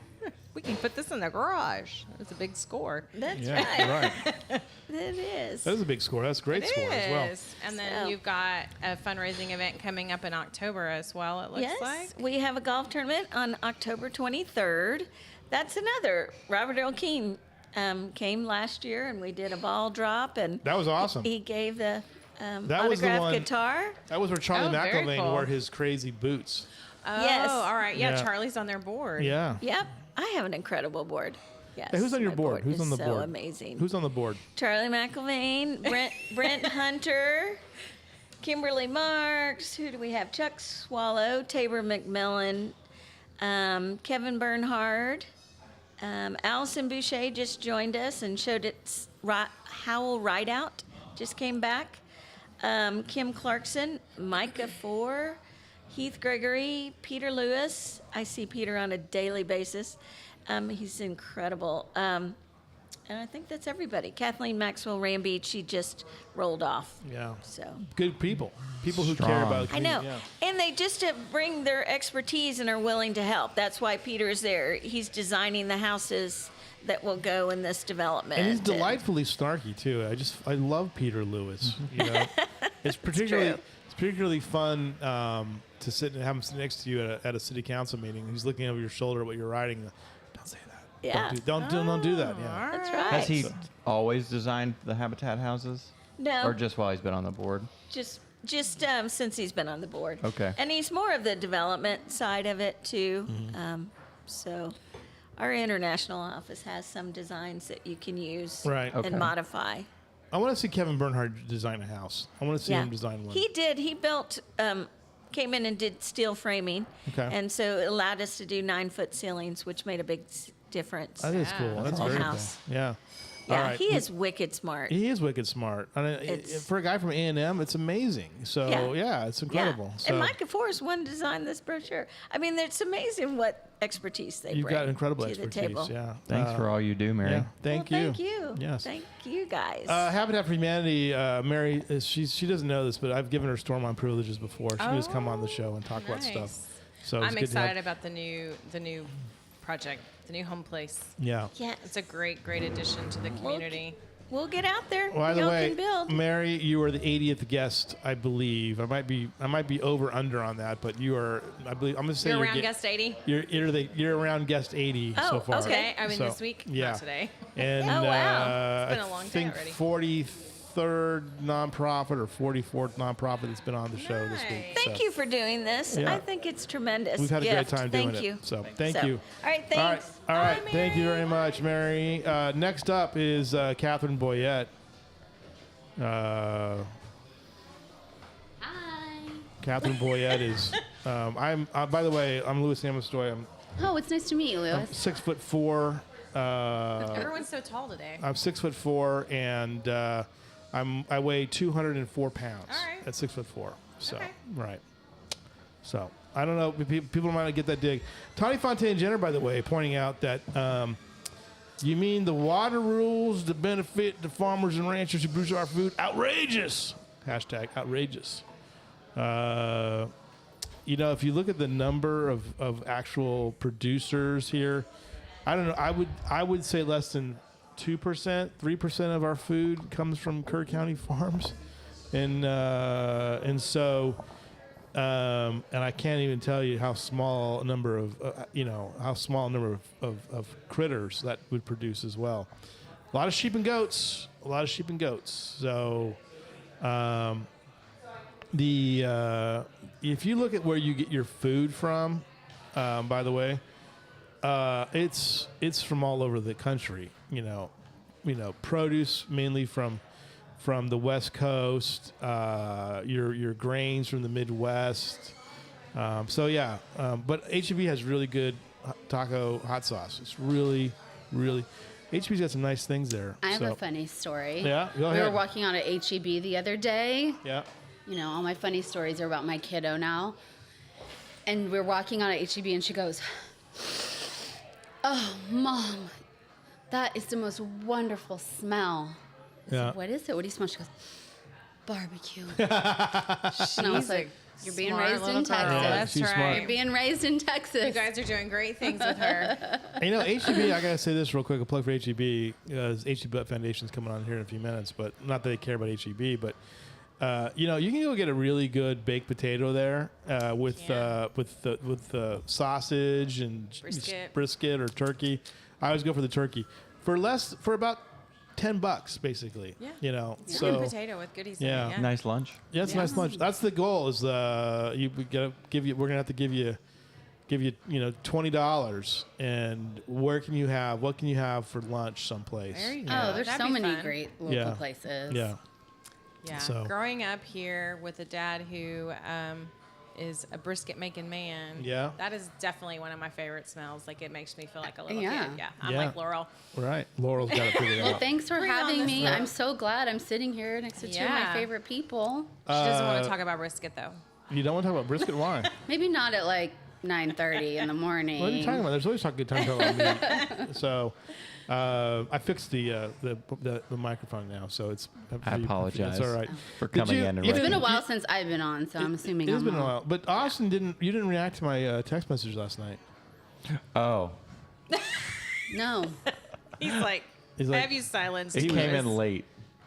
F: We can put this in the garage. It's a big score.
G: That's
A: Yeah,
G: right.
A: right.
G: It is.
A: That is a big score. That's a great
F: It
A: score as well.
F: is. And then
G: So-
F: you've got a fundraising event coming up in October as well, it looks
G: Yes,
F: like.
G: we have a golf tournament on October 23rd. That's another. Robert Earl King came last year, and we did a ball drop, and
A: That was awesome.
G: he gave the
A: That was the
G: autographed
A: one-
G: guitar.
A: That was where Charlie
F: Oh, very
A: McElvain
F: cool.
A: wore his crazy boots.
F: Oh,
G: Yes.
F: all right. Yeah,
A: Yeah.
F: Charlie's on their board.
A: Yeah.
G: Yep, I have an incredible board. Yes.
A: Hey, who's on your
G: my
A: board? Who's
G: is
A: on the
G: so
A: board?
G: amazing.
A: Who's on the board?
G: Charlie McElvain, Brent Hunter, Kimberly Marks. Who do we have? Chuck Swallow, Tabor McMillan, Kevin Bernhard, Allison Boucher just joined us and showed its Howell Rideout. Just came back. Kim Clarkson, Micah Four, Heath Gregory, Peter Lewis. I see Peter on a daily basis. He's incredible. And I think that's everybody. Kathleen Maxwell Rambeach, she just rolled off.
A: Yeah.
G: So
A: Good people. People who care
H: Strong.
A: about the
G: I know.
A: community.
G: And they just bring their expertise and are willing to help. That's why Peter is there. He's designing the houses that will go in this development.
A: And he's delightfully snarky too. I love Peter Lewis. You know, it's particularly fun to sit and have him sit next to you at a city council meeting. He's looking over your shoulder at what you're writing. Don't say that.
G: Yeah.
A: Don't do that. Yeah.
G: That's right.
H: Has he always designed the Habitat houses?
G: No.
H: Or just while he's been on the board?
G: Just since he's been on the board.
H: Okay.
G: And he's more of the development side of it too. So our international office has some designs that you can use
A: Right.
H: Okay.
G: and modify.
A: I want to see Kevin Bernhard design a house. I want to see him design one.
G: He did. He built, came in and did steel framing.
A: Okay.
G: And so it allowed us to do 9-foot ceilings, which made a big difference.
A: That is cool. That's
G: Whole
A: very
G: house.
A: cool. Yeah.
G: Yeah,
A: All right.
G: he is wicked smart.
A: He is wicked smart. I mean,
G: It's-
A: for a guy from A&M, it's amazing. So yeah, it's incredible.
G: Yeah.
A: So
G: And Micah Forrest one designed this brochure. I mean, it's amazing what expertise they
A: you've
G: bring
A: got incredible
G: to
A: expertise.
G: the table.
A: Yeah.
H: Thanks for all you do, Mary.
A: Yeah. Thank
G: Well,
A: you.
G: Thank you.
A: Yes.
G: Thank you guys.
A: Habitat for Humanity, Mary, she doesn't know this, but I've given her Stormont privileges before. She can just come on the show and talk about
F: Nice.
A: stuff. So it's
F: I'm
A: good to have-
F: excited about the new project, the new home place.
A: Yeah.
G: yes.
F: It's a great addition to the community.
G: We'll get out there.
A: By the
G: Y'all
A: way,
G: can build.
A: Mary, you are the 80th guest, I believe. I might be over under on that, but you are. I believe I'm going to say
F: You're
A: you're
F: around guest 80?
A: You're around guest 80
G: Oh,
A: so far.
G: okay.
F: I mean,
A: So,
F: this week,
A: yeah.
F: not today.
A: And
G: Oh, wow.
F: It's been a long
A: I
F: day
A: think
F: already.
A: 43rd nonprofit or 44th nonprofit that's been on the show this week.
F: Nice.
G: Thank
A: So
G: you for doing this.
A: Yeah.
G: I think it's tremendous.
A: We've had a
G: gift.
A: great time doing
G: Thank
A: it.
G: you.
A: So thank
G: So,
A: you.
G: All right, thanks.
A: All right.
G: Bye,
A: Thank you
G: Mary.
A: very much, Mary. Next up is Catherine Boyette.
I: Hi.
A: Catherine Boyette is. I'm. By the way, I'm Louis Amestoy. I'm
I: Oh, it's nice to meet you, Lewis.
A: 6'4".
F: Everyone's so tall today.
A: I'm 6'4", and I weigh 204 pounds
F: All right.
A: at 6'4". So
F: Okay.
A: right. So I don't know. People might not get that dig. Tawny Fontaine Jenner, by the way, pointing out that you mean the water rules that benefit the farmers and ranchers who produce our food? Outrageous. Hashtag outrageous. You know, if you look at the number of actual producers here, I don't know. I would say less than 2%, 3% of our food comes from Kerr County farms, and so and I can't even tell you how small a number of of critters that would produce as well. A lot of sheep and goats. So if you look at where you get your food from, by the way, it's from all over the country. You know, produce mainly from the West Coast, your grains from the Midwest. So yeah, but HEB has really good taco hot sauce. It's really, really. HEB's got some nice things there.
I: I have a funny story.
A: Yeah, go
I: We
A: ahead.
I: were walking out at HEB the other day.
A: Yeah.
I: You know, all my funny stories are about my kiddo now. And we're walking out at HEB, and she goes, "Oh, Mom, that is the most wonderful smell." I
A: Yeah.
I: said, "What is it? What do you smell?" She goes, "Barbecue." And I was like, "You're being
F: Smart
I: raised
F: little
I: in
F: girl.
I: Texas.
F: That's
A: she's
F: right.
A: smart.
I: You're being raised in Texas."
F: You guys are doing great things with her.
A: You know, HEB, I gotta say this real quick, a plug for HEB. HEB Butt Foundation's coming on here in a few minutes, but not that they care about HEB, but you know, you can go get a really good baked potato there with the sausage and brisket or turkey. I always go for the turkey for about $10, basically.
F: Yeah.
A: You know,
F: Sweet
A: so
F: potato with goodies
A: Yeah.
F: in it. Yeah.
H: Nice lunch.
A: yeah, it's a nice lunch. That's the goal. Is we're gonna have to give you $20, and what can you have for lunch someplace?
F: There you
I: Oh,
F: go.
I: there's
F: That'd
I: so
F: be
I: many
F: fun.
I: great local
A: Yeah.
I: places.
A: Yeah.
F: Yeah.
A: So-
F: Growing up here with a dad who is a brisket making man.
A: Yeah.
F: That is definitely one of my favorite smells. Like, it makes me feel like a little
I: Yeah.
F: kid. Yeah. I'm
A: Yeah.
F: like Laurel.
A: Right. Laurel's got it figured
I: Well,
A: out.
I: thanks for
F: Bring on
I: having
F: this
I: me.
F: one.
I: I'm so glad I'm sitting here next to two of my
F: Yeah.
I: favorite people.
F: She doesn't want to talk about brisket, though.
A: You don't want to talk about brisket? Why?
I: Maybe not at like 9:30 in the morning.
A: What are you talking about? There's always good time to talk about meat. So, I fixed the microphone now, so it's.
H: I apologize
A: It's all right.
H: for
A: Did
H: coming
A: you-
H: in and
A: you
I: It's been a
A: didn't-
I: while since I've been on, so I'm assuming
A: It has
I: I'm
A: been a
I: on.
A: while, but Austin you didn't react to my text message last night.
H: Oh,
I: No.
F: He's like,
A: He's like-
F: have you silenced?
H: it
A: He
H: came
F: Louis?"
H: in late,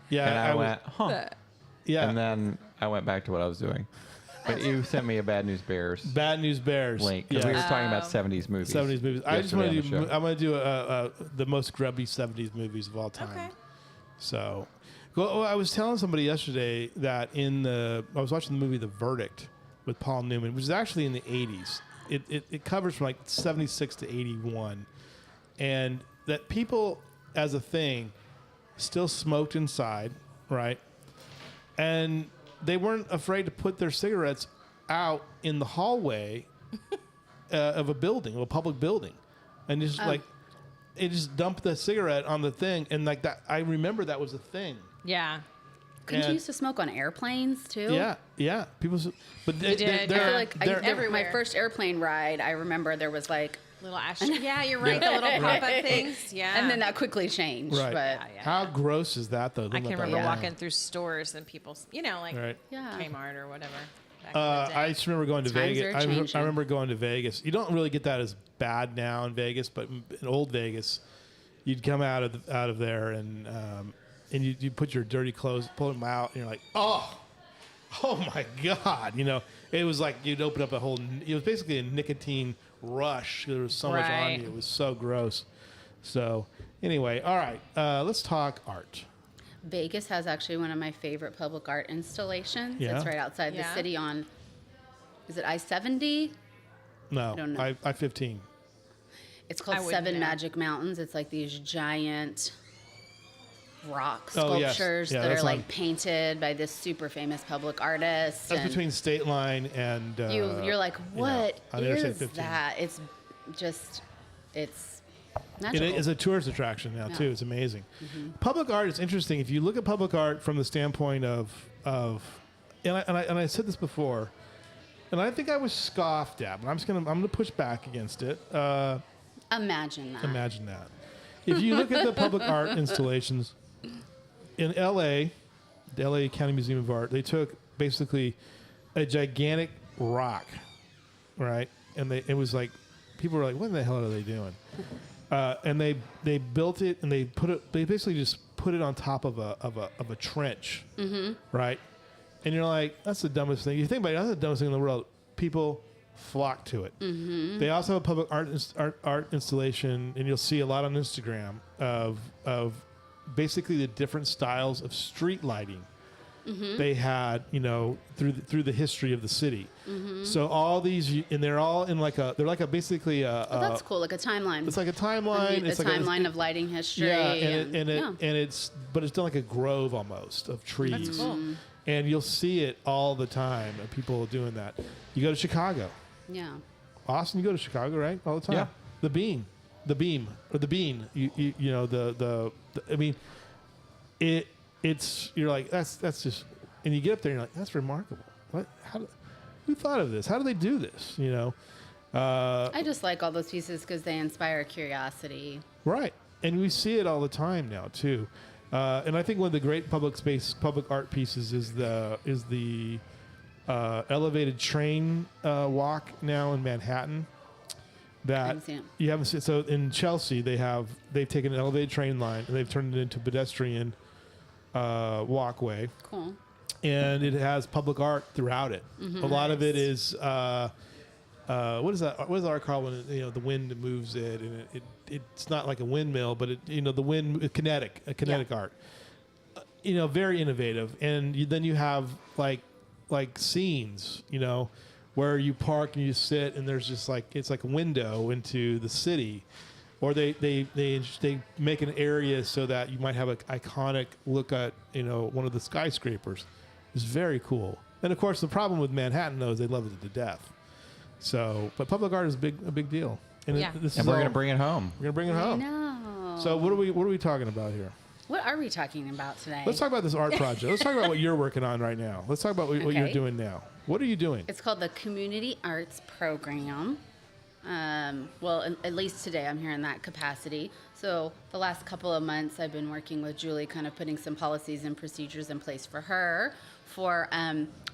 A: Yeah,
H: and I
A: was-
H: went, huh.
A: Yeah,
H: And then I went back to what I was doing. But you sent me a Bad News Bears
A: Bad News Bears
H: link because we were talking about 70s movies.
A: 70s movies. I just want
H: yesterday
A: to
H: on
A: do.
H: the show.
A: I'm going to do the most grubby 70s movies of all time.
F: Okay.
A: So, well, I was telling somebody yesterday that I was watching the movie The Verdict with Paul Newman, which is actually in the 80s. It covers from like 76 to 81, and that people as a thing still smoked inside, right? And they weren't afraid to put their cigarettes out in the hallway of a building, of a public building, and just it just dumped the cigarette on the thing, and like that. I remember that was a thing.
F: Yeah.
I: Couldn't
A: And-
I: you used to smoke on airplanes too?
A: Yeah. People, but they,
F: did,
A: they're,
I: I feel like
A: they're-
I: my
F: everywhere.
I: first airplane ride, I remember there was like,
F: Little ash. Yeah, you're right. The little pop-up things. Yeah.
I: and then that quickly changed.
A: Right.
I: But
F: Yeah.
A: How gross is that though?
F: I
A: Don't
F: can
A: let that
F: remember
A: around.
F: walking through stores and people, like
A: Right.
I: yeah.
F: Kmart or whatever. Back in the day.
A: I just remember going to
I: Times
A: Vegas.
I: are
A: I
I: changing.
A: remember going to Vegas. You don't really get that as bad now in Vegas, but in old Vegas, you'd come out of there and you put your dirty clothes, pull them out, and you're like, oh my God, it was like you'd open up it was basically a nicotine rush. There was so much on
F: Right.
A: you. It was so gross. So anyway, all right, let's talk art.
I: Vegas has actually one of my favorite public art installations.
A: Yeah?
I: It's right outside
F: Yeah.
I: the city on, is it I-70?
A: No,
I: I don't know.
A: I-15.
I: It's called
F: I wouldn't
I: Seven
F: know.
I: Magic Mountains. It's like these giant rock
A: Oh, yes.
I: sculptures
A: Yeah,
I: that
A: that's
I: are like
A: on-
I: painted by this super famous public artist.
A: That's
I: and
A: between State Line and
I: you're like, what
A: on Interstate
I: is
A: 15.
I: that? It's just, it's
A: It
I: magical.
A: is a tourist attraction now too.
I: Yeah.
A: It's amazing. Public art is interesting. If you look at public art from the standpoint of and I said this before, and I think I was scoffed at, but I'm gonna push back against it.
I: Imagine that.
A: Imagine that. If you look at the public art installations in L.A., the L.A. County Museum of Art, they took basically a gigantic rock, right? And it was like, people were like, what the hell are they doing? And they built it, and they basically just put it on top of a trench, right? And you're like, that's the dumbest thing. You think about it, that's the dumbest thing in the world. People flock to it. They also have a public art installation, and you'll see a lot on Instagram of basically the different styles of street lighting they had, through the history of the city. So all these, and they're all in basically
I: Oh, that's cool. Like a timeline.
A: it's like a timeline.
I: A
A: It's like
I: timeline of lighting history.
A: yeah,
I: yeah.
A: it's done like a grove almost of trees.
F: That's cool.
A: And you'll see it all the time, of people doing that. You go to Chicago,
I: Yeah.
A: Austin. You go to Chicago, right? All the time.
H: Yeah.
A: The beam. You know the. I mean, it's you're like that's just, and you get up there and you're like, that's remarkable. What? Who thought of this? How do they do this?
I: I just like all those pieces because they inspire curiosity.
A: Right. And we see it all the time now too. And I think one of the great public art pieces is the elevated train walk now in Manhattan. That
I: haven't seen it.
A: you haven't seen. So in Chelsea, they've taken an elevated train line and they've turned it into pedestrian walkway,
I: Cool.
A: and it has public art throughout it. A lot of it is what is that? What is the art called when the wind moves it, and it's not like a windmill, but the wind kinetic art. Very innovative, and then you have like scenes, where you park and you sit, and there's just it's like a window into the city, or they make an area so that you might have an iconic look at one of the skyscrapers. It's very cool. And of course, the problem with Manhattan though is they love it to death. So, but public art is a big deal. And
F: Yeah.
A: this
H: And
A: is
H: we're
A: all-
H: going to bring it home.
A: We're gonna bring it home.
I: No.
A: So what are we talking about here?
I: What are we talking about today?
A: Let's talk about this art project. Let's talk about what you're working on right now. Let's talk about what you're
I: Okay.
A: doing now. What are you doing?
I: It's called the Community Arts Program. Well, at least today I'm here in that capacity. So the last couple of months I've been working with Julie, kind of putting some policies and procedures in place for her for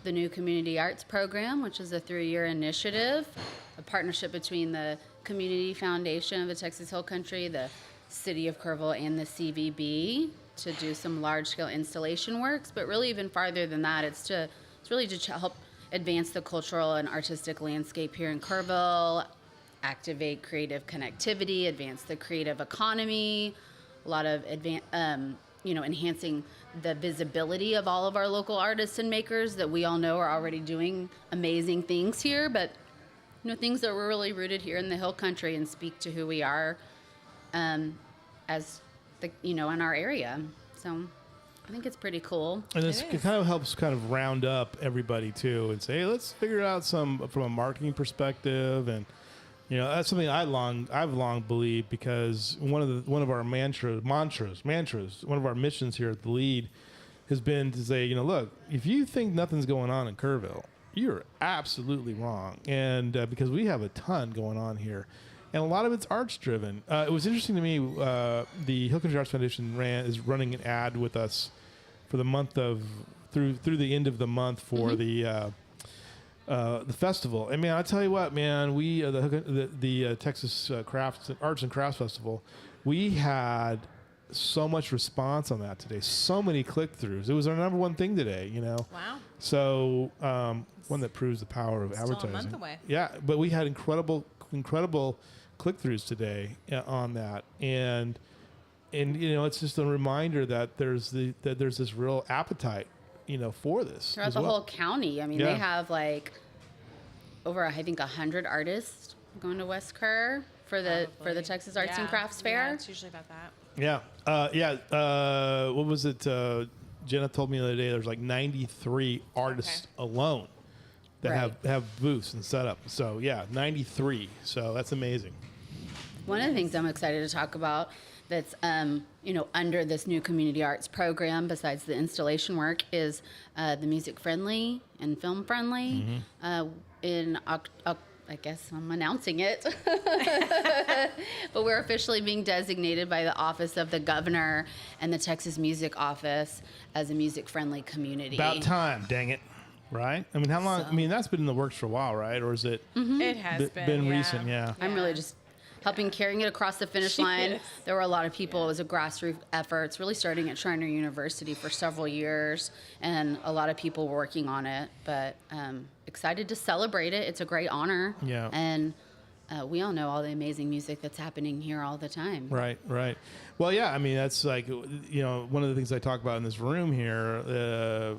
I: the new Community Arts Program, which is a 3-year initiative, a partnership between the Community Foundation of the Texas Hill Country, the City of Kerrville, and the CVB to do some large-scale installation works. But really, even farther than that, it's really to help advance the cultural and artistic landscape here in Kerrville, activate creative connectivity, advance the creative economy, a lot of enhancing the visibility of all of our local artists and makers that we all know are already doing amazing things here, but things that were really rooted here in the Hill Country and speak to who we are as in our area. So I think it's pretty cool.
A: And it kind of helps kind of round up everybody too, and say, hey, let's figure out some from a marketing perspective, and that's something I've long believed, because one of our mantras, one of our missions here at the Lead has been to say, look, if you think nothing's going on in Kerrville, you're absolutely wrong, and because we have a ton going on here. And a lot of it's arts driven. It was interesting to me. The Hill Country Arts Foundation is running an ad with us for the month of through the end of the month for the festival. And man, I tell you what, man, we the Texas Arts and Crafts Festival, we had so much response on that today. So many click-throughs. It was our number one thing today.
F: Wow.
A: So one that proves the power of
F: Still
A: advertising.
F: a month away.
A: Yeah, but we had incredible click-throughs today on that, and it's just a reminder that there's this real appetite for this
I: Throughout
A: as
I: the
A: well.
I: whole county. I mean,
A: Yeah.
I: they have over, I think, 100 artists going to West Kerr for the Texas Arts and Crafts Fair.
F: Yeah, it's usually about that.
A: Yeah. What was it? Jenna told me the other day there's like 93 artists alone that
I: Right.
A: have booths and setup. So, yeah, 93. So that's amazing.
I: One of the things I'm excited to talk about that's under this new community arts program, besides the installation work, is the music friendly and film friendly. I guess I'm announcing it, but we're officially being designated by the Office of the Governor and the Texas Music Office as a music friendly community.
A: About time, dang it. Right? I mean, how long?
I: So-
A: I mean, that's been in the works for a while, right? Or is it
F: It has been
A: recent? Yeah.
I: I'm really just helping carrying it across the finish line.
F: is.
I: There were a lot of people. It was a grassroots effort. It's really starting at Schreiner University for several years, and a lot of people were working on it. But excited to celebrate it. It's a great honor.
A: Yeah.
I: And we all know all the amazing music that's happening here all the time.
A: Right, right. Well, yeah, I mean, that's like, one of the things I talk about in this room here,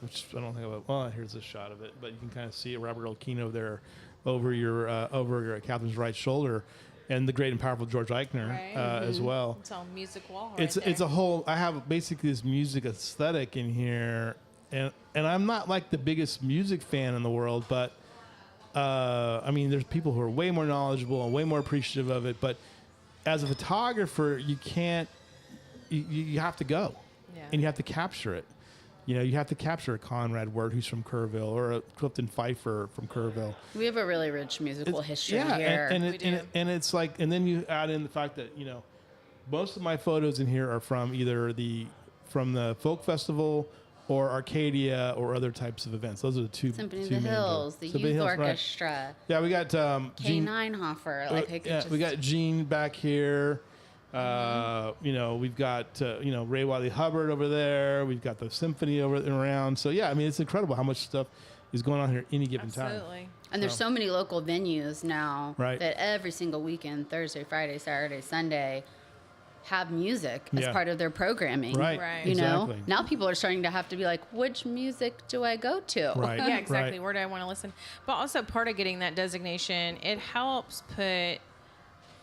A: which I don't think about, well, here's a shot of it, but you can kind of see Robert Olkino there over your Catherine's right shoulder, and the great and powerful George Eichner as well.
F: It's all music wall.
A: It's a whole, I have basically this music aesthetic in here, and I'm not like the biggest music fan in the world, but I mean, there's people who are way more knowledgeable and way more appreciative of it. But as a photographer, you can't. You have to go, and you have to capture it. You have to capture a Conrad Wirt who's from Kerrville, or a Clifton Pfeiffer from Kerrville.
I: We have a really rich musical history
A: Yeah,
I: here.
A: and it's like, and then you add in the fact that most of my photos in here are from either from the folk festival or Arcadia or other types of events. Those are the two.
I: Symphony of
A: two
I: the
A: main
I: Hills, the
A: Symphony
I: Youth
A: Hills, right.
I: Orchestra,
A: Yeah, we got Gene.
I: K9hofer.
A: We got Gene back here. We've got Ray Wiley Hubbard over there. We've got the symphony over and around. So yeah, I mean, it's incredible how much stuff is going on here at any given time.
F: Absolutely.
I: And there's so many local venues now
A: Right.
I: that every single weekend, Thursday, Friday, Saturday, Sunday, have music as
A: Yeah.
I: part of their programming.
A: Right.
F: Right.
I: You know,
A: Exactly.
I: now people are starting to have to be like, which music do I go to?
A: Right.
F: Yeah, exactly.
A: Right.
F: Where do I want to listen? But also, part of getting that designation, it helps put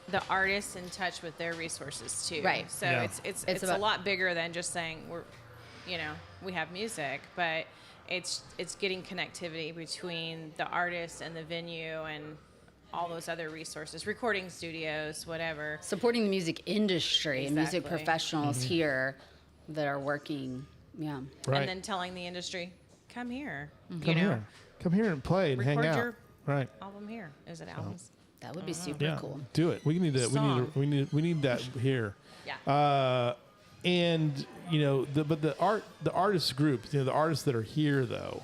F: the artists in touch with their resources too.
I: Right.
F: So
A: Yeah.
F: it's a
I: about-
F: lot bigger than just saying we have music, but it's getting connectivity between the artist and the venue and all those other resources, recording studios, whatever.
I: Supporting the music industry and music
F: Exactly.
I: professionals here that are working. Yeah.
A: Right.
F: And then telling the industry, come here.
A: Come here and play and hang
F: Record
A: out.
F: your
A: right.
F: album here. Is it albums?
I: That would be super
A: Yeah.
I: cool.
A: Do it. We need that.
F: Song.
A: We need that here.
F: Yeah.
A: And the artist groups, the artists that are here though,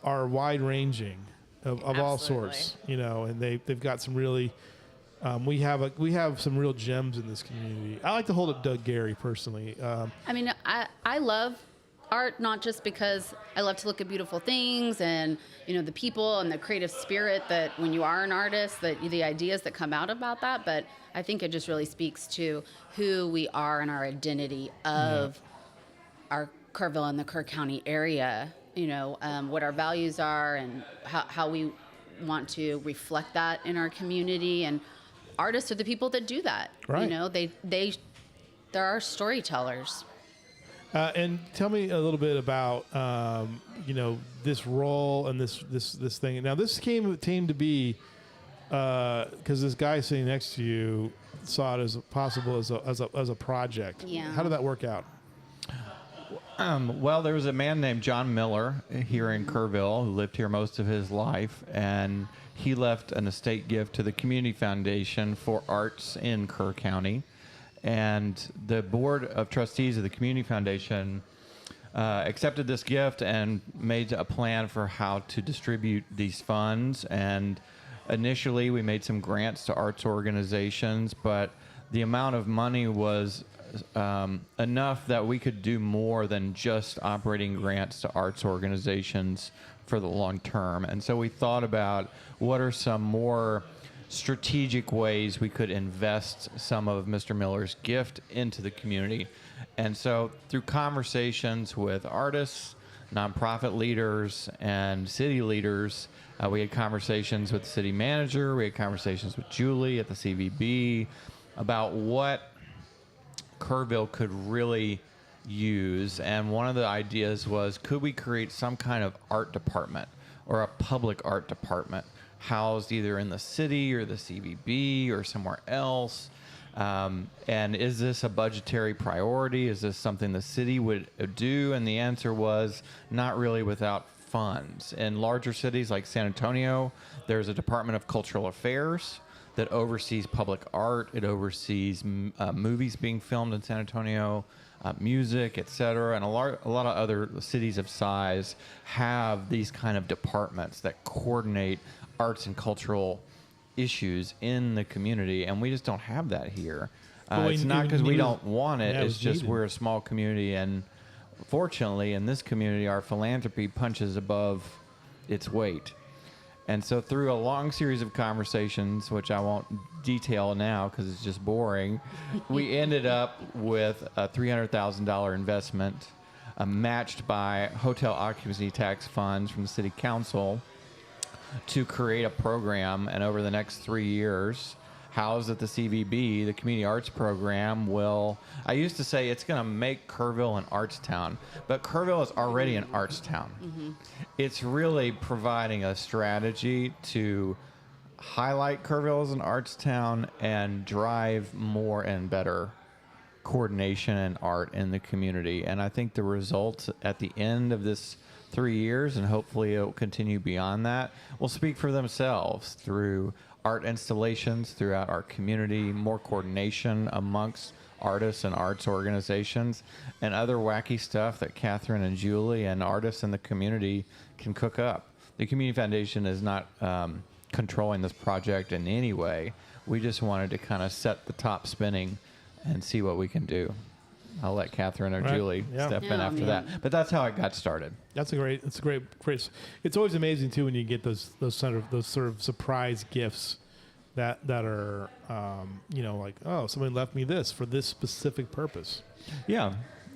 A: are wide ranging of all sorts. And they've got some really. We have some real gems in this community. I like to hold up Doug Gary personally.
I: I mean, I love art, not just because I love to look at beautiful things and, the people and the creative spirit that when you are an artist, that the ideas that come out about that, but I think it just really speaks to who we are and our identity of our Kerrville and the Kerr County area, what our values are and how we want to reflect that in our community. And artists are the people that do that.
A: Right.
I: They're our storytellers.
A: And tell me a little bit about this role and this thing. Now this came to be because this guy sitting next to you saw it as possible as a project.
I: Yeah.
A: How did that work out?
H: Well, there was a man named John Miller here in Kerrville who lived here most of his life, and he left an estate gift to the Community Foundation for Arts in Kerr County. And the board of trustees of the Community Foundation accepted this gift and made a plan for how to distribute these funds. And initially, we made some grants to arts organizations, but the amount of money was enough that we could do more than just operating grants to arts organizations for the long term. And so we thought about what are some more strategic ways we could invest some of Mr. Miller's gift into the community. And so through conversations with artists, nonprofit leaders, and city leaders, we had conversations with the city manager, we had conversations with Julie at the CVB about what Kerrville could really use. And one of the ideas was, could we create some kind of art department or a public art department housed either in the city or the CVB or somewhere else? And is this a budgetary priority? Is this something the city would do? And the answer was not really without funds. In larger cities like San Antonio, there's a Department of Cultural Affairs that oversees public art. It oversees movies being filmed in San Antonio, music, etc. And a lot of other cities of size have these kind of departments that coordinate arts and cultural issues in the community, and we just don't have that here. It's not because we don't want it. It's just we're a small community, and fortunately, in this community, our philanthropy punches above its weight. And so through a long series of conversations, which I won't detail now because it's just boring, we ended up with a $300,000 investment matched by hotel occupancy tax funds from the city council to create a program. And over the next 3 years, housed at the CVB, the community arts program will, I used to say it's going to make Kerrville an arts town, but Kerrville is already an arts town. Mm-hmm. It's really providing a strategy to highlight Kerrville as an arts town and drive more and better coordination and art in the community. And I think the results at the end of this 3 years, and hopefully it will continue beyond that, will speak for themselves through art installations throughout our community, more coordination amongst artists and arts organizations, and other wacky stuff that Catherine and Julie and artists in the community can cook up. The Community Foundation is not controlling this project in any way. We just wanted to kind of set the top spinning and see what we can do. I'll let Catherine or Julie step in after that. But that's how it got started.
A: It's a great. It's always amazing too when you get those sort of surprise gifts that are like, oh, somebody left me this for this specific purpose.
H: Yeah.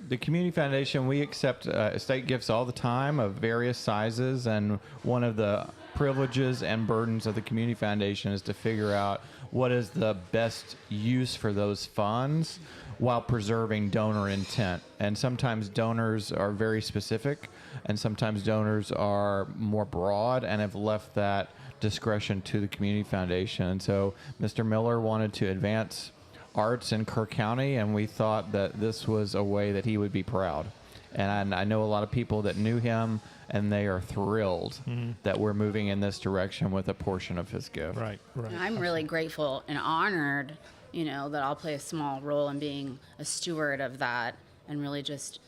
H: The Community Foundation, we accept estate gifts all the time of various sizes, and one of the privileges and burdens of the Community Foundation is to figure out what is the best use for those funds while preserving donor intent. And sometimes donors are very specific, and sometimes donors are more broad and have left that discretion to the Community Foundation. And so Mr. Miller wanted to advance arts in Kerr County, and we thought that this was a way that he would be proud. And I know a lot of people that knew him, and they are thrilled that we're moving in this direction with a portion of his gift.
A: Right.
I: I'm really grateful and honored, that I'll play a small role in being a steward of that, and really just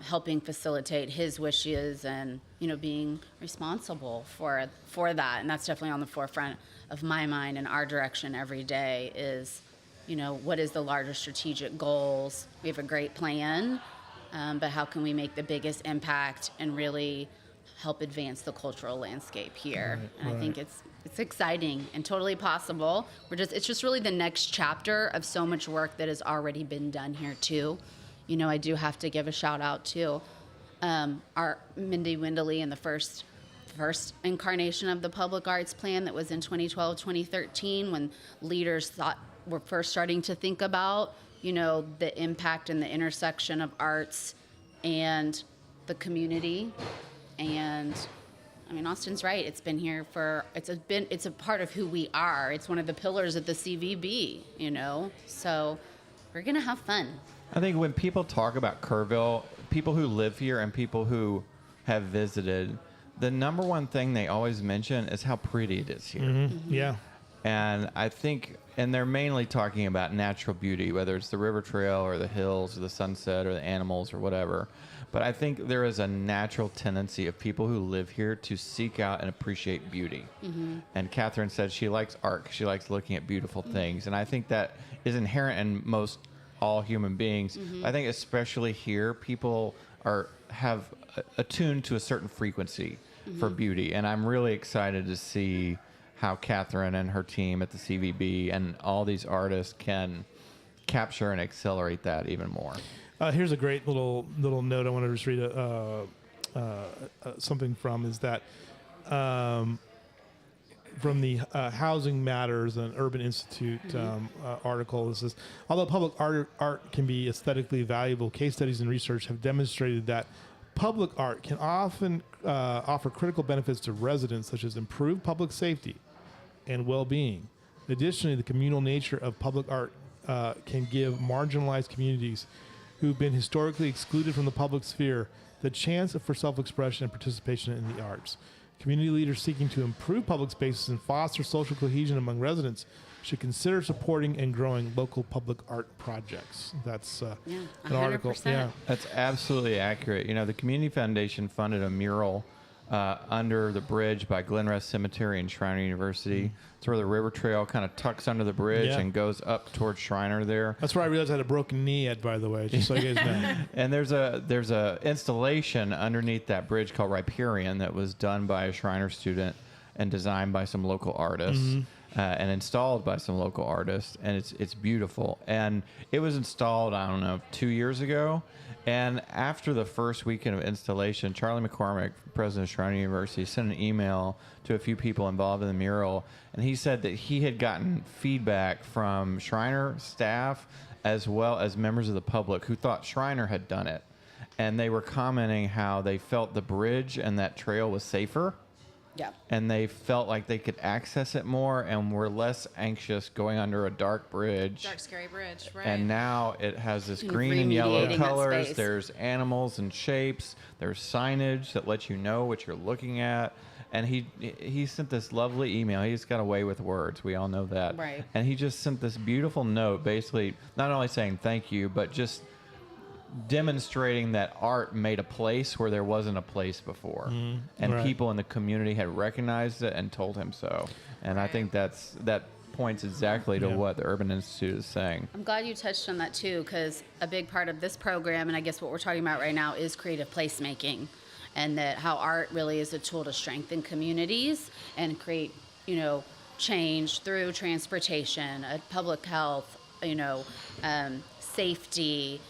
I: helping facilitate his wishes, and being responsible for that. And that's definitely on the forefront of my mind and our direction every day is, what is the larger strategic goals? We have a great plan, but how can we make the biggest impact and really help advance the cultural landscape here? I think it's exciting and totally possible. It's just really the next chapter of so much work that has already been done here too. I do have to give a shout out to our Mindy Winderly and the first incarnation of the public arts plan that was in 2012, 2013, when leaders were first starting to think about, the impact and the intersection of arts and the community. And Austin's right. It's been here it's a part of who we are. It's one of the pillars of the CVB, so we're going to have fun.
H: I think when people talk about Kerrville, people who live here and people who have visited, the number one thing they always mention is how pretty it is here.
A: Mm-hmm. Yeah.
H: And I think, and they're mainly talking about natural beauty, whether it's the river trail or the hills or the sunset or the animals or whatever. But I think there is a natural tendency of people who live here to seek out and appreciate beauty. Mm-hmm. And Catherine said she likes art. She likes looking at beautiful things. And I think that is inherent in most all human beings. Mm-hmm. I think especially here, people have attuned to a certain frequency for beauty. And I'm really excited to see how Catherine and her team at the CVB and all these artists can capture and accelerate that even more.
A: Here's a great little note I want to just read something from, is that from the Housing Matters and Urban Institute article. It says, although public art can be aesthetically valuable, case studies and research have demonstrated that public art can often offer critical benefits to residents, such as improved public safety and well-being. Additionally, the communal nature of public art can give marginalized communities who've been historically excluded from the public sphere the chance for self-expression and participation in the arts. Community leaders seeking to improve public spaces and foster social cohesion among residents should consider supporting and growing local public art projects. That's an article.
I: 100%.
A: Yeah.
H: That's absolutely accurate. You know, the Community Foundation funded a mural under the bridge by Glenrest Cemetery and Shriner University. It's where the river trail kind of tucks under the bridge and goes up towards Shriner there.
A: That's where I realized I had a broken knee at, by the way, just so you guys know.
H: And there's a installation underneath that bridge called Riparian that was done by a Shriner student and designed by some local artists. And installed by some local artists, and it's beautiful. And it was installed, I don't know, 2 years ago. And after the first weekend of installation, Charlie McCormick, president of Shriner University, sent an email to a few people involved in the mural, and he said that he had gotten feedback from Shriner staff as well as members of the public who thought Shriner had done it. And they were commenting how they felt the bridge and that trail was safer.
I: Yeah.
H: And they felt like they could access it more and were less anxious going under a dark bridge.
F: Dark, scary bridge, right?
H: And now it has this
I: And
H: green and yellow
I: remediating that
H: colors.
I: space.
H: There's animals and shapes. There's signage that lets you know what you're looking at. And he sent this lovely email. He's got a way with words. We all know that.
I: Right.
H: And he just sent this beautiful note, basically not only saying thank you, but just demonstrating that art made a place where there wasn't a place before, and
A: right.
H: people in the community had recognized it and told him so. And I think that points exactly to what the Urban Institute is saying.
I: I'm glad you touched on that too, because a big part of this program, and I guess what we're talking about right now, is creative placemaking, and that how art really is a tool to strengthen communities and create, change through transportation, public health, safety,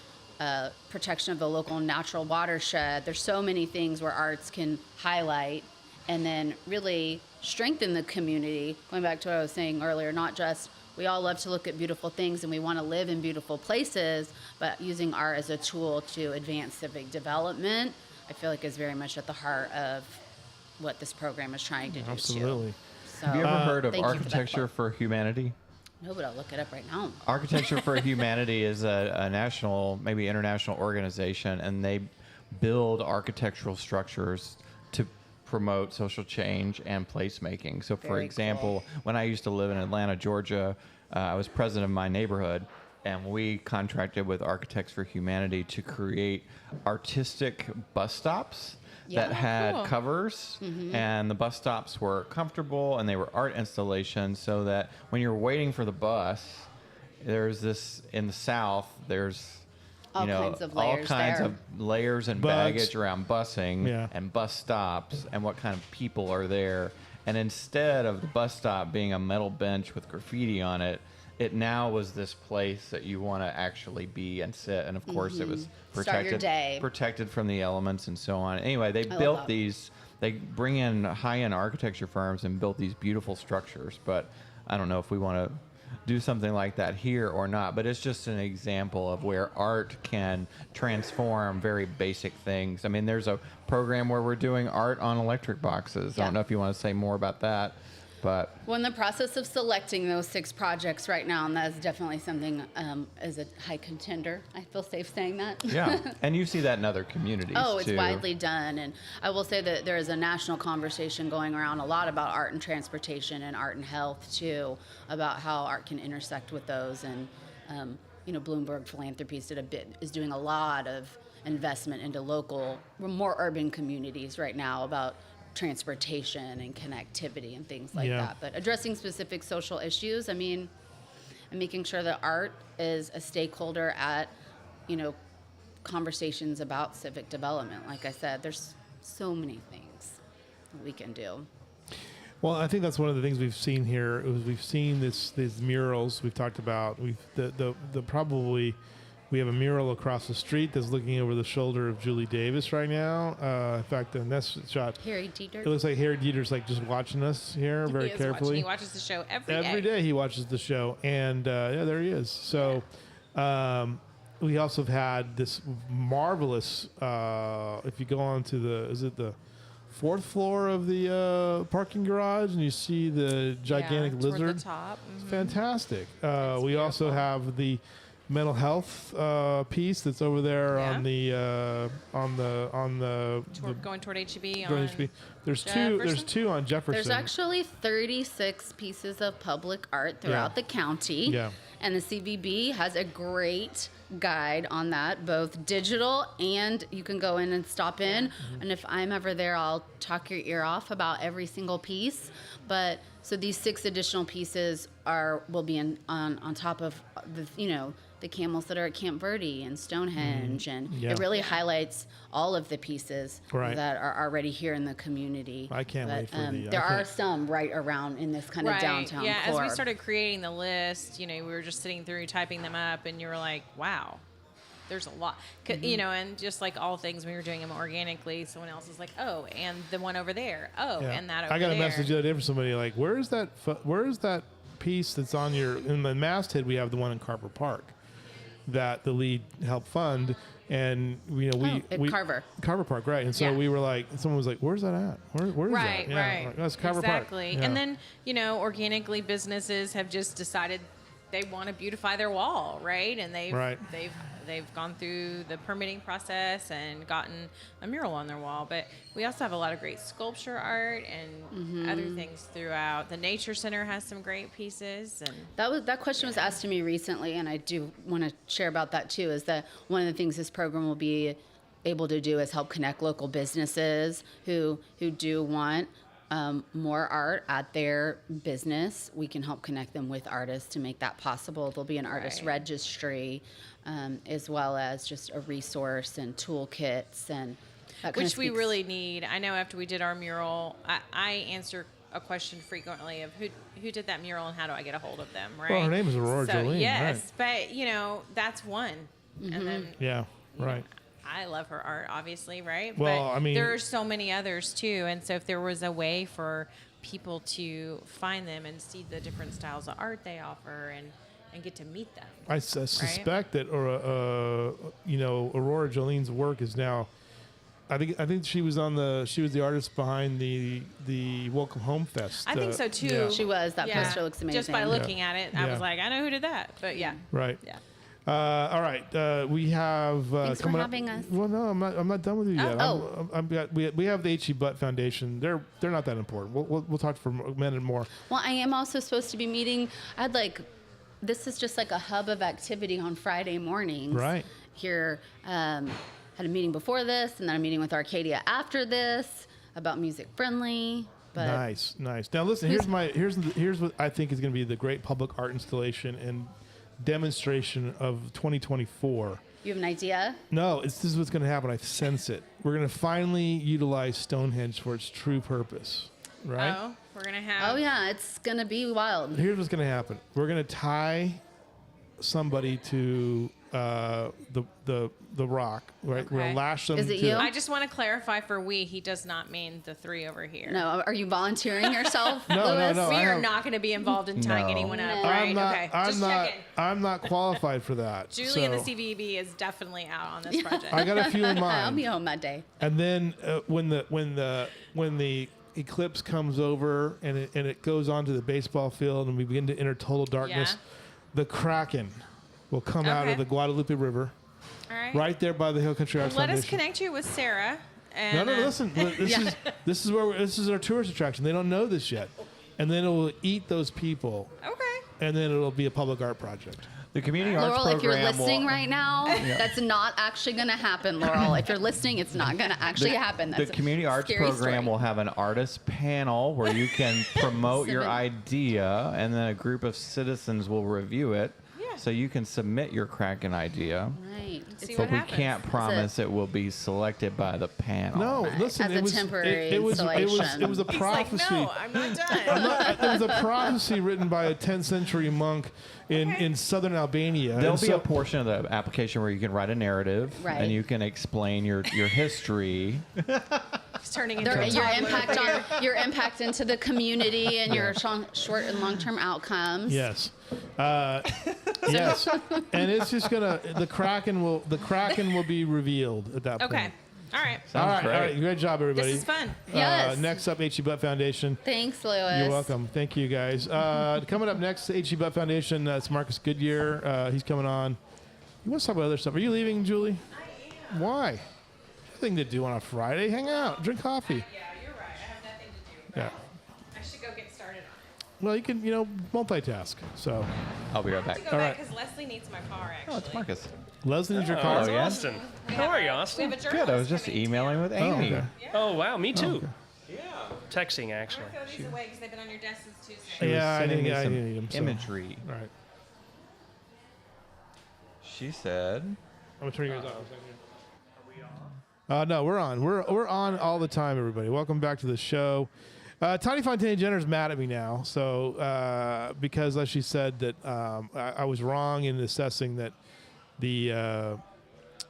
I: protection of the local natural watershed. There's so many things where arts can highlight and then really strengthen the community. Going back to what I was saying earlier, not just we all love to look at beautiful things and we want to live in beautiful places, but using art as a tool to advance civic development, I feel like is very much at the heart of what this program is trying to do.
A: Absolutely.
I: So,
H: Have you ever heard of
I: thank you for that
H: Architecture
I: plug.
H: for Humanity?
I: No, but I'll look it up right now.
H: Architecture for Humanity is a national, maybe international organization, and they build architectural structures to promote social change and placemaking. So, for
I: Very
H: example, when I used to live in Atlanta, Georgia, I was president of my neighborhood, and we contracted with Architects for Humanity to create artistic bus stops that had
F: cool.
H: covers, and the bus stops were comfortable, and they were art installations, so that when you're waiting for the bus, there's this in the South, there's
I: All kinds of layers there.
H: of layers and
A: Bugs.
H: baggage around busing and bus stops and what kind of people are there. And instead of the bus stop being a metal bench with graffiti on it, it now was this place that you want to actually be and sit. And of course, it was
I: Start your day.
H: protected from the elements and so on. Anyway, they
I: love
H: built
I: that.
H: these. They bring in high-end architecture firms and built these beautiful structures. But I don't know if we want to do something like that here or not. But it's just an example of where art can transform very basic things. I mean, there's a program where we're doing art on electric boxes. I don't know if you want to say more about that. But
I: We're in the process of selecting those 6 projects right now, and that is definitely something as a high contender. I feel safe saying that.
H: yeah, and you see that in other communities
I: Oh, it's
H: too.
I: widely done, and I will say that there is a national conversation going around a lot about art and transportation and art and health too, about how art can intersect with those. And Bloomberg Philanthropies is doing a lot of investment into local, more urban communities right now about transportation and connectivity and things like that. But addressing specific social issues, I mean, and making sure that art is a stakeholder at, conversations about civic development. Like I said, there's so many things that we can do.
A: Well, I think that's one of the things we've seen here. We've seen these murals we've talked about. The probably We have a mural across the street that's looking over the shoulder of Julie Davis right now. In fact, in this shot,
I: Harry Dieter.
A: it looks like Harry Dieter's like just watching us here very
F: He is
A: carefully.
F: watching. He watches the show every day.
A: Every day he watches the show, and yeah, there he is. So we also have had this marvelous. If you go on to the 4th floor of the parking garage, and you see the gigantic
F: toward
A: lizard.
F: the top.
A: It's fantastic. We also have the mental health piece that's over there on the
F: Going toward HEB
A: going
F: on
A: HB. There's
F: Jefferson?
A: two on Jefferson.
I: There's actually 36 pieces of public art throughout the county.
A: Yeah.
I: And the CVB has a great guide on that, both digital and you can go in and stop in.
A: Mm-hmm.
I: And if I'm ever there, I'll talk your ear off about every single piece. But so these 6 additional pieces will be on top of the camels that are at Camp Verde and Stonehenge, and
A: Yeah.
I: it really highlights all of the pieces
A: Right.
I: that are already here in the community.
A: I can't wait for the-
I: There
A: I
I: are
A: can't-
I: some right around in this kind of downtown
F: Yeah,
I: core.
F: as we started creating the list, we were just sitting through typing them up, and you were like, "Wow, there's a lot." And just like all things, we were doing them organically. Someone else is like, "Oh, and the one over there. Oh,
A: Yeah.
F: and that over
A: I got
F: there."
A: a message the other day from somebody like, "Where is that piece that's on in the masthead? We have the one in Carver Park that the lead helped fund." And
I: at Carver
A: Park, right? And so
F: Yeah.
A: we were like, someone was like, "Where's that at? Where is
F: Right,
A: that?" Yeah,
F: right.
A: like, that's Carver
F: exactly.
A: Park. Yeah.
F: And then, organically businesses have just decided they want to beautify their wall, right? And they've gone through the permitting process and gotten a mural on their wall. But we also have a lot of great sculpture art and other things throughout. The Nature Center has some great pieces, and
I: That question was asked to me recently, and I do want to share about that too. Is that one of the things this program will be able to do is help connect local businesses who do want more art at their business. We can help connect them with artists to make that possible. There'll be an artist
F: Right.
I: registry, as well as just a resource and toolkits and that kind
F: which
I: of
F: we
I: speaks-
F: really need. I know after we did our mural, I answer a question frequently of who did that mural and how do I get a hold of them, right?
A: Well, her name is Aurora
F: so,
A: Jolene,
F: yes, but that's one. And then
A: yeah, right.
F: I love her art, obviously, right?
A: Well,
F: but
A: I mean-
F: there are so many others too, and so if there was a way for people to find them and see the different styles of art they offer and get to meet them.
A: I suspect that, Aurora Jolene's work is now. I think she was the artist behind the Welcome Home Fest.
F: I think so too.
A: Yeah.
I: She was. That
F: Yeah.
I: poster looks amazing.
F: Just by looking at it, I
A: Yeah.
F: was like, I know who did that. But yeah,
A: Right.
F: yeah.
A: All right. We have
I: Thanks for
A: coming
I: having
A: up,
I: us.
A: Well, no, I'm not done with you yet.
I: Oh.
A: We have the H.E. Butt Foundation. They're not that important. We'll talk for a minute more.
I: Well, I am also supposed to be meeting. This is just like a hub of activity on Friday mornings.
A: Right.
I: Here, had a meeting before this, and then a meeting with Arcadia after this about music friendly. But
A: Nice. Now listen. Here's what I think is going to be the great public art installation and demonstration of 2024.
I: you have an idea?
A: No, this is what's going to happen. I sense it. We're going to finally utilize Stonehenge for its true purpose. Right.
F: Oh, we're gonna have.
I: Oh yeah, it's gonna be wild.
A: Here's what's going to happen. We're going to tie somebody to the rock, right? We're going
F: Okay.
A: to lash them.
I: Is it
A: to
I: you?
F: I just want to clarify for we. He does not mean the three over here.
I: No, are you volunteering yourself,
A: No,
I: Louis?
A: no.
F: We
A: I
F: are
A: have-
F: not going to be involved in tying
H: No.
F: anyone up,
I: No.
F: right?
A: I'm not.
F: Okay,
A: I'm
F: just
A: not.
F: checking.
A: I'm not qualified for that.
F: Julie and the
A: So
F: CVB is definitely out on this project.
A: I got a few in
I: I'll be
A: mind.
I: home that day.
A: And then when the eclipse comes over and it goes onto the baseball field and we begin to enter total darkness,
F: Yeah.
A: the Kraken will come out of
F: Okay.
A: the Guadalupe River,
F: All right.
A: right there by the Hill Country Arts
F: Let us
A: Foundation.
F: connect you with Sarah. And,
A: No, listen. This is our tourist attraction. They don't know this yet, and then it will eat those people,
F: Okay.
A: and then it'll be a public art project.
H: The community arts
I: Laurel,
H: program
I: if you're
H: will-
I: listening right now, that's not actually going to happen, Laurel. If you're listening, it's not going to actually happen.
H: The
I: That's
H: community
I: a
H: arts
I: scary
H: program
I: story.
H: will have an artist panel where you can promote your
I: Submit.
H: idea, and then a group of citizens will review it.
F: Yeah.
H: So you can submit your Kraken idea.
I: Right.
F: see
H: But
F: what
H: we
F: happens.
H: can't promise it will be selected by the panel.
A: No,
I: Right.
A: listen.
I: As
A: it
I: a
A: was
I: temporary
A: it was
I: installation.
A: it was a
F: He's
A: prophecy.
F: like, no, I'm not done.
A: It was a prophecy written by a 10th century monk in southern Albania.
H: There'll
A: And
H: be
A: so-
H: a portion of the application where you can write a narrative
I: Right.
H: and you can explain your history.
F: He's turning into a
I: Your
F: toddler.
I: your impact into the community and your short and long term outcomes.
A: Yes. Yes. And it's just the Kraken will be revealed at that point.
F: Okay. All right.
A: All right,
H: great.
A: all right. Great job, everybody.
F: This is fun.
I: Yes.
A: Next up, H.E. Butt Foundation.
I: Thanks, Lewis.
A: You're welcome. Thank you, guys. Coming up next, H.E. Butt Foundation. It's Marcus Goodyear. He's coming on. He wants to talk about other stuff. Are you leaving, Julie? I am. Why? Nothing to do on a Friday. Hang out, drink coffee.
F: Yeah, you're right. I have nothing to do.
A: Yeah.
F: I should go get started on it.
A: Well, you can, multitask. So,
H: I'll be right
F: I
H: back.
F: have to go
A: All
F: back
A: right.
F: because Leslie needs my car, actually.
H: Oh, it's Marcus.
A: Leslie needs your
J: Oh,
A: car.
J: it's
H: yeah?
J: Austin.
F: We
J: How
F: have
J: are
F: a-
J: you,
F: We
J: Austin?
F: have a
H: Good. I was
F: journalist
H: just
F: coming
H: emailing with Amy.
A: okay.
J: Oh, wow, me too.
A: okay.
J: Yeah. Texting, actually.
F: I'm going to throw these away because they've been on your desk since Tuesday.
A: Yeah, I
H: Sending
A: need
H: me some
A: them. So.
H: imagery.
A: All right.
H: She said,
A: I'm gonna turn yours on. No, we're on. We're on all the time, everybody. Welcome back to the show. Tiny Fontaine Jenner's mad at me now, so because as she said that I was wrong in assessing that the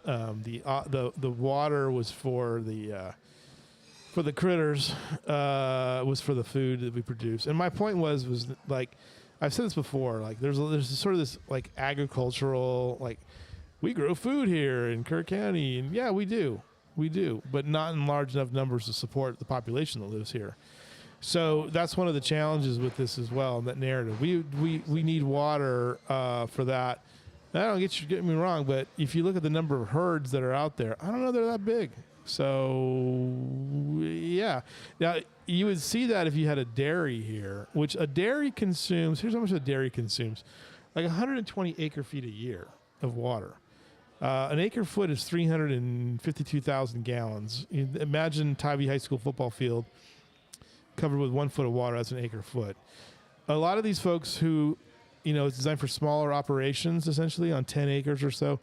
A: water was for the critters, was for the food that we produce. And my point was like I've said this before. Like there's sort of this like agricultural like we grow food here in Kerr County, and yeah, we do, but not in large enough numbers to support the population that lives here. So that's one of the challenges with this as well. That narrative, we need water for that. And I don't get me wrong, but if you look at the number of herds that are out there, I don't know they're that big. So yeah, now you would see that if you had a dairy here, which a dairy consumes. Here's how much a dairy consumes: like 120 acre feet a year of water. An acre foot is 352,000 gallons. Imagine Tybee High School football field covered with 1 foot of water. That's an acre foot. A lot of these folks who, it's designed for smaller operations, essentially on 10 acres or so,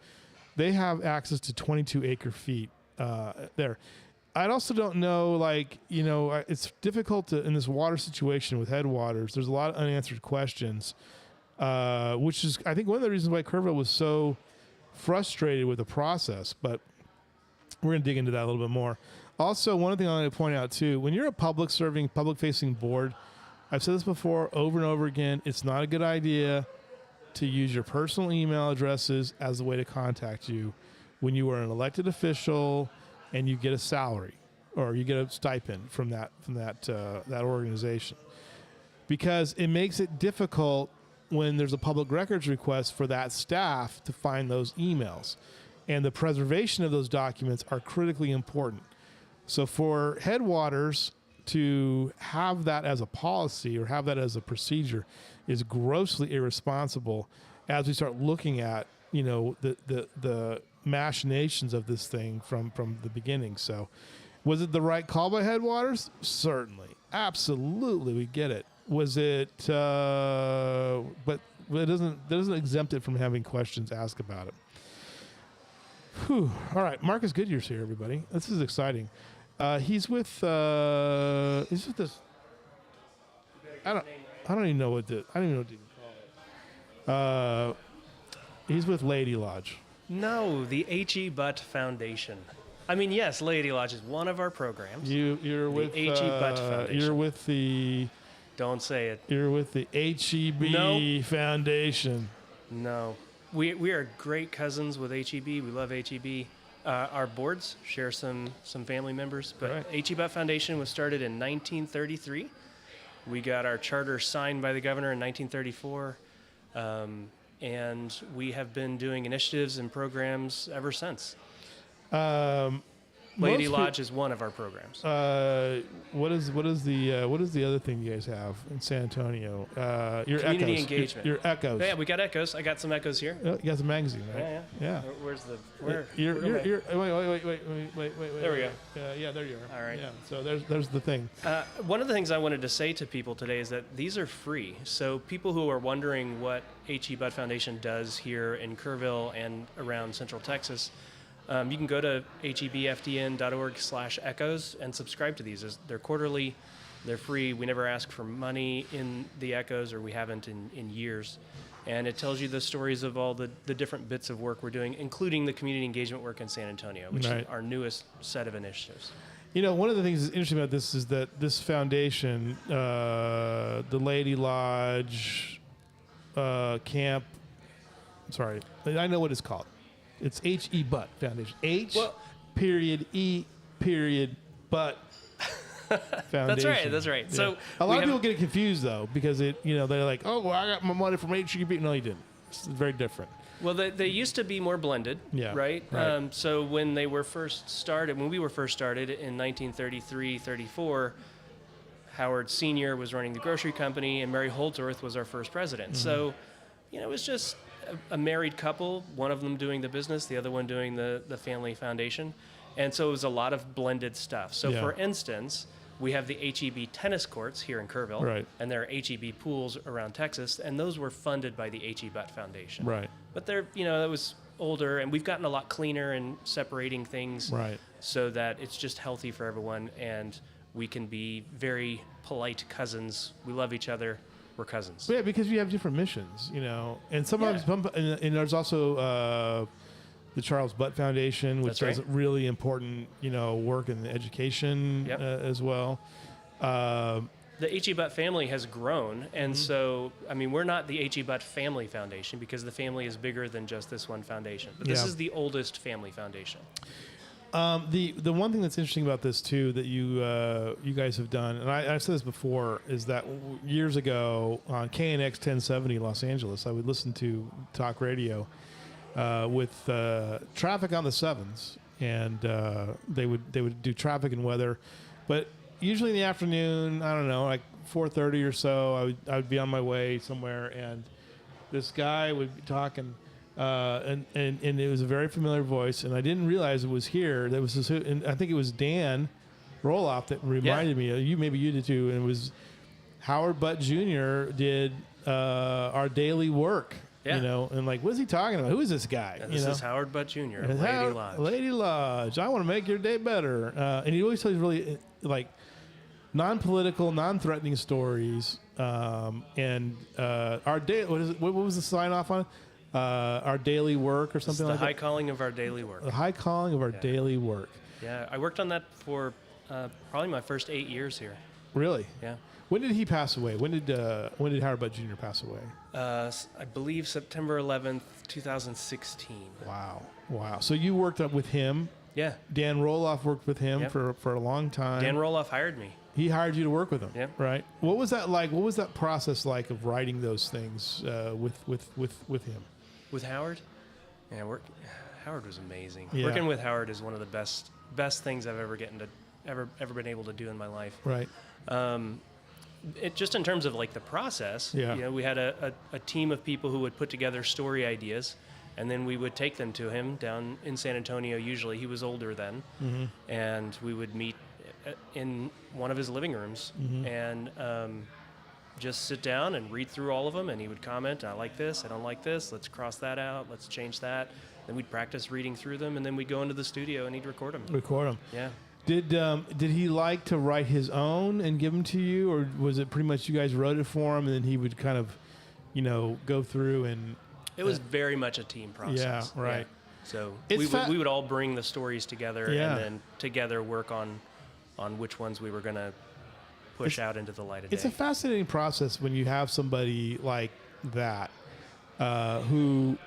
A: they have access to 22 acre feet there. I also don't know, it's difficult in this water situation with headwaters. There's a lot of unanswered questions, which is, I think, one of the reasons why Kerrville was so frustrated with the process, but we're going to dig into that a little bit more. Also, one thing I'm going to point out too, when you're a public-facing board, I've said this before over and over again, it's not a good idea to use your personal email addresses as a way to contact you when you are an elected official and you get a salary or you get a stipend from that organization, because it makes it difficult when there's a public records request for that staff to find those emails, and the preservation of those documents are critically important. So for Headwaters to have that as a policy or have that as a procedure is grossly irresponsible as we start looking at, the machinations of this thing from the beginning. So was it the right call by Headwaters? Certainly. Absolutely. We get it. Was it, but it doesn't exempt it from having questions asked about it. Whew. All right. Marcus Goodyear's here, everybody. This is exciting. He's with this. I don't even know what to even call it. He's with Lady Lodge.
J: No, the H.E. Butt Foundation. I mean, yes, Lady Lodge is one of our programs.
A: You're with
J: H.E. Butt Foundation.
A: You're with the.
J: Don't say it.
A: You're with the HEB
J: Nope.
A: Foundation.
J: No. We are great cousins with HEB. We love HEB. Our boards share some family members, but
A: Right.
J: HE Butt Foundation was started in 1933. We got our charter signed by the governor in 1934, and we have been doing initiatives and programs ever since. Lady Lodge is one of our programs.
A: What is the other thing you guys have in San Antonio? Your
J: Community
A: Echoes.
J: engagement.
A: Your Echoes.
J: Yeah, we got Echoes. I got some Echoes here.
A: Oh, you got the magazine, right?
J: Yeah. Where's the where?
A: You're,
J: where am I?
A: wait.
J: There we go.
A: Yeah, there you are.
J: All right.
A: Yeah. So there's the thing.
J: One of the things I wanted to say to people today is that these are free. So people who are wondering what H.E. Butt Foundation does here in Kerrville and around Central Texas, you can go to hebfdn.org/echoes and subscribe to these. They're quarterly. They're free. We never ask for money in the Echoes, or we haven't in years. And it tells you the stories of all the different bits of work we're doing, including the community engagement work in San Antonio, which is our newest set of initiatives.
A: You know, one of the things that's interesting about this is that this foundation, the Lady Lodge Camp, sorry, I know what it's called. It's H.E. Butt Foundation. Butt Foundation.
J: That's right.
A: Yeah.
J: So
A: a lot of people get confused though, because they're like, oh, well, I got my money from H.E.B. No, you didn't. It's very different.
J: Well, they used to be more blended, right? So when we were first started in 1933, 34, Howard Sr. was running the grocery company, and Mary Holdsworth was our first president. Mm-hmm. So, it was just a married couple, one of them doing the business, the other one doing the family foundation. And so it was a lot of blended stuff. So, for instance, we have the H.E.B. tennis courts here in Kerrville,
A: right.
J: and there are H.E.B. pools around Texas, and those were funded by the H.E. Butt Foundation.
A: Right.
J: But they're, that was older, and we've gotten a lot cleaner in separating things,
A: right,
J: so that it's just healthy for everyone, and we can be very polite cousins. We love each other. We're cousins.
A: Yeah, because we have different missions, and sometimes, and there's also the Charles Butt Foundation, which does really important, work in the education as well.
J: The H.E. Butt family has grown, and so, we're not the H.E. Butt Family Foundation because the family is bigger than just this one foundation. But this is the oldest family foundation.
A: The one thing that's interesting about this too that you guys have done, and I've said this before, is that years ago on KNX 1070 Los Angeles, I would listen to talk radio with traffic on the sevens, and they would do traffic and weather, but usually in the afternoon, I don't know, like 4:30 or so, I would be on my way somewhere, and this guy would be talking. And it was a very familiar voice, and I didn't realize it was here. That was and I think it was Dan Roloff that reminded me. Maybe you did too. And it was Howard Butt Jr. did our daily work. Yeah. And like, what's he talking about? Who is this guy?
J: And this is Howard Butt Jr. of Lady Lodge.
A: Lady Lodge. I want to make your day better. And he always tells really like non-political, non-threatening stories. And our day. What was the sign off on? Our daily work or something like that?
J: The high calling of our daily work.
A: The high calling of our daily work.
J: Yeah, I worked on that for probably my first 8 years here.
A: Really?
J: Yeah.
A: When did he pass away? When did Howard Butt Jr. pass away?
J: I believe September 11th, 2016.
A: Wow. So you worked up with him.
J: Yeah.
A: Dan Roloff worked with him for a long time.
J: Dan Roloff hired me.
A: He hired you to work with him.
J: Yeah.
A: Right. What was that like? What was that process like of writing those things with him?
J: With Howard? Yeah, Howard was amazing.
A: Yeah.
J: Working with Howard is one of the best things I've ever been able to do in my life.
A: Right.
J: It just in terms of like the process.
A: Yeah.
J: We had a team of people who would put together story ideas, and then we would take them to him down in San Antonio. Usually, he was older then, and we would meet in one of his living rooms and just sit down and read through all of them, and he would comment, I like this, I don't like this, let's cross that out, let's change that. Then we'd practice reading through them, and then we'd go into the studio and he'd record them. Yeah.
A: Did he like to write his own and give them to you, or was it pretty much you guys wrote it for him and then he would kind of, go through and...
J: It was very much a team process.
A: Yeah, right.
J: Yeah. So we would all bring the stories together and then together work on which ones we were going to push out into the light of day.
A: It's a fascinating process when you have somebody like that who,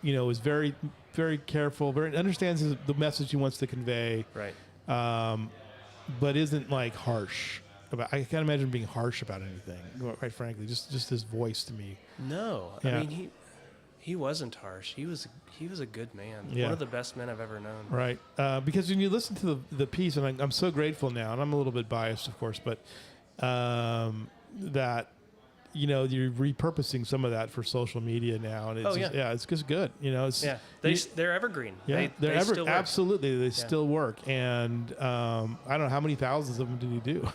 A: is very, very careful, very understands the message he wants to convey,
J: right?
A: But isn't like harsh about. I can't imagine being harsh about anything. Quite frankly, just his voice to me.
J: No,
A: yeah.
J: I mean He wasn't harsh. He was a good man.
A: Yeah.
J: One of the best men I've ever known.
A: Right. Because when you listen to the piece, and I'm so grateful now, and I'm a little bit biased, of course, but that, you're repurposing some of that for social media now. And it's it's just good. It's,
J: they're evergreen.
A: Yeah,
J: they still work.
A: Absolutely. They still work. And I don't know, how many thousands of them did you do?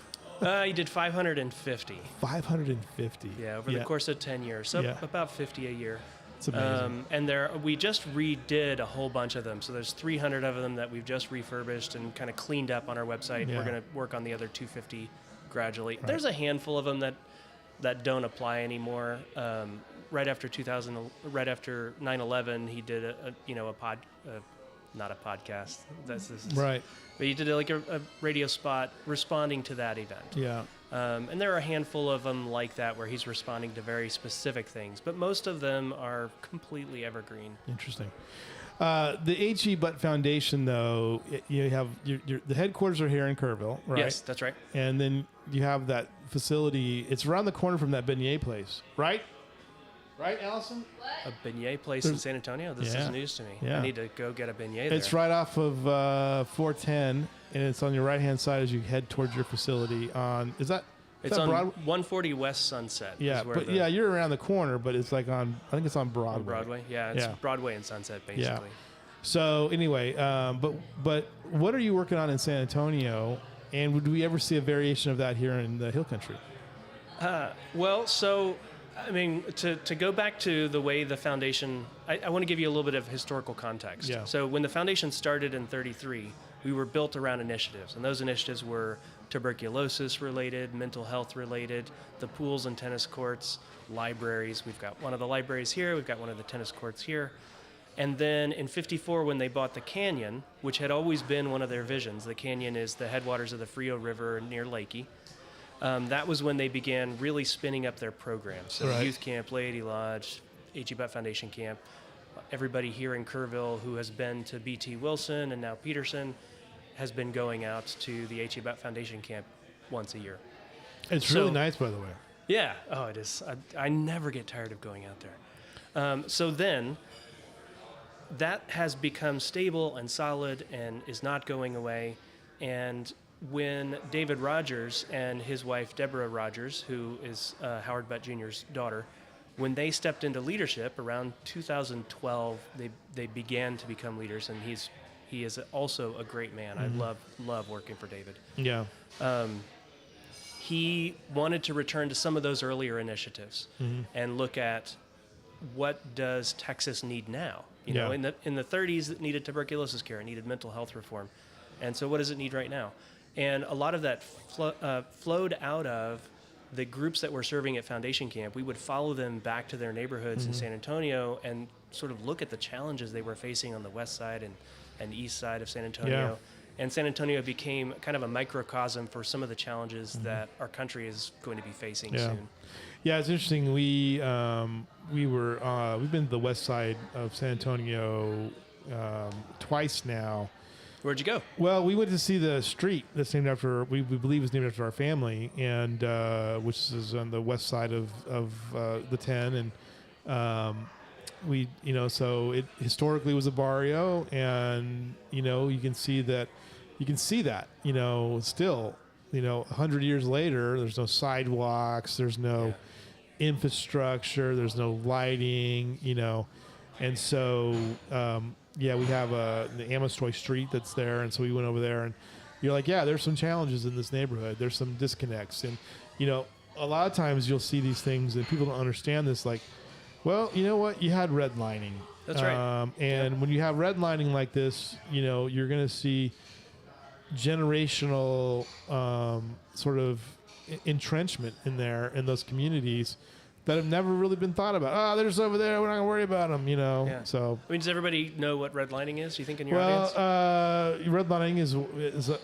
J: He did 550.
A: 550.
J: Yeah, over the course of 10 years. So about 50 a year.
A: It's amazing.
J: And we just redid a whole bunch of them. So there's 300 of them that we've just refurbished and kind of cleaned up on our website.
A: Yeah.
J: We're going to work on the other 250 gradually.
A: Right.
J: There's a handful of them that don't apply anymore. Right after 9/11, he did not a podcast. This
A: right.
J: But he did a radio spot responding to that event.
A: Yeah.
J: And there are a handful of them like that where he's responding to very specific things, but most of them are completely evergreen.
A: Interesting. The H.E. Butt Foundation, though, you have the headquarters are here in Kerrville, right?
J: Yes, that's right.
A: And then you have that facility. It's around the corner from that beignet place, right? Right, Allison?
J: A beignet place in San Antonio? This is news to me.
A: Yeah.
J: I need to go get a beignet there.
A: It's right off of 410, and it's on your right-hand side as you head towards your facility.
J: It's on 140 West Sunset.
A: Yeah, you're around the corner, but it's like I think it's on Broadway.
J: On Broadway? Yeah, it's Broadway and Sunset, basically.
A: Yeah. So anyway, but what are you working on in San Antonio, and would we ever see a variation of that here in the Hill Country?
J: To go back to the way the foundation, I want to give you a little bit of historical context.
A: Yeah.
J: So when the foundation started in 33, we were built around initiatives, and those initiatives were tuberculosis related, mental health related, the pools and tennis courts, libraries. We've got one of the libraries here, we've got one of the tennis courts here. And then in 54, when they bought the canyon, which had always been one of their visions, the canyon is the headwaters of the Frio River near Lakey. That was when they began really spinning up their programs. So
A: right.
J: Youth Camp, Lady Lodge, H.E. Butt Foundation Camp. Everybody here in Kerrville who has been to B.T. Wilson and now Peterson has been going out to the H.E. Butt Foundation Camp once a year.
A: It's really nice, by the way.
J: Yeah. Oh, it is. I never get tired of going out there. So then that has become stable and solid and is not going away. And when David Rogers and his wife, Deborah Rogers, who is Howard Butt Jr.'s daughter, when they stepped into leadership around 2012, they began to become leaders, and he is also a great man.
A: Mm-hmm.
J: I love working for David.
A: Yeah.
J: He wanted to return to some of those earlier initiatives and look at what does Texas need now. You know, in the 30s, it needed tuberculosis care, it needed mental health reform, and so what does it need right now? And a lot of that flowed out of the groups that were serving at Foundation Camp. We would follow them back to their neighborhoods in San Antonio and sort of look at the challenges they were facing on the west side and east side of San Antonio. Yeah. And San Antonio became kind of a microcosm for some of the challenges that our country is going to be facing soon.
A: Yeah, it's interesting. We've been to the west side of San Antonio twice now.
J: Where'd you go?
A: Well, we went to see the street that's named after, we believe is named after our family, and which is on the west side of the 10. And so it historically was a barrio, and, you can see that, still, 100 years later, there's no sidewalks, there's no infrastructure, there's no lighting, and so, we have the Amestoy Street that's there, and so we went over there, and you're like, there's some challenges in this neighborhood. There's some disconnects, and a lot of times you'll see these things, and people don't understand this. Like, well, you know what? You had redlining.
J: That's right.
A: And when you have redlining like this, you're going to see generational sort of entrenchment in those communities that have never really been thought about. They're just over there. We're not going to worry about them,
J: Yeah.
A: So,
J: does everybody know what redlining is, do you think, in your audience?
A: Redlining is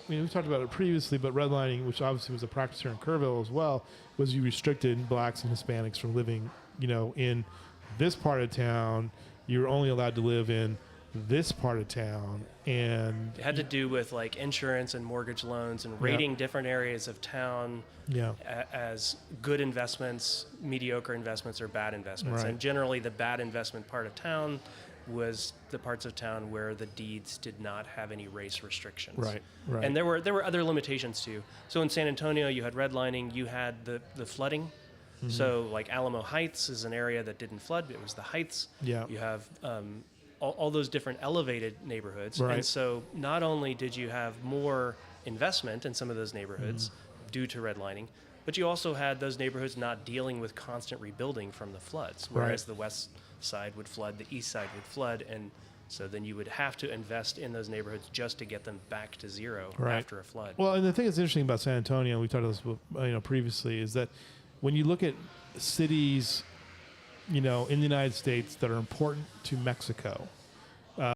A: we talked about it previously, but redlining, which obviously was a practice here in Kerrville as well, was you restricted blacks and Hispanics from living, in this part of town. You were only allowed to live in this part of town, and
J: it had to do with like insurance and mortgage loans and rating different areas of town as good investments, mediocre investments, or bad investments.
A: Right.
J: And generally the bad investment part of town was the parts of town where the deeds did not have any race restrictions.
A: Right.
J: And there were other limitations too. So in San Antonio, you had redlining, you had the flooding. So like Alamo Heights is an area that didn't flood. It was the Heights.
A: Yeah.
J: You have all those different elevated neighborhoods.
A: Right.
J: And so not only did you have more investment in some of those neighborhoods due to redlining, but you also had those neighborhoods not dealing with constant rebuilding from the floods, whereas the west side would flood, the east side would flood, and so then you would have to invest in those neighborhoods just to get them back to zero after a flood.
A: Well, and the thing that's interesting about San Antonio, we talked about this previously, is that when you look at cities, in the United States that are important to Mexico,